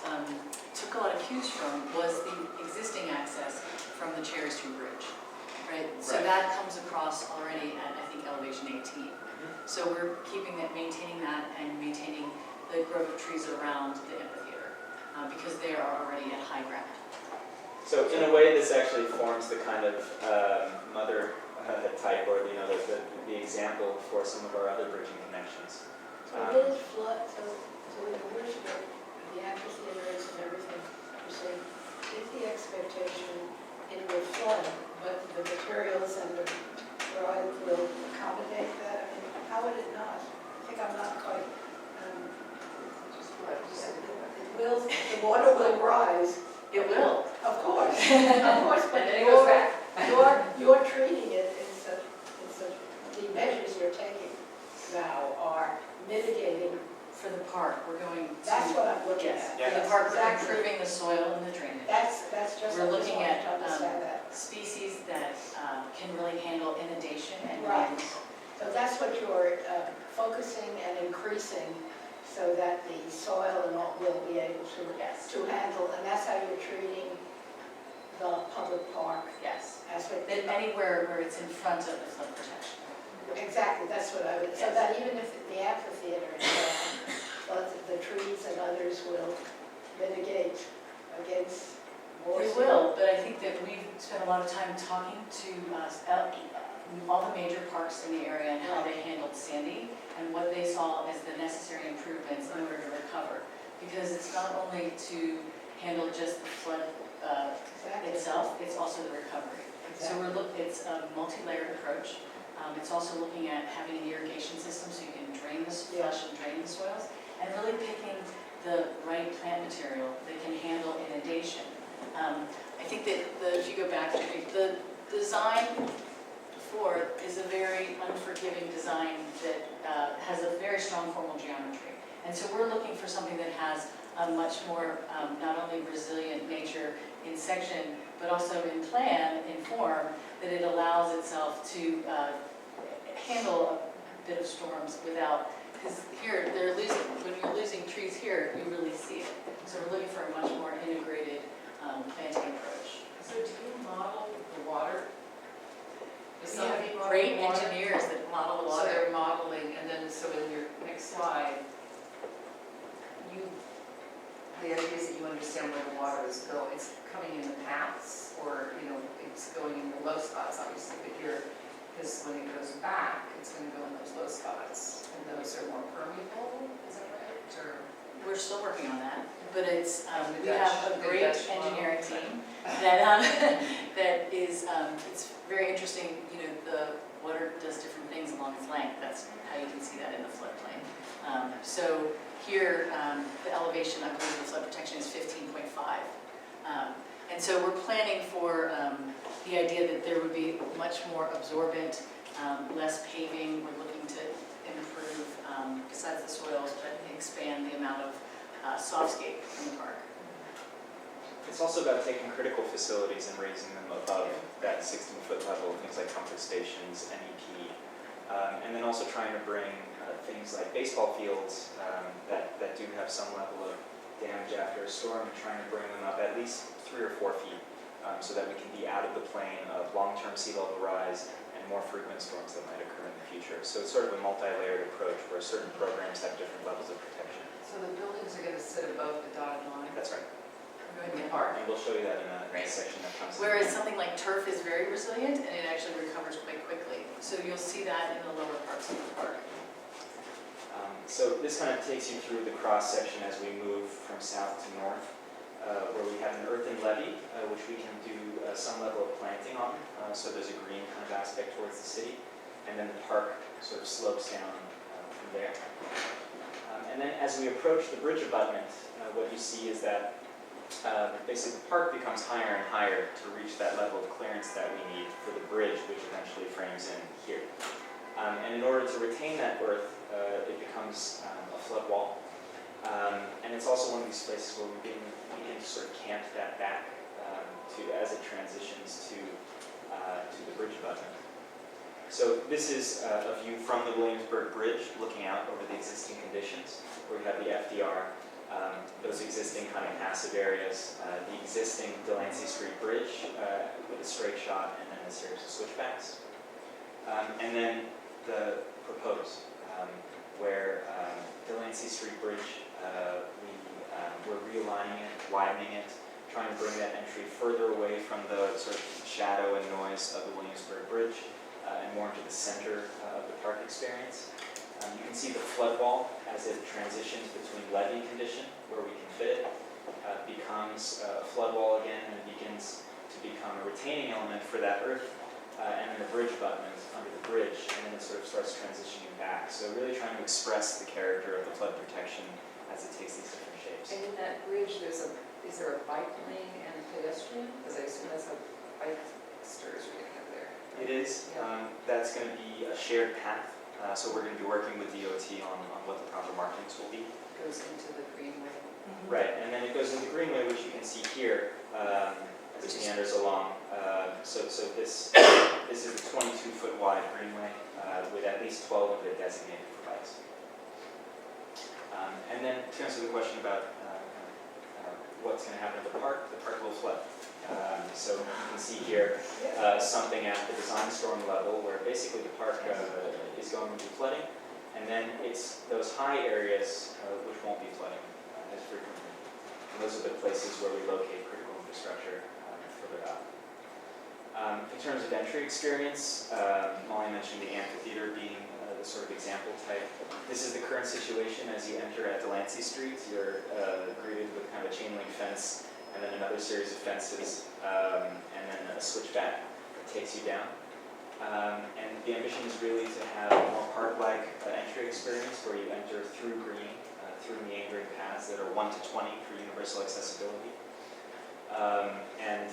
[SPEAKER 16] took a lot of cues from was the existing access from the Cherry Street Bridge, right? So
[SPEAKER 5] Right.
[SPEAKER 16] that comes across already at, I think, elevation 18. So we're keeping that, maintaining that, and maintaining the growth of trees around the amphitheater, because they are already at high ground.
[SPEAKER 5] So in a way, this actually forms the kind of mother type, or the example for some of our other bridging connections.
[SPEAKER 6] So it is flood, so in the worst of it, the amphitheaters and everything, you say, is the expectation it will flood, but the materials and the road will accommodate that? I mean, how would it not? I think I'm not quite, it will, the water will rise.
[SPEAKER 16] It will.
[SPEAKER 6] Of course, but
[SPEAKER 1] And then it goes back.
[SPEAKER 6] you're treating it, the measures you're taking now are mitigating.
[SPEAKER 16] For the park, we're going to.
[SPEAKER 6] That's what I'm looking
[SPEAKER 16] Yes,
[SPEAKER 6] at.
[SPEAKER 16] for the park, we're
[SPEAKER 6] Exactly.
[SPEAKER 16] improving the soil and the drainage.
[SPEAKER 6] That's just, I
[SPEAKER 16] We're
[SPEAKER 6] just
[SPEAKER 16] looking
[SPEAKER 6] wanted
[SPEAKER 16] at
[SPEAKER 6] to understand that.
[SPEAKER 16] species that can really handle inundation and
[SPEAKER 6] Right.
[SPEAKER 16] winds.
[SPEAKER 6] So that's what you're focusing and increasing so that the soil and all will be able to handle, and that's how you're treating the public park
[SPEAKER 16] Yes.
[SPEAKER 6] aspect.
[SPEAKER 16] Then anywhere where it's in front of the flood protection.
[SPEAKER 6] Exactly, that's what I would, so
[SPEAKER 16] Yes.
[SPEAKER 6] that even if the amphitheater is down, the trees and others will mitigate against more.
[SPEAKER 16] They will, but I think that we've spent a lot of time talking to all the major parks in the area and how they handled Sandy and what they saw as the necessary improvements in order to recover. Because it's not only to handle just the flood itself, it's also the recovery. So it's a multi-layered approach. It's also looking at having an irrigation system so you can drain flush and drain the soils, and really picking the right plant material that can handle inundation. I think that if you go back to the design before is a very unforgiving design that has a very strong formal geometry. And so we're looking for something that has a much more not only resilient nature in section, but also in plan, in form, that it allows itself to handle a bit of storms without, because here, when you're losing trees here, you really see it. So we're looking for a much more integrated planting approach.
[SPEAKER 1] So do you model the water? Does
[SPEAKER 16] We have
[SPEAKER 1] somebody model
[SPEAKER 16] great
[SPEAKER 1] the water?
[SPEAKER 16] engineers that model the
[SPEAKER 1] So
[SPEAKER 16] water.
[SPEAKER 1] they're modeling, and then, so in your next slide, the idea is that you understand where the water is going. It's coming in the paths, or, it's going in the low spots, obviously, but because when it goes back, it's going to go in those low spots, and those are more permeable, is that right? Or
[SPEAKER 16] We're still working on that, but it's, we
[SPEAKER 1] The
[SPEAKER 16] have
[SPEAKER 1] Dutch-
[SPEAKER 16] a
[SPEAKER 1] the
[SPEAKER 16] great
[SPEAKER 1] Dutch model.
[SPEAKER 16] engineering team that, that is, it's very interesting, the water does different things along its length. That's how you can see that in the floodplain. So here, the elevation, I believe the flood protection is 15.5. And so we're planning for the idea that there would be much more absorbent, less paving. We're looking to improve, besides the soils, but expand the amount of softscape in the park.
[SPEAKER 5] It's also about taking critical facilities and raising them above that 16-foot level, things like comfort stations, NEP, and then also trying to bring things like baseball fields that do have some level of damage after a storm, and trying to bring them up at least 3 or 4 feet so that we can be out of the plane of long-term sea level rise and more frequent storms that might occur in the future. So it's sort of a multi-layered approach where certain programs have different levels of protection.
[SPEAKER 1] So the buildings are going to sit above the dotted line?
[SPEAKER 5] That's right.
[SPEAKER 1] In the park?
[SPEAKER 5] And we'll show you that in a section that comes.
[SPEAKER 16] Whereas something like turf is very resilient and it actually recovers quite quickly. So you'll see that in the lower parts of the park.
[SPEAKER 5] So this kind of takes you through the cross-section as we move from south to north, where we have an earthen levee, which we can do some level of planting on. So there's a green kind of aspect towards the city. And then the park sort of slopes down from there. And then as we approach the bridge abutment, what you see is that basically the park becomes higher and higher to reach that level of clearance that we need for the bridge, which eventually frames in here. And in order to retain that berth, it becomes a flood wall. And it's also one of these places where we can sort of camp that back as it transitions to the bridge abutment. So this is a view from the Williamsburg Bridge, looking out over the existing conditions, where we have the FDR, those existing kind of passive areas, the existing Delancey Street Bridge with a straight shot and then a series of switchbacks. And then the proposed, where Delancey Street Bridge, we're realigning it, widening it, trying to bring that entry further away from the sort of shadow and noise of the Williamsburg Bridge and more into the center of the park experience. You can see the flood wall as it transitions between levee condition, where we can fit it, becomes a flood wall again and begins to become a retaining element for that earth, and then the bridge abutment under the bridge, and then it sort of starts transitioning back. So really trying to express the character of the flood protection as it takes these different shapes.
[SPEAKER 3] And in that bridge, is there a bike lane and pedestrian? Because I assume that's how bikesters are going to have there.
[SPEAKER 5] It is. That's going to be a shared path. So we're going to be working with DOT on what the proper markings will be.
[SPEAKER 3] Goes into the greenway.
[SPEAKER 5] Right, and then it goes into the greenway, which you can see here as it meanders along. So this is a 22-foot wide greenway with at least 12 of it designated for bikes. And then to answer the question about what's going to happen to the park will flood. So you can see here something at the design storm level where basically the park is going to be flooding, and then it's those high areas which won't be flooding as frequently. And those are the places where we locate critical infrastructure further up. In terms of entry experience, Molly mentioned the amphitheater being the sort of example type. This is the current situation as you enter at Delancey Street. You're greeted with kind of a chain link fence and then another series of fences, and then a switchback that takes you down. And the ambition is really to have a more park-like entry experience where you enter through green, through meandering paths that are 1 to 20 for universal accessibility. And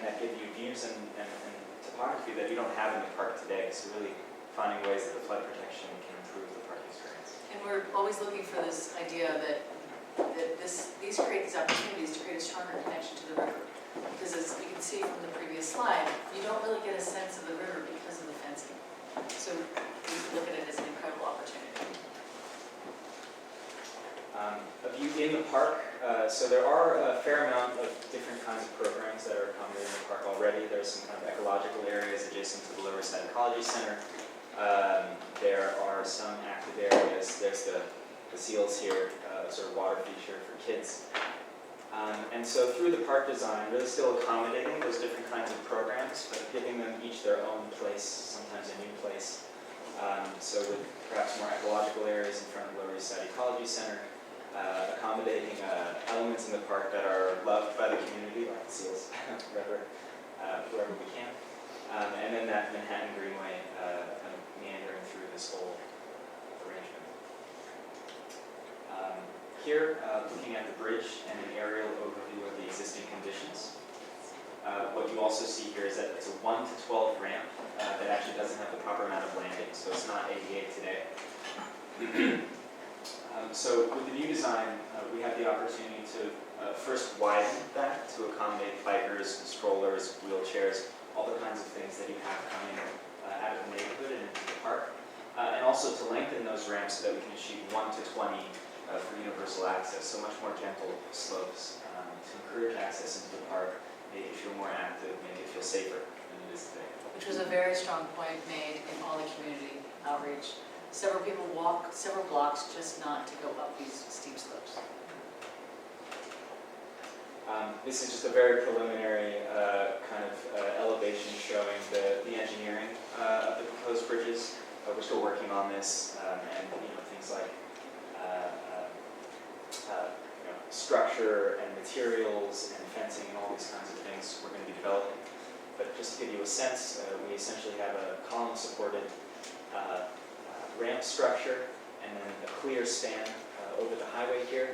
[SPEAKER 5] that give you views and topography that you don't have in the park today. So really finding ways that the flood protection can improve the park experience.
[SPEAKER 16] And we're always looking for this idea that these create these opportunities to create a stronger connection to the river. Because as you can see from the previous slide, you don't really get a sense of the river because of the fencing. So we look at it as an incredible opportunity.
[SPEAKER 5] A view in the park. So there are a fair amount of different kinds of programs that are accommodated in the park already. There's some kind of ecological areas adjacent to the Lower East Side Ecology Center. There are some active areas. There's the seals here, sort of water feature for kids. And so through the park design, really still accommodating those different kinds of programs, but giving them each their own place, sometimes a new place. So with perhaps more ecological areas in front of the Lower East Side Ecology Center, accommodating elements in the park that are loved by the community, like the seals, wherever we can. And then that Manhattan Greenway kind of meandering through this whole arrangement. Here, looking at the bridge and an aerial overview of the existing conditions. What you also see here is that it's a 1 to 12 ramp that actually doesn't have the proper amount of landing, so it's not ADA today. So with the new design, we have the opportunity to first widen that to accommodate bikers, strollers, wheelchairs, all the kinds of things that you have coming out of the neighborhood and into the park. And also to lengthen those ramps so that we can achieve 1 to 20 for universal access, so much more gentle slopes to encourage access into the park, make it feel more active, make it feel safer than it is today.
[SPEAKER 16] Which was a very strong point made in all the community outreach. Several people walk several blocks just not to go up these steep slopes.
[SPEAKER 5] This is just a very preliminary kind of elevation showing the engineering of the proposed bridges. We're still working on this, and things like structure and materials and fencing and all these kinds of things we're going to be developing. But just to give you a sense, we essentially have a column-supported ramp structure and then a clear span over the highway here,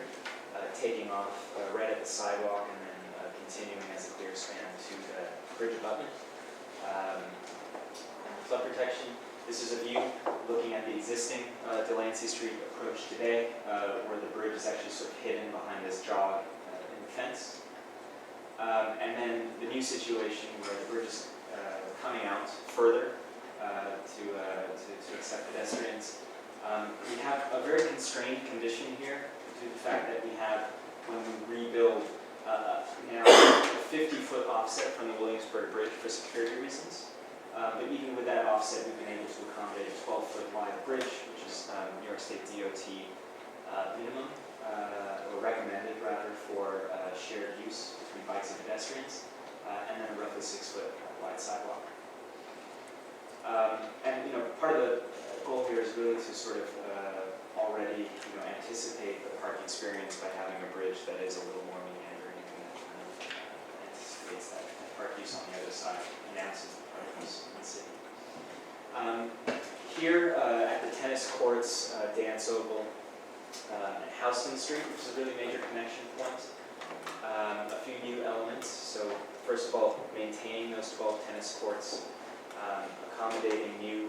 [SPEAKER 5] taking off right at the sidewalk and then continuing as a clear span to the bridge abutment. And flood protection. This is a view looking at the existing Delancey Street approach today, where the bridge is actually sort of hidden behind this jog in the fence. And then the new situation where the bridge is coming out further to accept pedestrians. We have a very constrained condition here to the fact that we have, when we rebuild, now a 50-foot offset from the Williamsburg Bridge for security reasons. But even with that offset, we've been able to accommodate a 12-foot wide bridge, which is New York State DOT minimum, or recommended rather, for shared use between bikes and pedestrians, and then a roughly 6-foot wide sidewalk. And part of the goal here is really to sort of already anticipate the park experience by having a bridge that is a little more meandering and that kind of anticipates that park use on the other side, announces the park use in the city. Here at the tennis courts, dance oval, and Houston Street, which is a really major connection point. A few new elements. So first of all, maintaining those 12 tennis courts, accommodating new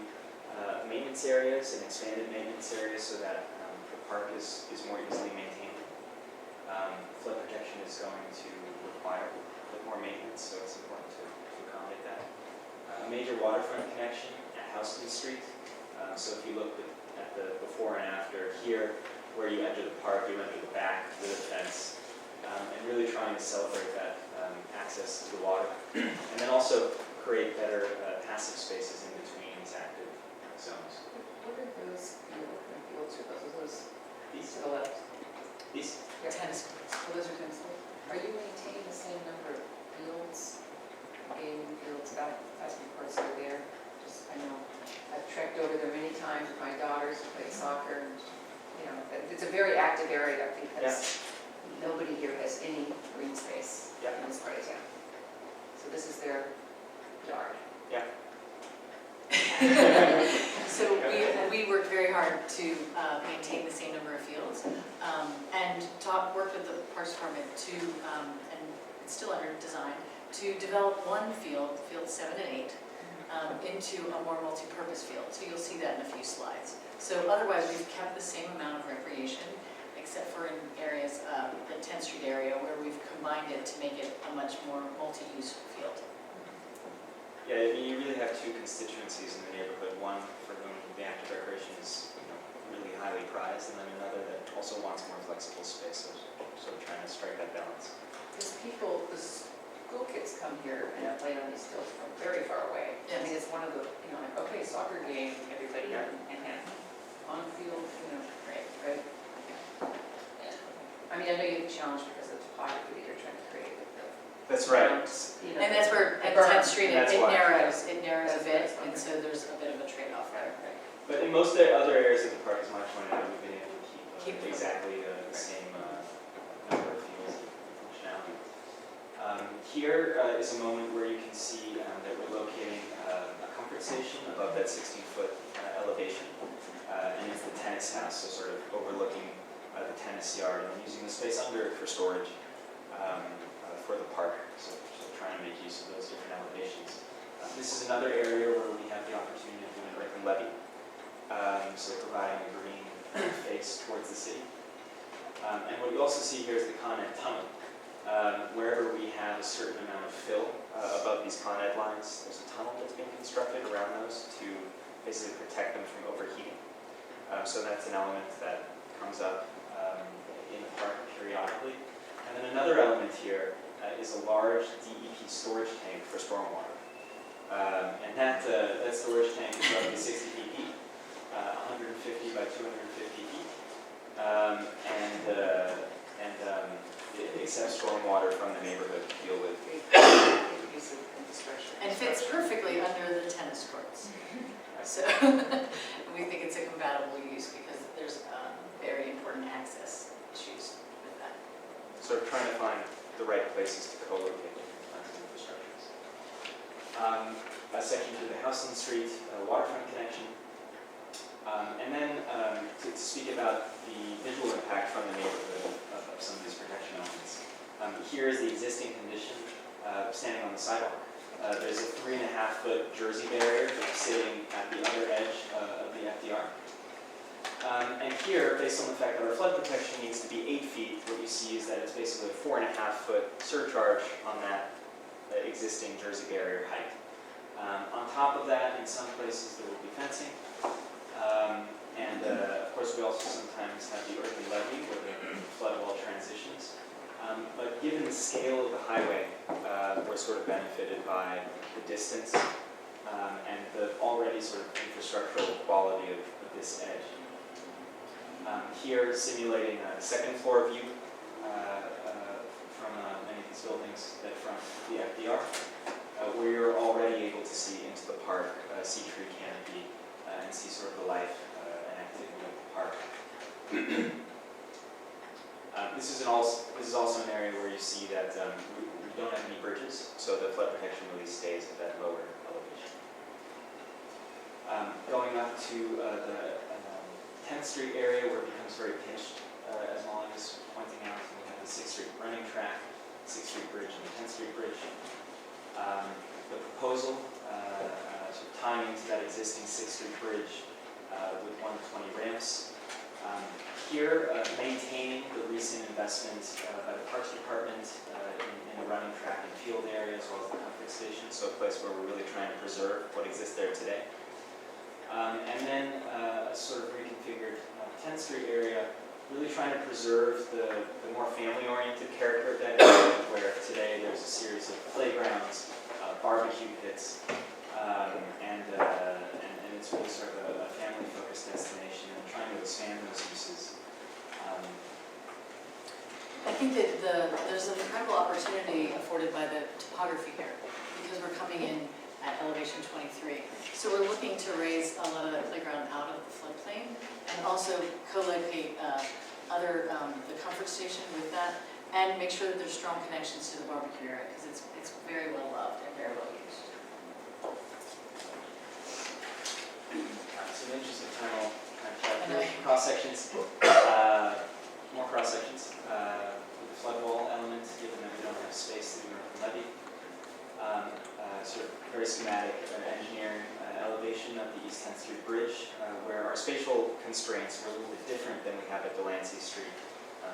[SPEAKER 5] maintenance areas and expanded maintenance areas so that the park is more easily maintained. Flood protection is going to require a bit more maintenance, so it's important to accommodate that. A major waterfront connection at Houston Street. So if you look at the before and after here, where you enter the park, you enter the back with a fence, and really trying to celebrate that access to the water. And then also create better passive spaces in between these active zones.
[SPEAKER 3] What are those fields, or those
[SPEAKER 5] These?
[SPEAKER 3] to the left?
[SPEAKER 5] These?
[SPEAKER 3] Tennis courts. Oh, those are tennis courts. Are you maintaining the same number of fields, gaming fields, basketball courts that are there? Just, I know, I've trekked over there many times with my daughters who play soccer, and, it's a very active area because nobody here has any green space in this part of town. So this is their yard.
[SPEAKER 5] Yeah.
[SPEAKER 16] So we worked very hard to maintain the same number of fields and worked with the Parks Department to, and it's still under design, to develop one field, field 7 and 8, into a more multi-purpose field. So you'll see that in a few slides. So otherwise, we've kept the same amount of recreation, except for in areas, the 10th Street area, where we've combined it to make it a much more multi-use field.
[SPEAKER 5] Yeah, I mean, you really have two constituencies in the neighborhood. One for whom the active recreation is really highly prized, and then another that also wants more flexible space. So sort of trying to strike that balance.
[SPEAKER 3] Because the school kids come here and play on these fields from very far away. I mean, it's one of the, like, okay, soccer game, everybody, and on field, right? I mean, I know you have a challenge because of the topography that you're trying to create with the.
[SPEAKER 5] That's right.
[SPEAKER 16] And that's where, at 10th Street, it narrows a bit, and so there's a bit of a trade-off there.
[SPEAKER 5] But in most of the other areas of the park, as Mike pointed out, we've been able to keep exactly the same number of fields and functionality. Here is a moment where you can see that we're locating a comfort station above that 16-foot elevation. And it's the tennis house, so sort of overlooking the tennis yard and using the space under it for storage for the park. So trying to make use of those different elevations. This is another area where we have the opportunity of doing an earthen levee. So providing a green face towards the city. And what you also see here is the Con Ed tunnel. Wherever we have a certain amount of fill above these Con Ed lines, there's a tunnel that's being constructed around those to basically protect them from overheating. So that's an element that comes up in the park periodically. And then another element here is a large DEP storage tank for stormwater. And that storage tank is roughly 60 feet deep, 150 by 250 feet. It accepts stormwater from the neighborhood to deal with.
[SPEAKER 16] And fits perfectly under the tennis courts. So we think it's a compatible use because there's very important access issues with that.
[SPEAKER 5] Sort of trying to find the right places to co-locate different kinds of infrastructures. A section through the Houston Street waterfront connection. And then to speak about the visual impact from the neighborhood of some of these protection elements. Here is the existing condition standing on the sidewalk. There's a 3.5-foot Jersey barrier that's sitting at the other edge of the FDR. And here, based on the fact that our flood protection needs to be 8 feet, what you see is that it's basically a 4.5-foot surcharge on that existing Jersey barrier height. On top of that, in some places there will be fencing. Of course, we also sometimes have the earthen levee where the the scale of the highway, we're sort of benefited by the distance and the already sort of infrastructural quality of this edge. Here, simulating a second floor view from many of these buildings that front the FDR, where you're already able to see into the park, see tree canopy, and see sort of the life and activity of the park. This is also an area where you see that we don't have any bridges, so the flood protection really stays at that lower elevation. Going up to the 10th Street area where it becomes very pitched, as Molly was pointing out, we have the 6th Street running track, 6th Street Bridge, and the 10th Street Bridge. The proposal, sort of tying into that existing 6th Street Bridge with 120 ramps. Here, maintaining the recent investment by the Parks Department in the running track and field area, as well as the comfort station, so a place where we're really trying to preserve what exists there today. And then a sort of reconfigured 10th Street area, really trying to preserve the more family-oriented character of that area, where today there's a series of playgrounds, barbecue pits, and it's really sort of a family-focused destination, and trying to expand those uses.
[SPEAKER 16] I think that there's an incredible opportunity afforded by the topography here, because we're coming in at elevation 23. So we're looking to raise a lot of the playground out of the floodplain, and also co-locate the comfort station with that, and make sure that there's strong connections to the barbecue area, because it's very well loved and very well used.
[SPEAKER 5] So in the interest of time, I'll kind of chat through cross-sections, more cross-sections with the flood wall element, given that we don't have space to do north and levee. Sort of very schematic engineering elevation of the East 10th Street Bridge, where our spatial constraints were a little bit different than we have at Delancey Street.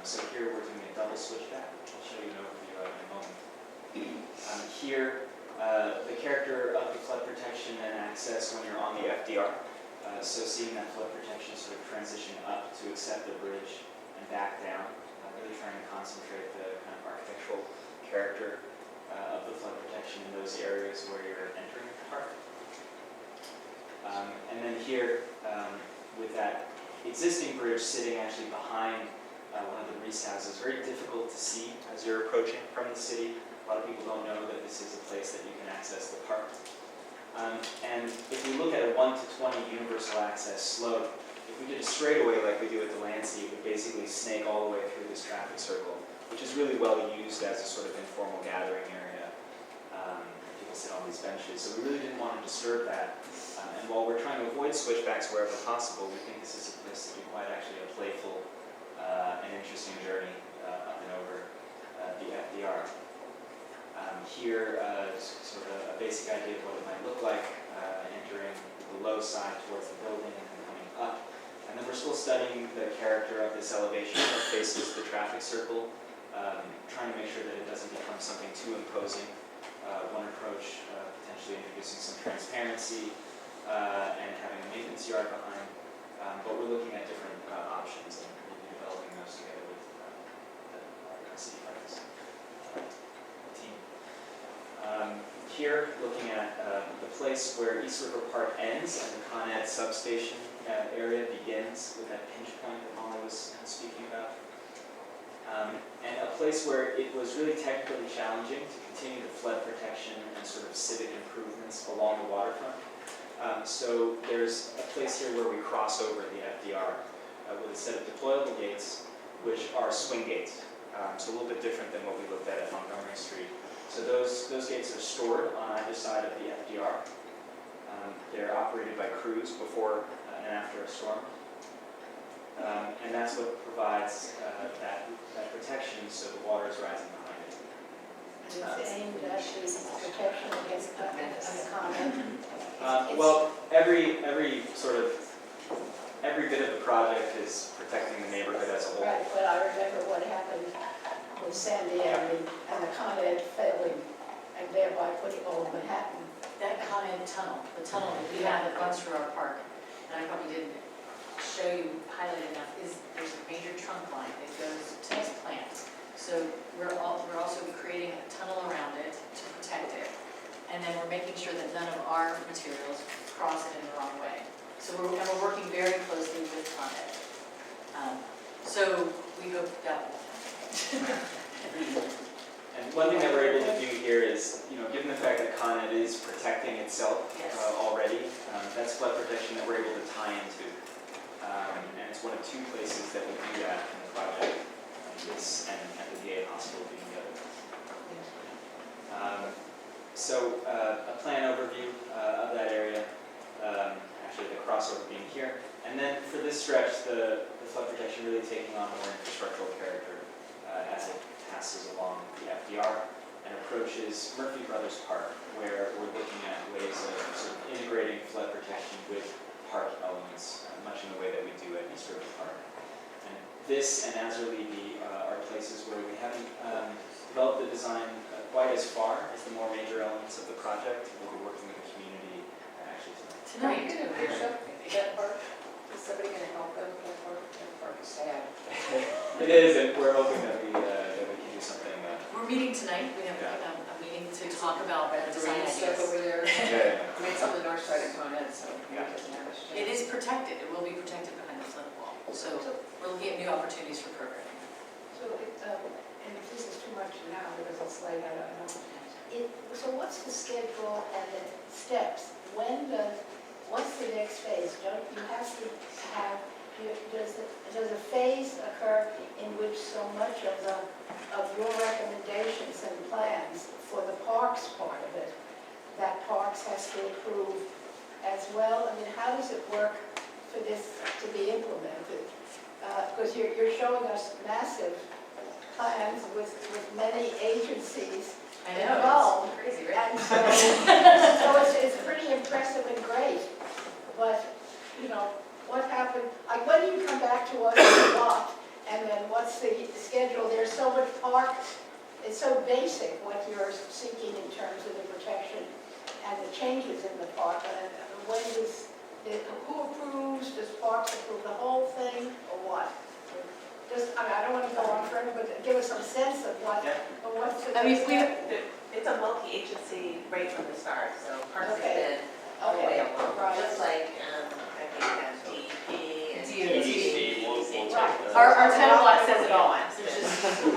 [SPEAKER 5] So here we're doing a double switchback. I'll show you an overview of it in a moment. Here, the character of the flood protection and access when you're on the FDR. So seeing that flood protection sort of transition up to accept the bridge and back down, really trying to concentrate the kind of architectural character of the flood protection in those areas where you're entering the park. And then here, with that existing bridge sitting actually behind one of the Reese houses, very difficult to see as you're approaching from the city. A lot of people don't know that this is a place that you can access the park. And if we look at a 1 to 20 universal access slope, if we did a straightaway like we do at Delancey, it would basically snake all the way through this traffic circle, which is really well used as a sort of informal gathering area. People sit on these benches, so we really didn't want to disturb that. And while we're trying to avoid switchbacks wherever possible, we think this is a place to do quite actually a playful and interesting journey up and over the FDR. Here, sort of a basic idea of what it might look like, entering the low side towards the building and then coming up. And then we're still studying the character of this elevation that faces the traffic circle, trying to make sure that it doesn't become something too imposing. One approach, potentially introducing some transparency and having a maintenance yard behind. But we're looking at different options and we'll be developing those together with the city parks team. Here, looking at the place where East River Park ends and the Con Ed substation area begins with that pinch point that Molly was speaking about. And a place where it was really technically challenging to continue the flood protection and sort of civic improvements along the waterfront. So there's a place here where we cross over the FDR with a set of deployable gates, which are swing gates. So a little bit different than what we looked at Montgomery Street. So those gates are stored on either side of the FDR. They're operated by crews before and after a storm. And that's what provides that protection so the water is rising behind it.
[SPEAKER 6] And it's aimed at the protection against uncommon.
[SPEAKER 5] Well, every bit of the project is protecting the neighborhood as a whole.
[SPEAKER 6] Right, but I remember what happened with Sandy and the Con Ed failing, and thereby putting old Manhattan.
[SPEAKER 16] That Con Ed tunnel, the tunnel that we have that runs through our park, and I probably didn't show you, highlight enough, is there's a major trunk line that goes to this plant. So we're also none of our materials cross it in the wrong way. So we're working very closely with Con Ed. So we hope that will.
[SPEAKER 5] And one thing that we're able to do here is, given the fact that Con Ed is protecting itself
[SPEAKER 16] Yes.
[SPEAKER 5] already, that's flood protection that we're able to tie into. And it's one of two places that we do that in the project, this and the VA hospital being the other. So a plan overview of that area, actually the crossover being here. And then for this stretch, the flood protection really taking on more infrastructural character as it passes along the FDR and approaches Murphy Brothers Park, where we're looking at ways of sort of integrating flood protection with park elements, much in the way that we do at East River Park. And this and Azur Levy are places where we haven't developed the design quite as far as the more major elements of the project. We'll be working with the community actually tonight.
[SPEAKER 6] Are you gonna finish up that part? Is somebody gonna help them with that part? That part is sad.
[SPEAKER 5] It is, and we're hoping that we can do something.
[SPEAKER 16] We're meeting tonight. We have a meeting to talk about
[SPEAKER 3] That
[SPEAKER 16] design
[SPEAKER 3] green stuff
[SPEAKER 16] ideas.
[SPEAKER 3] over there.
[SPEAKER 5] Yeah.
[SPEAKER 3] I mean, it's on the north side of Con Ed, so it
[SPEAKER 5] Yeah.
[SPEAKER 3] doesn't have a shade.
[SPEAKER 16] It is protected. It will be protected behind the flood wall. So we're looking at new opportunities for programming.
[SPEAKER 6] So, and if this is too much now, because it's late, I don't know. So what's the schedule and the steps? What's the next phase? Don't you have to have, does a phase occur in which so much of your recommendations and plans for the parks part of it, that parks has to approve as well? I mean, how does it work for this to be implemented? Because you're showing us massive plans with many agencies
[SPEAKER 16] I know,
[SPEAKER 6] involved.
[SPEAKER 16] it's crazy, right?
[SPEAKER 6] And so it's pretty impressive and great. But, what happened, like when do you come back to us with what? And then what's the schedule? There's so much park, it's so basic what you're seeking in terms of the protection and the changes in the park. And when who approves, does parks approve the whole thing or what? I don't want to go on forever, but give us some sense of what's the next step.
[SPEAKER 15] It's a multi-agency right from the start, so Parks has
[SPEAKER 6] Okay.
[SPEAKER 15] been all the way
[SPEAKER 6] Okay,
[SPEAKER 15] along.
[SPEAKER 6] right.
[SPEAKER 15] Just like, I think that's DEP and
[SPEAKER 16] DEP.
[SPEAKER 6] Right.
[SPEAKER 16] Our title block
[SPEAKER 15] says it all.
[SPEAKER 16] There's just so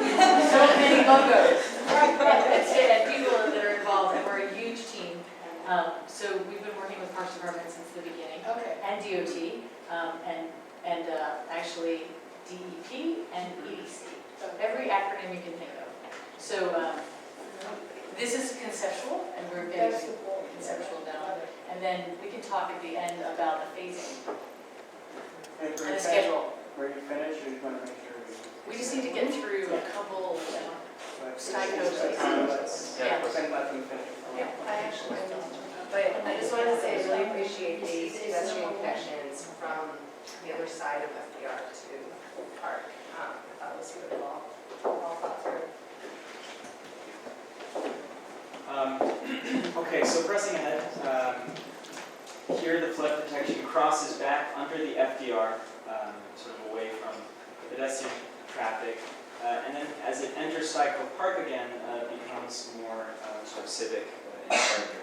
[SPEAKER 16] many logos.
[SPEAKER 6] Right, right.
[SPEAKER 16] And people that are involved, and we're a huge team. So we've been working with Parks Department since the beginning,
[SPEAKER 6] Okay.
[SPEAKER 16] and DOT, and actually DEP and EDC. Every acronym you can think of. So this is conceptual, and we're getting
[SPEAKER 6] That's the point.
[SPEAKER 16] conceptual down. And then we can talk at the end about the phasing and the schedule.
[SPEAKER 12] Where you finish, or you want to make sure
[SPEAKER 16] We just need to get through a couple Steico places.
[SPEAKER 12] Yeah, we're saying let them finish.
[SPEAKER 16] Yeah.
[SPEAKER 15] But I just wanted to say, I really appreciate the pedestrian connections from the other side of FDR to the park. I thought it was really well thought through.
[SPEAKER 5] Okay, so pressing ahead, here the flood protection crosses back under the FDR, sort of away from pedestrian traffic, and then as it enters Cycle Park again, becomes more sort of civic in character.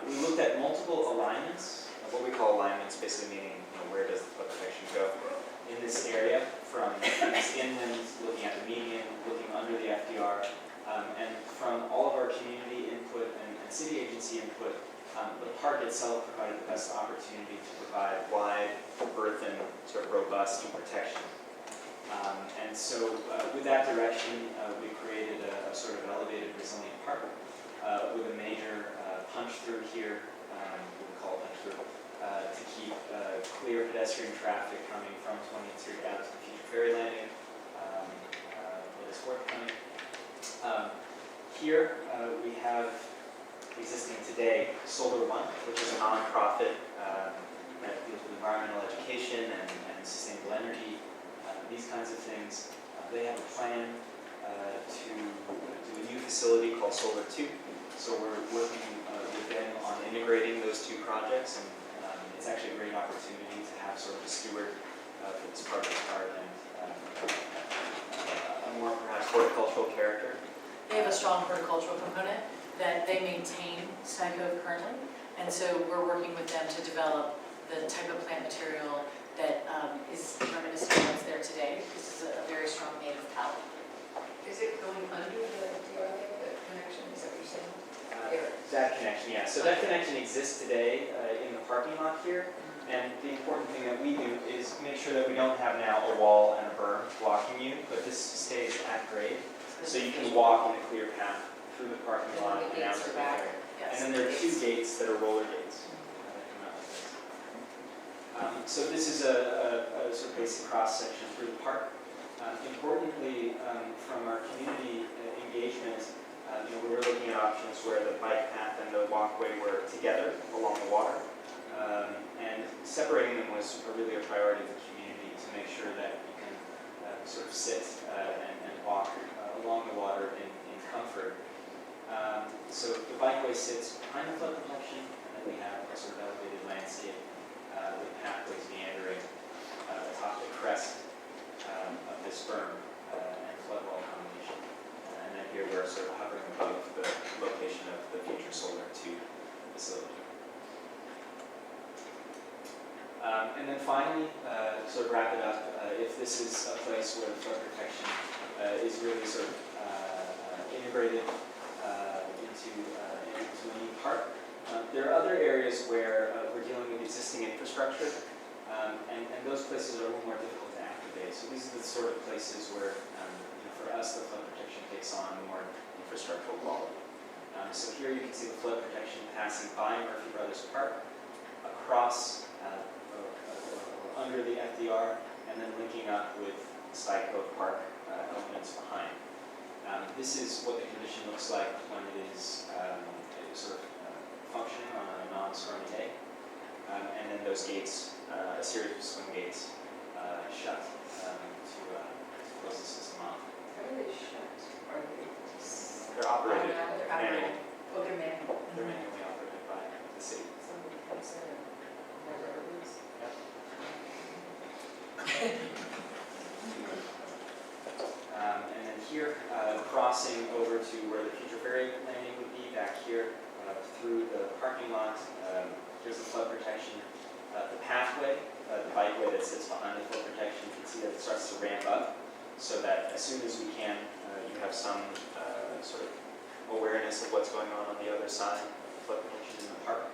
[SPEAKER 5] We looked at multiple alignments, what we call alignments, basically meaning where does the flood protection go in this area, from these inlands, looking at the median, looking under the FDR, and from all of our community input and city agency input, the park itself provided the best opportunity to provide wide, earthen, sort of robust protection. And so with that direction, we created a sort of elevated resilient park with a major punch through here, what we call punch through, to keep clear pedestrian traffic coming from 20th Street out to the future ferry landing, where this work coming. Here we have existing today Solar One, which is a nonprofit that deals with environmental education and sustainable energy, these kinds of things. They have a plan to do a new facility called Solar 2. So we're working with them on integrating those two projects, and it's actually a great opportunity to have sort of a steward for this part of the park and a more perhaps horticultural character.
[SPEAKER 16] They have a strong horticultural component that they maintain Steico currently, And so we're working with them to develop the type of plant material that is reminiscent of what's there today. This is a very strong native palette.
[SPEAKER 3] Is it going under the DRA, the connection, is that what you're saying?
[SPEAKER 5] That connection, yeah. So that connection exists today in the parking lot here. And the important thing that we do is make sure that we don't have now a wall and a berm blocking you, but this stays at grade. So you can walk in a clear path through the parking lot
[SPEAKER 3] And
[SPEAKER 5] and
[SPEAKER 3] the
[SPEAKER 5] out
[SPEAKER 3] gates
[SPEAKER 5] to
[SPEAKER 3] are
[SPEAKER 5] the
[SPEAKER 3] back.
[SPEAKER 5] area.
[SPEAKER 16] Yes.
[SPEAKER 5] And then there are 2 gates that are roller gates. That come out like this. So this is a sort of basic cross-section through the park. Importantly, from our community engagement, we were looking at options where the bike path and the walkway were together along the water. And separating them was really a priority of the community to make sure that you can sort of sit and walk along the water in comfort. So the bikeway sits behind the flood protection, and then we have a sort of elevated landscape with pathways meandering atop the crest of this berm and flood wall combination. And then here we're sort of hovering above the location of the future Solar 2 facility. And then finally, sort of wrap it up, if this is a place where the flood protection is really sort of integrated into a new park, there are other areas where we're dealing with existing infrastructure, and those places are a little more difficult to activate. So these are the sort of places where, for us, the flood protection takes on more infrastructural quality. So here you can see the flood protection passing by Murphy Brothers Park, across under the FDR, and then linking up with Sky Cove Park elements behind. This is what the condition looks like when it is sort of functioning on a non-stormy day. And then those gates, a series of swing gates, shut to close the system off.
[SPEAKER 3] How are they shut? Are they?
[SPEAKER 5] They're operated
[SPEAKER 3] They're
[SPEAKER 5] manually.
[SPEAKER 3] Oh, they're manual.
[SPEAKER 5] They're manually operated by the city.
[SPEAKER 3] Somebody comes in and never leaves.
[SPEAKER 5] And then here, crossing over to where the future ferry landing would be, back here through the parking lot. Here's the flood protection. The pathway, the bikeway that sits behind the flood protection, you can see that it starts to ramp up so that as soon as we can, you have some sort of awareness of what's going on the other side of the flood protection in the park.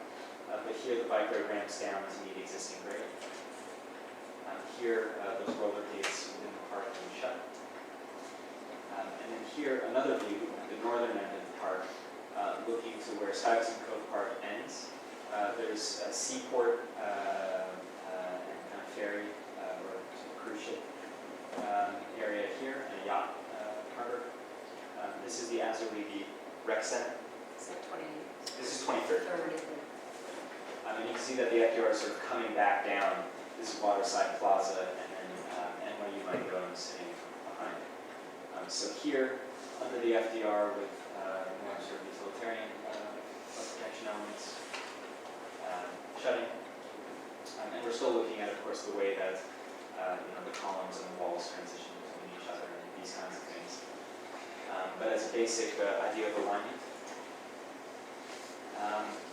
[SPEAKER 5] But here, the bikeway ramps down to meet existing grade. Here, those roller gates within the park can shut. And then here, another view, the northern end of the park, looking to where Stuyvesant Cove Park ends. There's a seaport and kind of ferry or cruise ship area here, and a yacht harbor. This is the Azurigi Rec Center.
[SPEAKER 3] Is that 20?
[SPEAKER 5] This is 23rd.
[SPEAKER 3] 30.
[SPEAKER 5] And you can see that the FDR is sort of coming back down. This is Waterside Plaza, and then NYU might go and sitting behind. So here, under the FDR with more sort of utilitarian protection elements, shutting. And we're still looking at, of course, the way that the columns and the walls transition between each other and these kinds of things. But as a basic idea of alignment.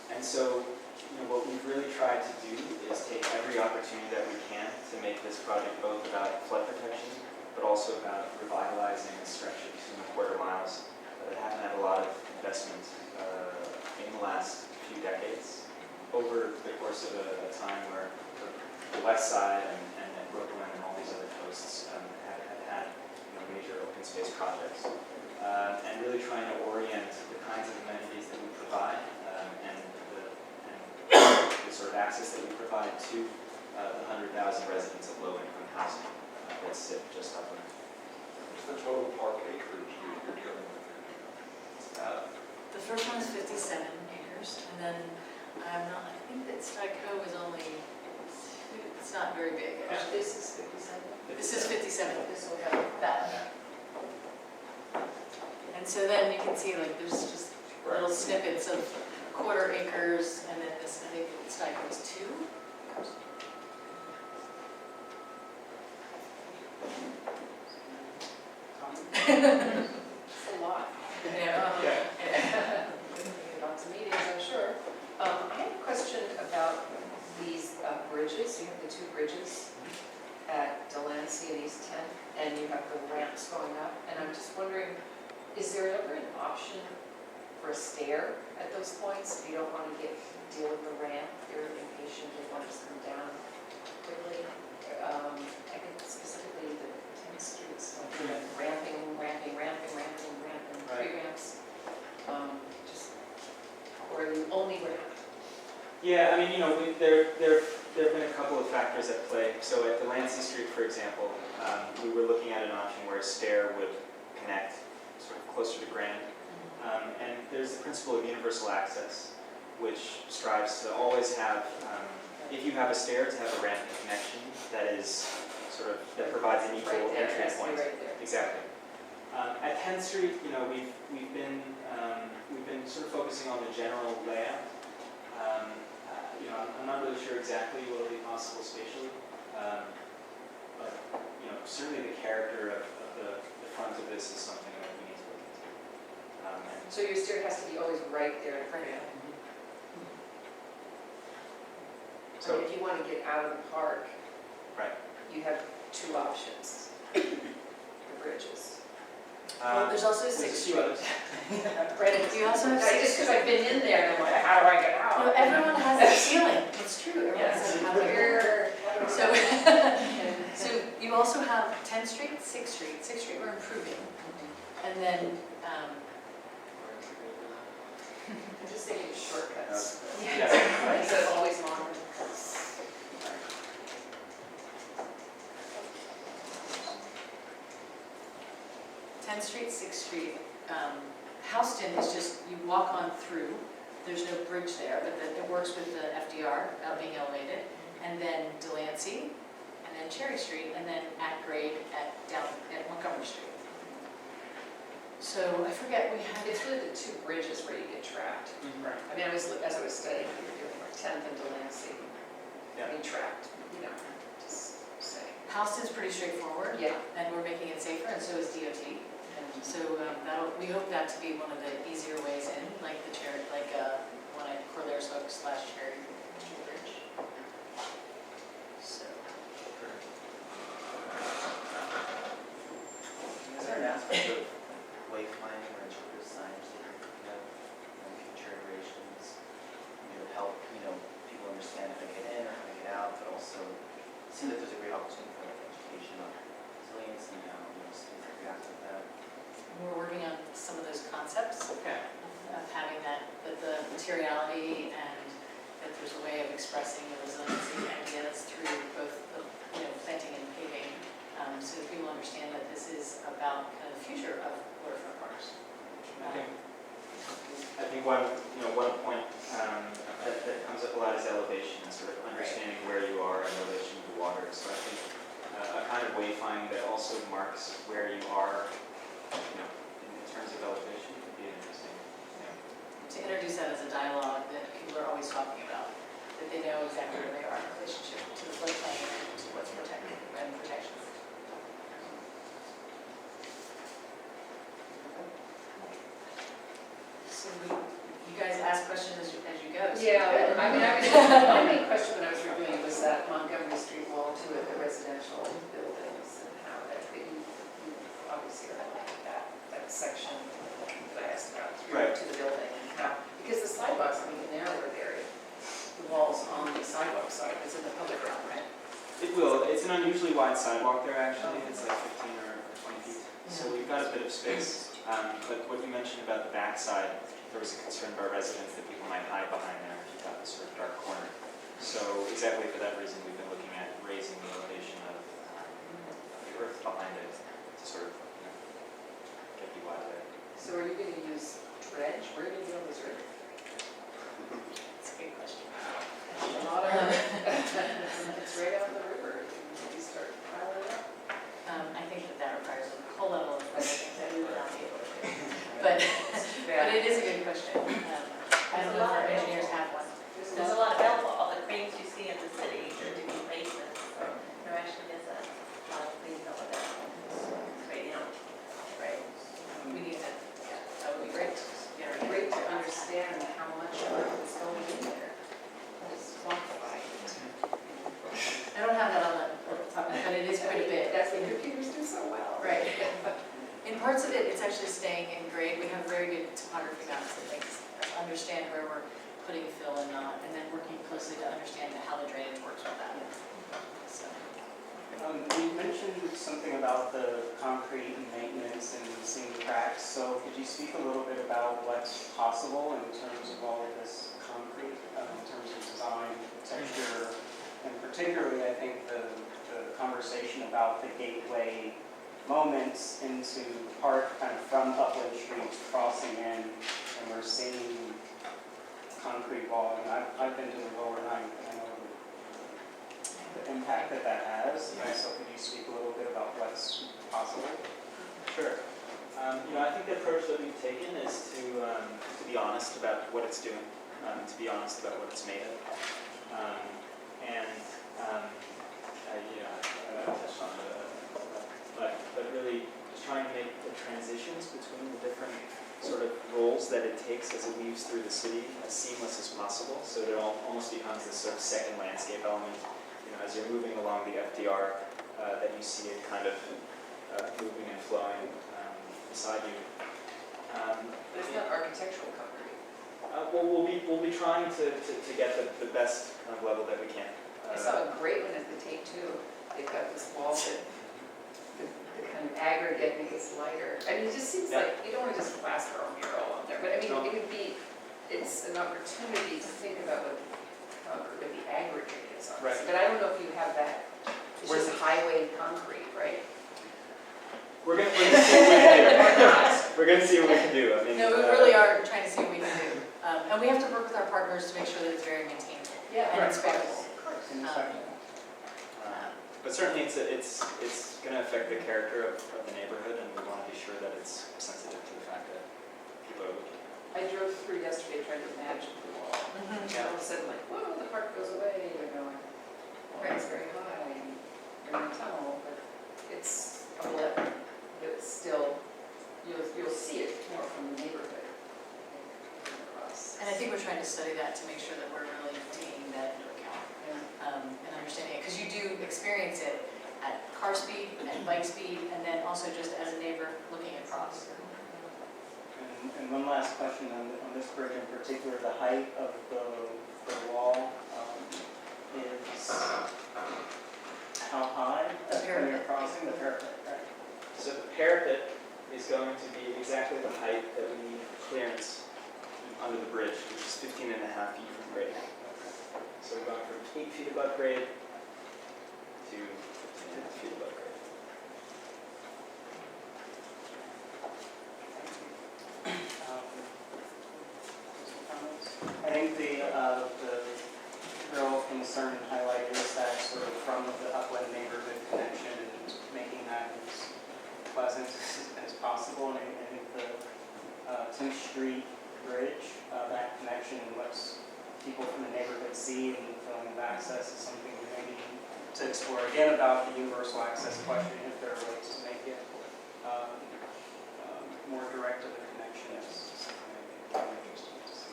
[SPEAKER 5] And so, what we've really tried to do is take every opportunity that we can to make this project both about flood protection, but also about revitalizing a stretch of 2.25 miles that haven't had a lot of investment in the last few decades. Over the course of a time where the west side and Brooklyn and all these other coasts have had major open space projects. And really trying to orient the kinds of amenities that we provide and the sort of access that we provide to the 100,000 residents of low-income housing that sit just up in.
[SPEAKER 17] What's the total park acreage you're dealing with here?
[SPEAKER 16] The first one is 57 acres, and then I think that Sky Cove is only, it's not very big.
[SPEAKER 3] This is 57?
[SPEAKER 16] This is 57.
[SPEAKER 3] This will have that.
[SPEAKER 16] And so then you can see there's just little snippets of quarter acres, and then this, I think Sky Cove is 2 acres.
[SPEAKER 3] It's a lot.
[SPEAKER 16] Yeah.
[SPEAKER 3] Lots of meetings, I'm sure. I have a question have the ramps going up, and I'm just wondering, is there ever an option for a stair at those points? If you don't want to deal with the ramp, you're impatient, you want to just come down quickly. I think specifically the 10 streets, like ramping, tree ramps. Just, or the only ramp.
[SPEAKER 5] Yeah, I mean, there have been a couple of factors at play. So at Delancey Street, for example, we were looking at an option where a stair would connect sort of closer to Grand. And there's the principle of universal access, which strives to always have, if you have a stair, to have a ramp connection that is sort of, that provides an equal
[SPEAKER 3] Right there,
[SPEAKER 5] entry
[SPEAKER 3] it has to be
[SPEAKER 5] point.
[SPEAKER 3] right there.
[SPEAKER 5] Exactly. At 10th Street, we've been sort of focusing on the general layout. I'm not really sure exactly what will be possible spatially, but certainly the character of the front of this is something that we need to look into.
[SPEAKER 3] So your stair has to be always right there in front of you. So if you want to get out of the park,
[SPEAKER 5] right,
[SPEAKER 3] you have two options. The bridges.
[SPEAKER 16] Well, there's also
[SPEAKER 5] there's a
[SPEAKER 16] Sixth
[SPEAKER 5] few
[SPEAKER 16] Street.
[SPEAKER 5] others.
[SPEAKER 3] Right.
[SPEAKER 16] You also have
[SPEAKER 3] Just because I've been in there, and I'm like, how do I get out?
[SPEAKER 16] No, everyone has that feeling. It's true. Everyone
[SPEAKER 3] Yes.
[SPEAKER 16] has that feeling. So, so you also have 10th Street, 6th Street. 6th Street we're improving. And then,
[SPEAKER 3] I'm just thinking of shortcuts.
[SPEAKER 5] Yeah.
[SPEAKER 3] Instead of always longer.
[SPEAKER 16] 10th Street, 6th Street. Houston is just, you walk on through. There's no bridge there, but it works with the FDR being elevated. And then Delancey, and then Cherry Street, and then at grade down at Montgomery Street. So I forget, we had,
[SPEAKER 3] It's really the two bridges where you get trapped.
[SPEAKER 5] Right.
[SPEAKER 3] I mean, as I was studying, we were doing like 10th and Delancey,
[SPEAKER 5] Yeah.
[SPEAKER 3] being trapped, just saying.
[SPEAKER 16] Houston's pretty straightforward.
[SPEAKER 3] Yeah.
[SPEAKER 16] And we're making it safer, and so is DOT. And so we hope that to be one of the easier ways in, like the Cherry, one at Corlears Hook / Cherry Bridge. So.
[SPEAKER 11] Is there an aspect of wayfinding or interpretive signage that you're thinking of in future iterations? To help, people understand if they get in or if they get out, but also it seems like there's a great opportunity for education on resilience and how students have reacted to that.
[SPEAKER 16] We're working on some of those concepts
[SPEAKER 5] Okay.
[SPEAKER 16] of having that the materiality and that there's a way of expressing the resiliency ideas through both the planting and paving, so that people understand that this is about kind of the future of waterfront parks.
[SPEAKER 5] I think one point that comes up a lot is elevation and sort of understanding where you are in relation to water. So I think a kind of wayfinding that also marks where you are, in terms of elevation would be an interesting thing.
[SPEAKER 16] To introduce that as a dialogue that people are always talking about, that they know exactly where they are in relationship to the floodplain and to what's protected and protection. So you guys ask questions as you go. So
[SPEAKER 3] Yeah, I mean, my main question when I was reviewing was that Montgomery Street wall to the residential buildings and how that, you obviously are like that section that I asked about
[SPEAKER 5] Right.
[SPEAKER 3] to the building and how, because the sidewalks, I mean, the narrower area, the walls on the sidewalk side is in the public realm, right?
[SPEAKER 5] It will. It's an unusually wide sidewalk there, actually. It's like 15 or 20 feet. So we've got a bit of space. But what you mentioned about the backside, there was a concern by residents that people might hide behind there if you've got this sort of dark corner. So exactly for that reason, we've been looking at raising the elevation of the earth behind it to sort of get people out of there.
[SPEAKER 3] So are you going to use dredge? Where are you going to use dredge?
[SPEAKER 16] It's a good question.
[SPEAKER 3] A lot of it's right out of the river. You start piling it up.
[SPEAKER 16] I think that requires a whole level of questions that we would not be able to do. But it is a good question. I don't know if our engineers have one.
[SPEAKER 18] There's a lot available, all the cranes you see in the city, they're doing basements. There actually is a lot of clean over there. Right now.
[SPEAKER 16] Right. We need to, that would be great.
[SPEAKER 3] Yeah, great to understand how much work is going in there. It's quantified.
[SPEAKER 16] I don't have that on the top, but it is quite a bit.
[SPEAKER 3] That's what computers do so well.
[SPEAKER 16] Right. parts of it, it's actually staying in grade. We have very good topography maps that makes us understand where we're putting fill and not, and then working closely to understand how the drainage works with that. So,
[SPEAKER 19] You mentioned something about the concrete and maintenance and seeing cracks, so could you speak a little bit about what's possible in terms of all of this concrete, in terms of design, texture, and particularly, I think, the conversation about the gateway moments into the park, kind of from Upland Street crossing in, and we're seeing concrete wall, and I've been to the lower ninth, and I know the impact that that has, and so could you speak a little bit about what's possible?
[SPEAKER 5] Sure. I think the approach that we've taken is to be honest about what it's doing, to be honest about what it's made of, I touched on it, but really just trying to make the transitions between the different sort of roles that it takes as it weaves through the city as seamless as possible, so it almost becomes this sort of second landscape element. As you're moving along the FDR, that you see it kind of moving and flowing beside you.
[SPEAKER 3] But it's not architectural concrete.
[SPEAKER 5] Well, we'll be trying to get the best kind of level that we can.
[SPEAKER 3] I saw a great one at the Tate too. They've got this wall that the kind of aggregate makes it lighter. I mean, it just seems like you don't want to just plaster a mural on there, but I mean, it would be, it's an opportunity to think about what the aggregate is on this.
[SPEAKER 5] Right.
[SPEAKER 3] But I don't know if you have that. It's just highway concrete, right?
[SPEAKER 5] We're gonna see what we can do. We're gonna see what we can do. I mean,
[SPEAKER 16] no, we really are trying to see what we can do. And we have to work with our partners to make sure that it's very maintainable and inspectable.
[SPEAKER 5] But certainly it's going to affect the character of the neighborhood, and we want to be sure that it's sensitive to the fact that people are looking.
[SPEAKER 3] I drove through yesterday trying to imagine the wall. And all of a sudden, like, whoa, the park goes away. You're going, well, it's very high, and you're in a tunnel, but it's a blip. But it's still, you'll see it more from the neighborhood.
[SPEAKER 16] And I think we're trying to study that to make sure that we're really taking that into account and understanding it. Because you do experience it at car speed, at bike speed, and then also just as a neighbor looking across.
[SPEAKER 19] And one last question on this bridge in particular, the height of the wall is how high?
[SPEAKER 16] The parapet.
[SPEAKER 19] When you're crossing the parapet, right?
[SPEAKER 5] So the parapet is going to be exactly the height that we need for clearance under the bridge, which is 15 and a half feet from grade. So we're going from 8 feet above grade to 15 feet above grade.
[SPEAKER 19] I think the real concern highlighted is that sort of from the upland neighborhood connection and making that as pleasant as possible. And I think the 10th Street Bridge, that connection and what people from the neighborhood see and the feeling of access is something we may need to explore again about the universal access question, if there are ways to make it more direct to the connection. Is something I'm interested to see.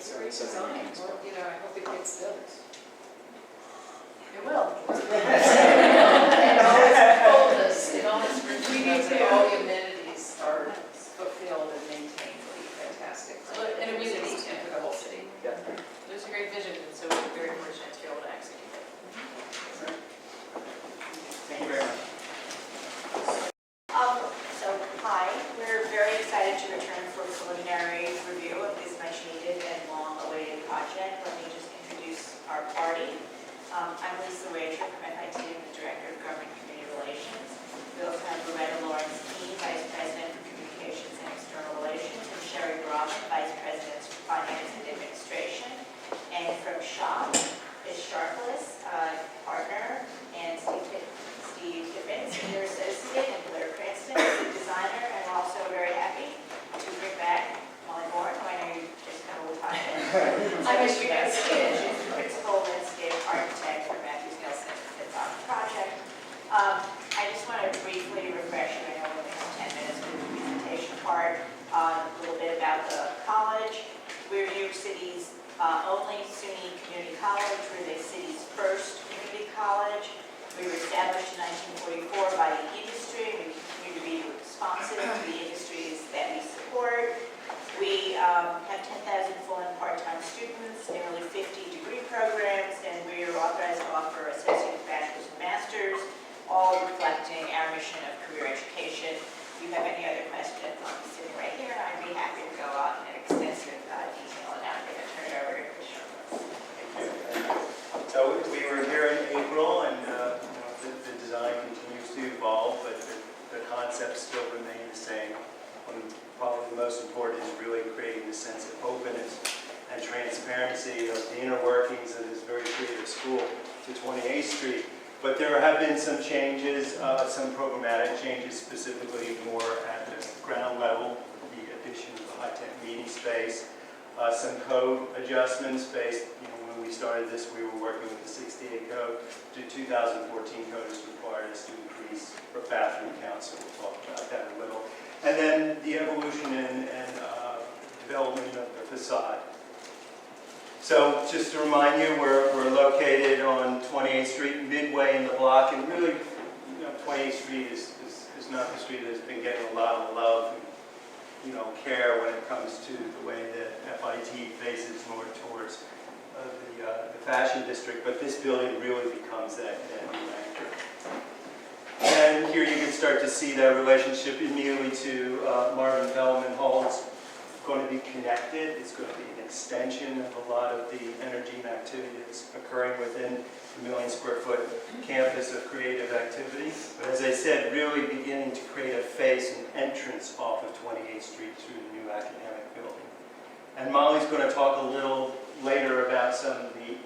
[SPEAKER 3] It's a great design. Well, I hope it gets built.
[SPEAKER 16] It will.
[SPEAKER 3] And all its fullness, and all its richness,
[SPEAKER 16] too.
[SPEAKER 3] and all the amenities are fulfilled and maintained will be fantastic.
[SPEAKER 16] Well, and it really
[SPEAKER 3] City
[SPEAKER 16] is.
[SPEAKER 3] and for the whole city.
[SPEAKER 5] Yeah.
[SPEAKER 16] There's a great vision, and so we're very fortunate to be able to execute it.
[SPEAKER 5] Thank you very much.
[SPEAKER 18] Hi, we're very excited to return for preliminary review of this much-needed and long-awaited project. Let me just introduce our party. I'm Lisa Wager from FIT, I'm the Director of Government Community Relations. We also have Loretta Lawrence Keene, Vice President for Communications and External Relations, and Sherry Brahman, Vice President for Finance and Administration. And from SHOP is Sharpless, partner, and Steve Tippin, Senior Associate, and Blair Cranston, designer, and we're also very happy to bring back Molly Moore, who I know you just kind of talked to. I'm Michigan Skidge, Principal Landscape Architect for Matthews Nielsen on the project. I just want to briefly refresh you, I know we only have 10 minutes for the presentation part, a little bit about the college. We're New York City's only SUNY community college. We're the city's first community college. We were established in 1944 by the industry. We continue to be responsive to the have any other questions, I'll be sitting right here, and I'd be happy to go out in extensive detail, and I'm going to turn it over to Chris Sherman.
[SPEAKER 20] So we were here in April, and the design continues to evolve, but the concepts still remain the same. Probably the most important is really creating the sense of openness and transparency of the inner workings of this very creative school to 28th Street. But there have been some changes, some programmatic changes, specifically more at the ground level, the addition of the high-tech meeting space, some code adjustments based, when we started this, we were working with the 68 code. The 2014 code has required us to increase our bathroom count, so we'll talk about that a little. And then the evolution and development of the facade. So just to remind you, we're located on 28th Street, midway in the block, and really, 28th Street is not the street that's been getting a lot of love and, care when it comes to the way that FIT faces more towards the fashion district, but this building really becomes that new anchor. And here you can start to see that relationship immediately to Marvin Velleman Hall. It's going to be connected. It's going to be an extension of a lot of the energy and activity that's occurring within the million-square-foot campus of creative activity. But as I said, really beginning to create a face and entrance off of 28th Street through the new academic building. And Molly's going to talk a little later about some of the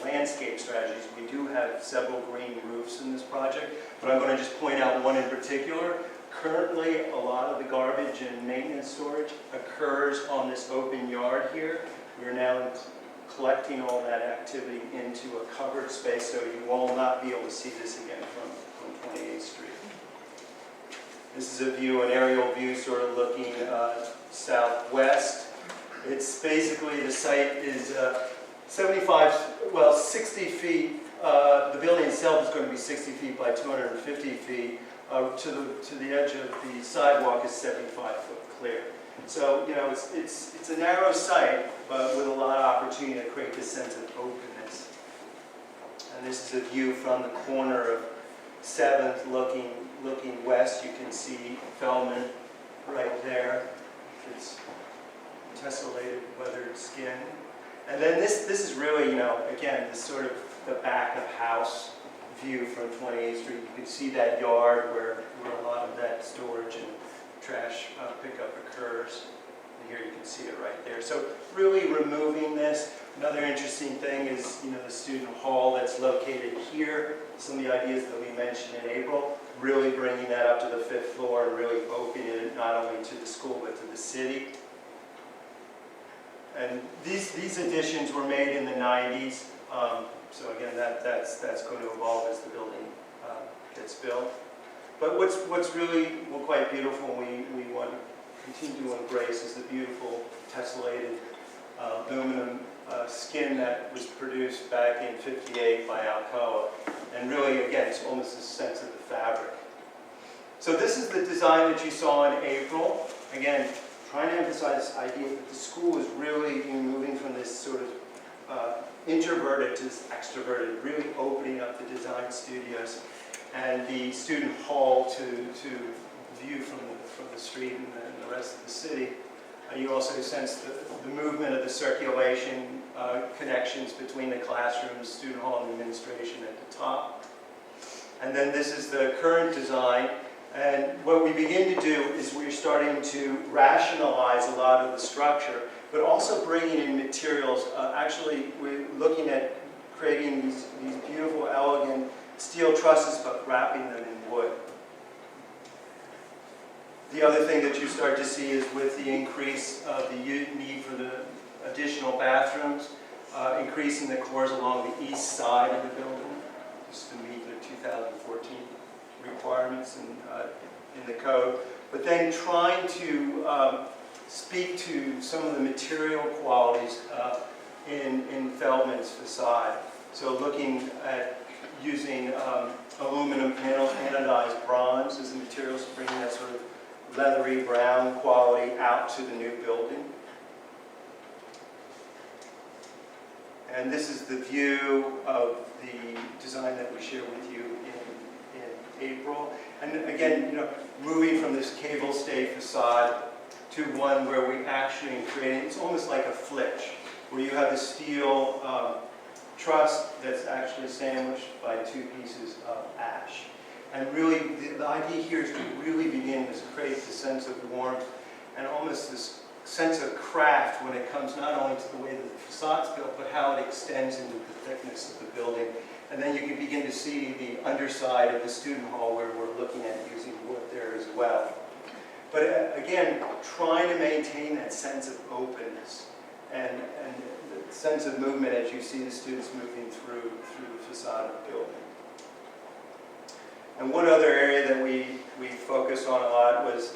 [SPEAKER 20] landscape strategies. We do have several green roofs in this project, but I'm going to just point out one in particular. Currently, a lot of the garbage and maintenance storage occurs on this open yard here. We're now collecting all that activity into a covered space, so you will not be able to see this again from 28th Street. This is a view, an aerial view, sort of looking southwest. It's basically, the site is 60 feet. The building itself is going to be 60 feet by 250 feet. To the edge of the sidewalk is 75 foot clear. So, it's a narrow site, but with a lot of opportunity to create this sense of openness. And this is a view from the corner of 7th looking west. You can see Feldman right there. It's tessellated, weathered skin. And then this is really, again, this sort of the back of house view from 28th Street. You can see that yard where a lot of that storage and trash pickup occurs. And here you can see it right there. So really removing this. Another interesting thing is, the student hall that's located here. Some of the ideas that we mentioned in April, really bringing that up to the 5th floor and really opening it not only to the school but to the city. And these additions were made in the 90s. So again, that's going to evolve as the building gets built. But what's really quite beautiful, and we want to continue to embrace, is the beautiful tessellated aluminum skin that was produced back in '58 by Alcoa. And really, again, it's almost a sense of the fabric. So this is the design that you saw in April. Again, trying to emphasize this idea that the school is really moving from this sort of introverted to this extroverted, really opening up the design studios and the student hall to view from the street and the rest of the city. You also sense the movement of the circulation connections between the classrooms, student hall, and administration at the top. And then this is the current design. And what we begin to do is we're starting to rationalize a lot of the structure, but also bringing in materials. Actually, we're looking at creating these beautiful, elegant steel trusses, but wrapping them in wood. The other thing that you start to see is with the increase of the need for the additional bathrooms, increasing the cores along the east side of the building, just to meet the 2014 requirements in the code, but then trying to speak to some of the material qualities in Feldman's facade. So looking at using aluminum panels, anodized bronze as the materials, bringing that sort of leathery brown quality out to the new building. And this is the view of the design that we share with you in April. And again, moving from this cable stay facade to one where we actually create, it's almost like a flitch, where you have the steel truss that's actually sandwiched by 2 pieces of ash. And really, the idea here is to really begin to create the sense of warmth and almost this sense of craft when it comes not only to the way that the facade's built, but how it extends into the thickness of the building. And then you can begin to see the underside of the student hall where we're looking at using wood there as well. But again, trying to maintain that sense of openness and the sense of movement as you see the students moving through the facade of the building. And one other area that we focused on a lot was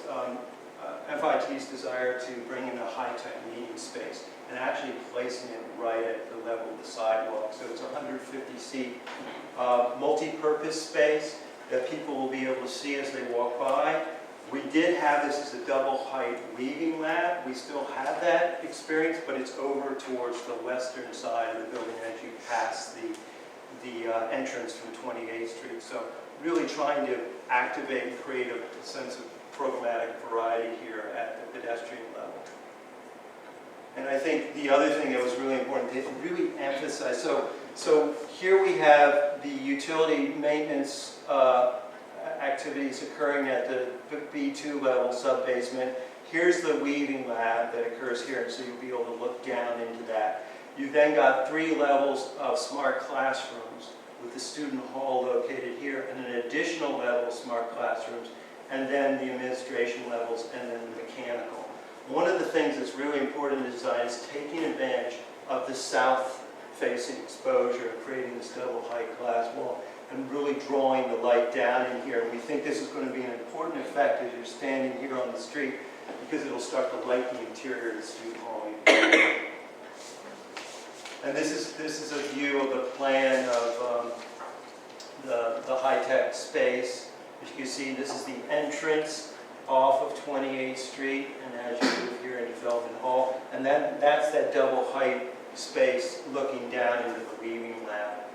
[SPEAKER 20] FIT's desire to bring in a high-tech meeting space and actually placing it right at the level of the sidewalk. So it's a 150-seat multi-purpose space that people will be able to see as they walk by. We did have this as a double-height weaving lab. We still have that experience, but it's over towards the western side of the building as you pass the entrance from 28th Street. So really trying to activate and create a sense of programmatic variety here at the pedestrian level. And I think the other thing that was really important to really emphasize, so here we have the utility maintenance activities occurring at the B2 level sub-basement. Here's the weaving lab that occurs here, so you'll be able to look down into that. You've then got 3 levels of smart classrooms with the student hall located here, and an additional level of smart classrooms, and then the administration levels, and then the mechanical. One of the things that's really important in design is taking advantage of the south-facing exposure, creating this double-height glass wall, and really drawing the light down in here. And we think this is going to be an important effect as you're standing here on the street, because it'll start to light the interior of the student hall. And this is a view of the plan of the high-tech space. As you can see, this is the entrance off of 28th Street, and as you move here into Feldman Hall, and then that's that double-height space looking down into the weaving lab.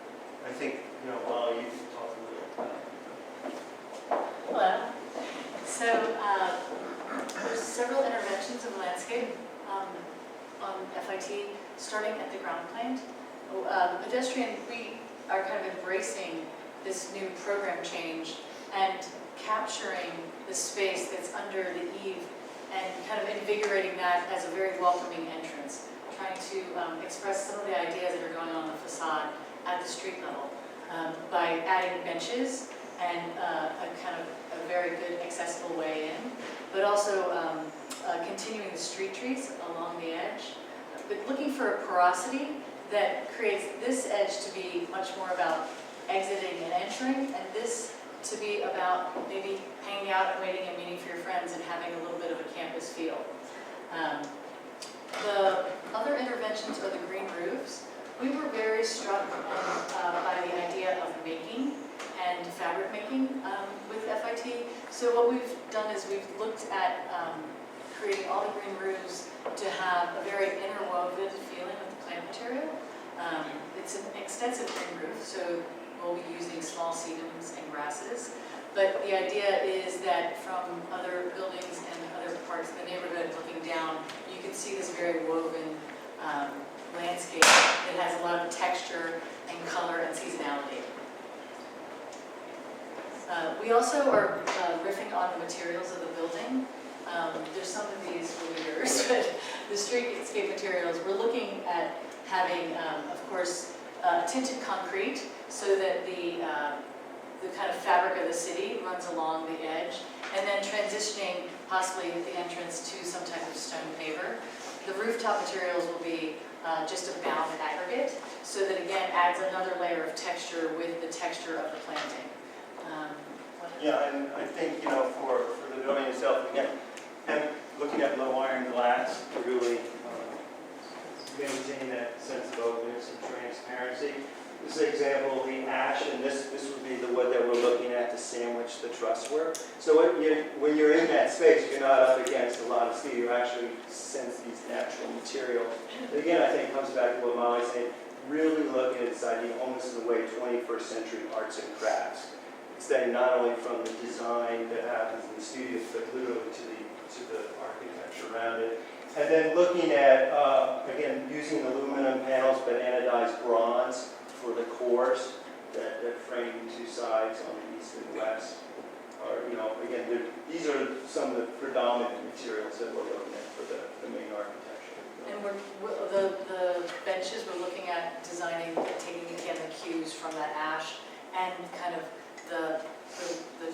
[SPEAKER 20] I think, Molly, you can talk a little about it.
[SPEAKER 16] Hello. So there's several interventions in landscape on FIT, starting at the ground plane. Pedestrian, we are kind of embracing this new program change and capturing the space that's under the eave and kind of invigorating that as a very welcoming entrance, trying to express some of the ideas that are going on in the facade at the street level by adding benches and a kind of a very good accessible way in, but also continuing the street trees along the edge, but looking for a porosity that creates this edge to be much more about exiting and entering, and this to be about maybe hanging out and waiting and meeting for your friends and having a little bit of a campus feel. The other interventions are the green roofs. We were very struck by the idea of making and fabric making with FIT. So what we've done is we've looked at creating all the green roofs to have a very interwoven feeling with the plant material. It's an extensive green roof, so we'll be using small sedums and grasses. But the idea is that from other buildings and other parts of the neighborhood looking down, you can see this very woven landscape that has a lot of texture and color and seasonality. We also are riffing on the materials of the building. There's some of these will be yours, but the streetscape materials, we're looking at having, of course, tinted concrete so that the kind of fabric of the city runs along the edge, and then transitioning possibly at the entrance to some type of stone paver. The rooftop materials will be just a bound aggregate, so that again adds another layer of texture with the texture of the planting.
[SPEAKER 20] Yeah, and I think, for the building itself, again, and looking at low iron glass to really maintain that sense of openness and transparency. This is an example of the ash, and this would be the wood that we're looking at to sandwich the truss work. So when you're in that space, you're not up against a lot of steel. You actually sense these natural materials. But again, I think it comes back to what Molly's saying, really looking at this idea almost in the way 21st century arts and crafts. extending not only from the design that happens in the studios, but literally to the architecture around it. And then looking at, again, using aluminum panels, but anodized bronze for the cores that frame the two sides on the east and west. Or, again, these are some of the predominant materials that we're looking at for the main architecture.
[SPEAKER 16] And the benches, we're looking at designing, taking again the cues from that ash and kind of the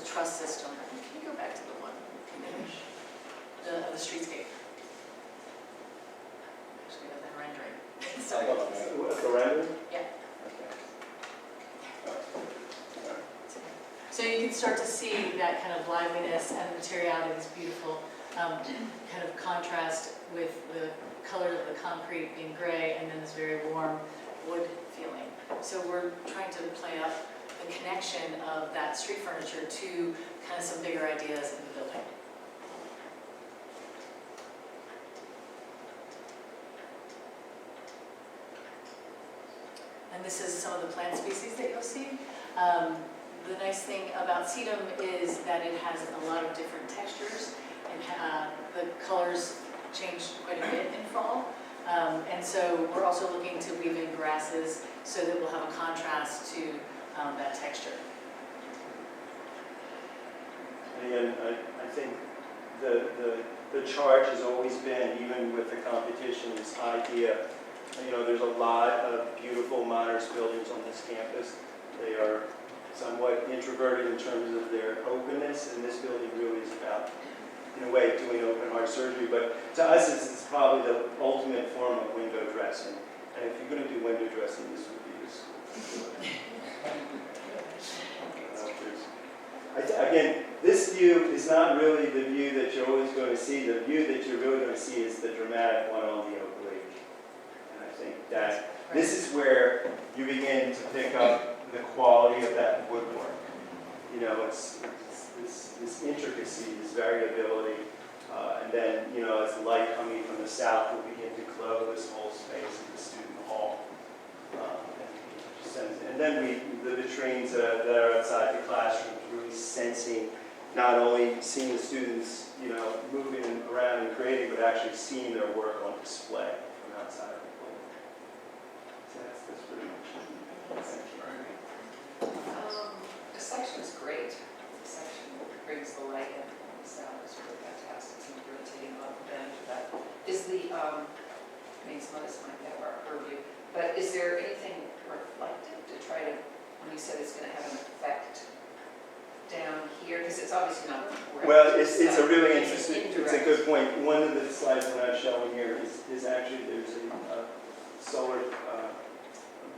[SPEAKER 16] truss system. Can you go back to the one image? The streetscape. Actually, we have that rendering.
[SPEAKER 20] The rendering?
[SPEAKER 16] Yeah.
[SPEAKER 20] Okay.
[SPEAKER 16] So you can start to see that kind of liveliness and the materiality, this beautiful kind of contrast with the color of the concrete being gray and then this very warm wood feeling. So we're trying to play up the connection of that street furniture to kind of some bigger ideas in the building. And this is some of the plant species that you'll see. The nice thing about sedum is that it has a lot of different textures, and the colors change quite a bit in fall. And so we're also looking to weave in grasses so that we'll have a contrast to that texture.
[SPEAKER 20] And again, I think the charge has always been, even with the competition, this idea, there's a lot of beautiful modernist buildings on this campus. They are somewhat introverted in terms of their openness, and this building really is about, in a way, doing open heart surgery. But to us, it's probably the ultimate form of window dressing. And if you're going to do window dressing, this would be the school. Again, this view is not really the view that you're always going to see. The view that you're really going to see is the dramatic one on the oblique. And I think that this is where you begin to pick up the quality of that woodwork. It's this intricacy, this variability, and then, as the light coming from the south will begin to glow this whole space of the student hall. And then the vitrines that are outside the classrooms, really sensing, not only seeing the students, moving around and creating, but actually seeing their work on display from outside of the building. So that's pretty much it. Thank you.
[SPEAKER 3] The section is great. The section brings the light in. The sound is really fantastic. It's really taking a lot of advantage of that. Is the, some of this might be out of our purview, but is there anything reflective to try to, when you said it's going to have an effect down here? Because it's obviously not.
[SPEAKER 20] Well, it's a really interesting, it's a good point. One of the slides that I'm showing here is actually, there's a solar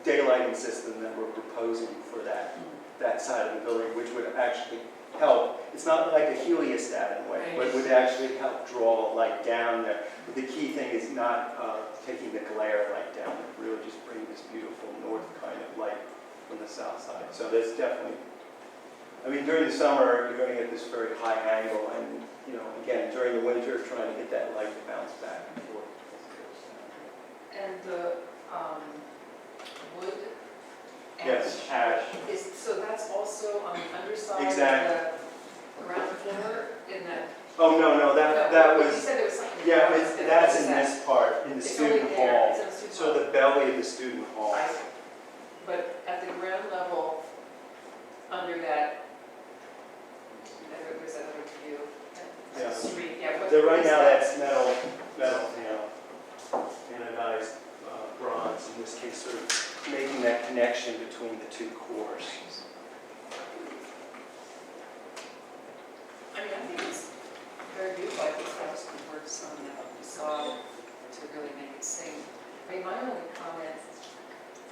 [SPEAKER 20] daylighting system that we're proposing for that side of the building, which would actually help. It's not like a heliostat in a way, but would actually help draw light down there. But the key thing is not taking the glare light down, but really just bringing this beautiful north kind of light from the south side. So there's definitely, during the summer, you're going to get this very high angle, and, again, during the winter, trying to get that light to bounce back and forth.
[SPEAKER 3] And the wood ash.
[SPEAKER 20] Yes, ash.
[SPEAKER 3] So that's also on the underside
[SPEAKER 20] Exactly.
[SPEAKER 3] of the ground floor in that.
[SPEAKER 20] Oh, no, that was.
[SPEAKER 3] You said there was something.
[SPEAKER 20] Yeah, that's in this part, in the
[SPEAKER 3] It's
[SPEAKER 20] student
[SPEAKER 3] only there,
[SPEAKER 20] hall.
[SPEAKER 3] it's in the student
[SPEAKER 20] So
[SPEAKER 3] hall.
[SPEAKER 20] the belly of the student hall.
[SPEAKER 3] I see. But at the ground level, under that, there's that other view.
[SPEAKER 20] Yeah.
[SPEAKER 3] Street, yeah. what
[SPEAKER 20] Right
[SPEAKER 3] is
[SPEAKER 20] now,
[SPEAKER 3] that?
[SPEAKER 20] that's metal panel, anodized bronze, in this case, sort of making that connection between the two cores.
[SPEAKER 3] I think it's very beautiful. I think that was good works on that facade to really make it sing. My only comment,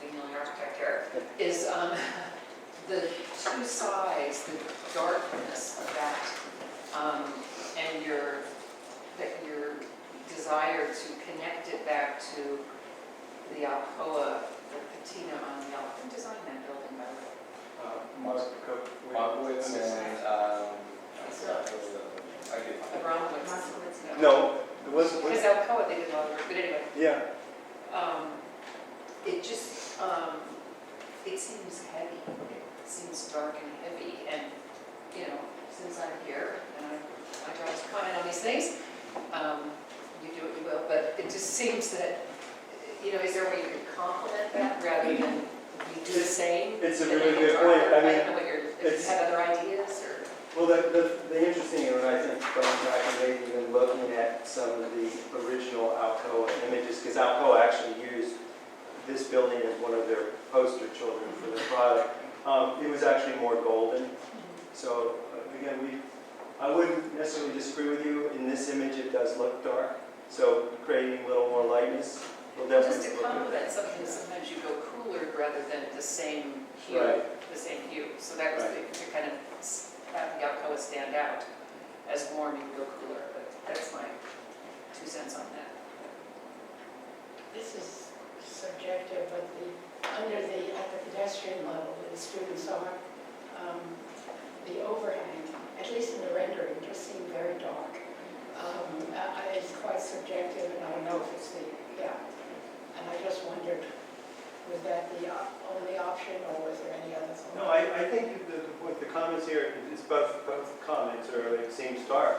[SPEAKER 3] being the only architect here, is the two sides, the darkness of that, and your desire to connect it back to the Alcoa, the patina on the Alcoa. Who designed that building, by the way?
[SPEAKER 10] Markowitz and,
[SPEAKER 20] No, it was.
[SPEAKER 3] Because Alcoa, they did a lot of work, but anyway.
[SPEAKER 20] Yeah.
[SPEAKER 3] It just, it seems heavy. It seems dark and heavy, and, you know, since I'm here, and I try to comment on these things, you do what you will, but it just seems that, you know, is there a way you could complement that rather than you do the same?
[SPEAKER 20] It's a
[SPEAKER 3] and
[SPEAKER 20] really
[SPEAKER 3] make it
[SPEAKER 20] good point.
[SPEAKER 3] darker?
[SPEAKER 20] I mean,
[SPEAKER 3] don't know what your, if
[SPEAKER 20] it's-
[SPEAKER 3] you have other ideas, or?
[SPEAKER 21] Well, the interesting one, I think, going back and maybe even looking at some of the original Alcoa images, because Alcoa actually used this building as one of their poster children for the product. It was actually more golden. So again, I wouldn't necessarily disagree with you. In this image, it does look dark. So creating a little more lightness will
[SPEAKER 3] Just
[SPEAKER 21] definitely
[SPEAKER 3] to
[SPEAKER 21] look good.
[SPEAKER 3] complement something, sometimes you go cooler rather than the same hue,
[SPEAKER 21] Right.
[SPEAKER 3] the same hue. So that was
[SPEAKER 21] Right.
[SPEAKER 3] to kind of have the Alcoa stand out as warm, you go cooler, but that's my 2 cents on that.
[SPEAKER 6] This is subjective, but at the pedestrian level, where the students are, the overhang, at least in the rendering, just seemed very dark. It's quite subjective, and I don't know if it's and I just wondered, was that the only option, or was there any other thought?
[SPEAKER 20] No, I think the comments here, it's both comments are, it seems dark.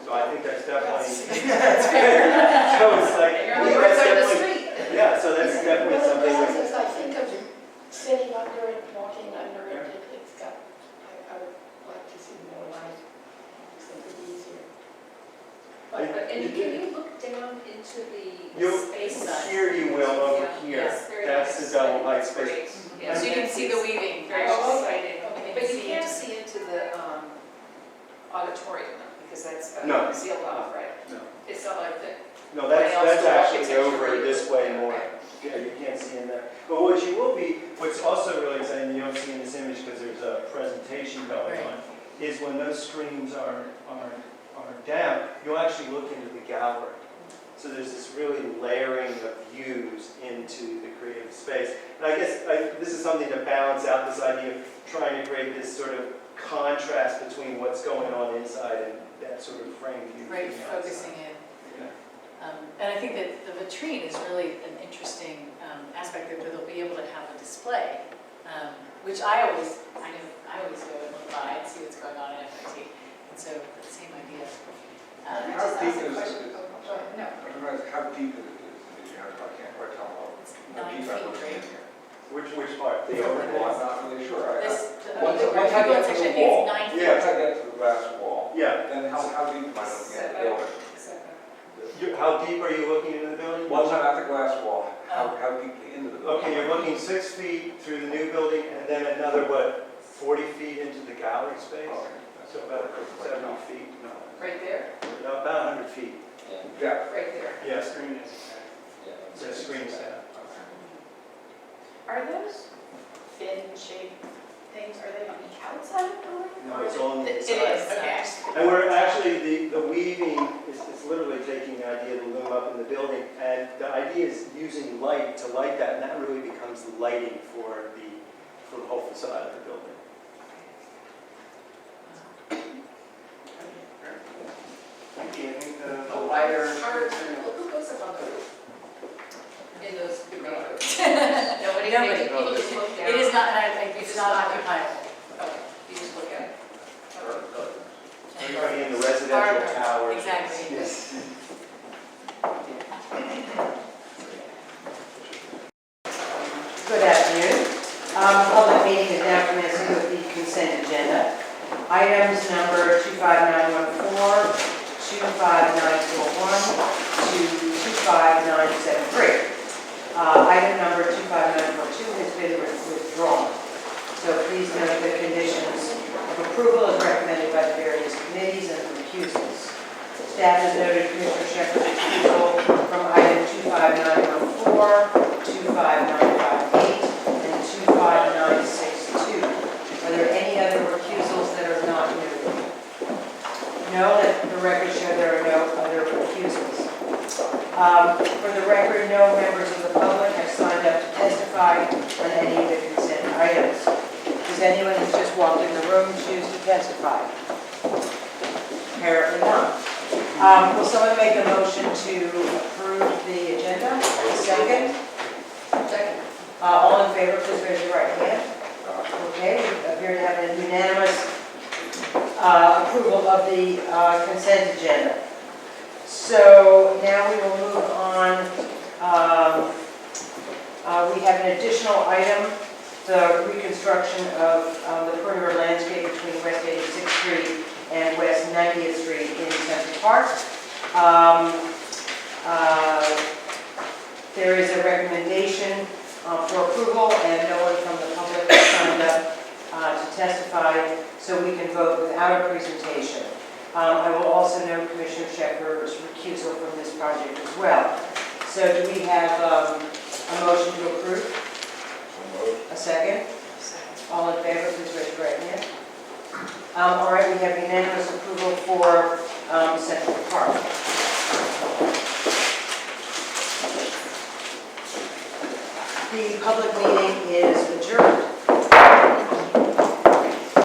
[SPEAKER 20] So I think that's definitely.
[SPEAKER 3] That's fair.
[SPEAKER 20] So it's like.
[SPEAKER 3] You're on the right side of the street.
[SPEAKER 20] Yeah, so that's definitely
[SPEAKER 6] Well,
[SPEAKER 20] something.
[SPEAKER 6] it does, as I think of sitting under it, walking under it, it's got, I would like to see more light, so it would be easier.
[SPEAKER 3] And can you look down into the
[SPEAKER 20] You'll,
[SPEAKER 3] space side?
[SPEAKER 20] here you will, over
[SPEAKER 3] Yeah.
[SPEAKER 20] here.
[SPEAKER 3] Yes, very
[SPEAKER 20] That's
[SPEAKER 3] nice.
[SPEAKER 20] the double height
[SPEAKER 3] That's
[SPEAKER 20] space.
[SPEAKER 3] great. Yeah, so you can see the weaving, very
[SPEAKER 6] Oh,
[SPEAKER 3] exciting.
[SPEAKER 6] okay.
[SPEAKER 3] But you can't see into the auditorium, because that's
[SPEAKER 20] No.
[SPEAKER 3] sealed off, right?
[SPEAKER 20] No.
[SPEAKER 3] It's not like the.
[SPEAKER 20] No, that's actually
[SPEAKER 3] architecture
[SPEAKER 20] over
[SPEAKER 3] view.
[SPEAKER 20] this way more.
[SPEAKER 3] Okay.
[SPEAKER 20] Yeah, you can't see in there. But what you will be, what's also really exciting, you don't see in this image because there's a presentation going
[SPEAKER 3] Right.
[SPEAKER 20] on, is when those screens are down, you'll actually look into the gallery. So there's this really layering of views into the creative space. And I guess this is something to balance out this idea of trying to create this sort of contrast between what's going on inside and that sort of frame view.
[SPEAKER 16] Right,
[SPEAKER 20] from the outside.
[SPEAKER 16] focusing in.
[SPEAKER 20] Yeah.
[SPEAKER 16] And I think that the vitrine is really an interesting aspect there, where they'll be able to have a display, which I always go and look by and see what's going on in FIT. And so, the same idea.
[SPEAKER 17] How deep is it?
[SPEAKER 3] No.
[SPEAKER 17] How deep is it? I can't quite tell how
[SPEAKER 16] 9
[SPEAKER 17] deep I
[SPEAKER 16] feet,
[SPEAKER 17] was
[SPEAKER 16] right?
[SPEAKER 17] in here.
[SPEAKER 20] Which part?
[SPEAKER 17] The overhang, I'm not really sure.
[SPEAKER 16] This,
[SPEAKER 17] Once
[SPEAKER 16] the
[SPEAKER 17] I get to
[SPEAKER 16] section,
[SPEAKER 17] the wall,
[SPEAKER 16] it's 9 feet.
[SPEAKER 20] Yeah.
[SPEAKER 17] once I get to the glass wall,
[SPEAKER 20] Yeah.
[SPEAKER 17] then how deep am I looking at the building?
[SPEAKER 20] How deep are you looking into the building?
[SPEAKER 17] Once I'm at the glass wall, how deeply into the building?
[SPEAKER 20] Okay, you're looking 6 feet through the new building and then another, 40 feet into the gallery space?
[SPEAKER 17] Okay.
[SPEAKER 20] So about 70 feet? No,
[SPEAKER 3] Right there,
[SPEAKER 20] about 100 feet.
[SPEAKER 17] Yeah.
[SPEAKER 3] right there.
[SPEAKER 20] Yeah,
[SPEAKER 19] Screen is.
[SPEAKER 20] the screen's down.
[SPEAKER 18] Are those fin-shaped things, are they on the outside of the building?
[SPEAKER 20] No, it's on the
[SPEAKER 16] It
[SPEAKER 20] inside.
[SPEAKER 16] is, okay.
[SPEAKER 20] And we're actually, the weaving is literally taking the idea of the loom up in the building, and the idea is using light to light that, and that really becomes the lighting for the whole facade of the building.
[SPEAKER 19] Thank you. I think the
[SPEAKER 3] Oh,
[SPEAKER 19] lighter.
[SPEAKER 3] Who goes up on the roof? In those big roofs?
[SPEAKER 16] Nobody.
[SPEAKER 3] People just look down.
[SPEAKER 16] It is not,
[SPEAKER 3] You
[SPEAKER 16] it's
[SPEAKER 3] just
[SPEAKER 16] not
[SPEAKER 3] look-
[SPEAKER 16] occupiable.
[SPEAKER 3] Okay, you just look at it.
[SPEAKER 20] Everybody in the residential towers.
[SPEAKER 16] Exactly.
[SPEAKER 20] Yes.
[SPEAKER 9] Good afternoon. Public meeting is now commencing with the consent agenda. Items number 25914, 25941 to 25973. Item number 25942 has been withdrawn. So please note the conditions of approval as recommended by the various committees and recusals. Staff has noted Commissioner Shepherd's recusal from item 25914, 25958, and 25962. Are there any other recusals that are not noted? No, let the record show there are no other recusals. For the record, no members of the public have signed up to testify on any of the consent items. Does anyone who's just walked in the room choose to testify? Apparently not. Will someone make a motion to approve the agenda? Second?
[SPEAKER 3] Second.
[SPEAKER 9] All in favor, please raise your right hand. Okay, we appear to have a unanimous approval of the consent agenda. So now we will move on. We have an additional item, the reconstruction of the perimeter landscape between West 86th Street and West 90th Street in Central Park. There is a recommendation for approval, and no one from the public has signed up to testify, so we can vote without a presentation. I will also note Commissioner Shepherd's recusal from this project as well. So do we have a motion to approve? A second? All in favor, please raise your right hand. All right, we have unanimous approval for Central Park. The public meeting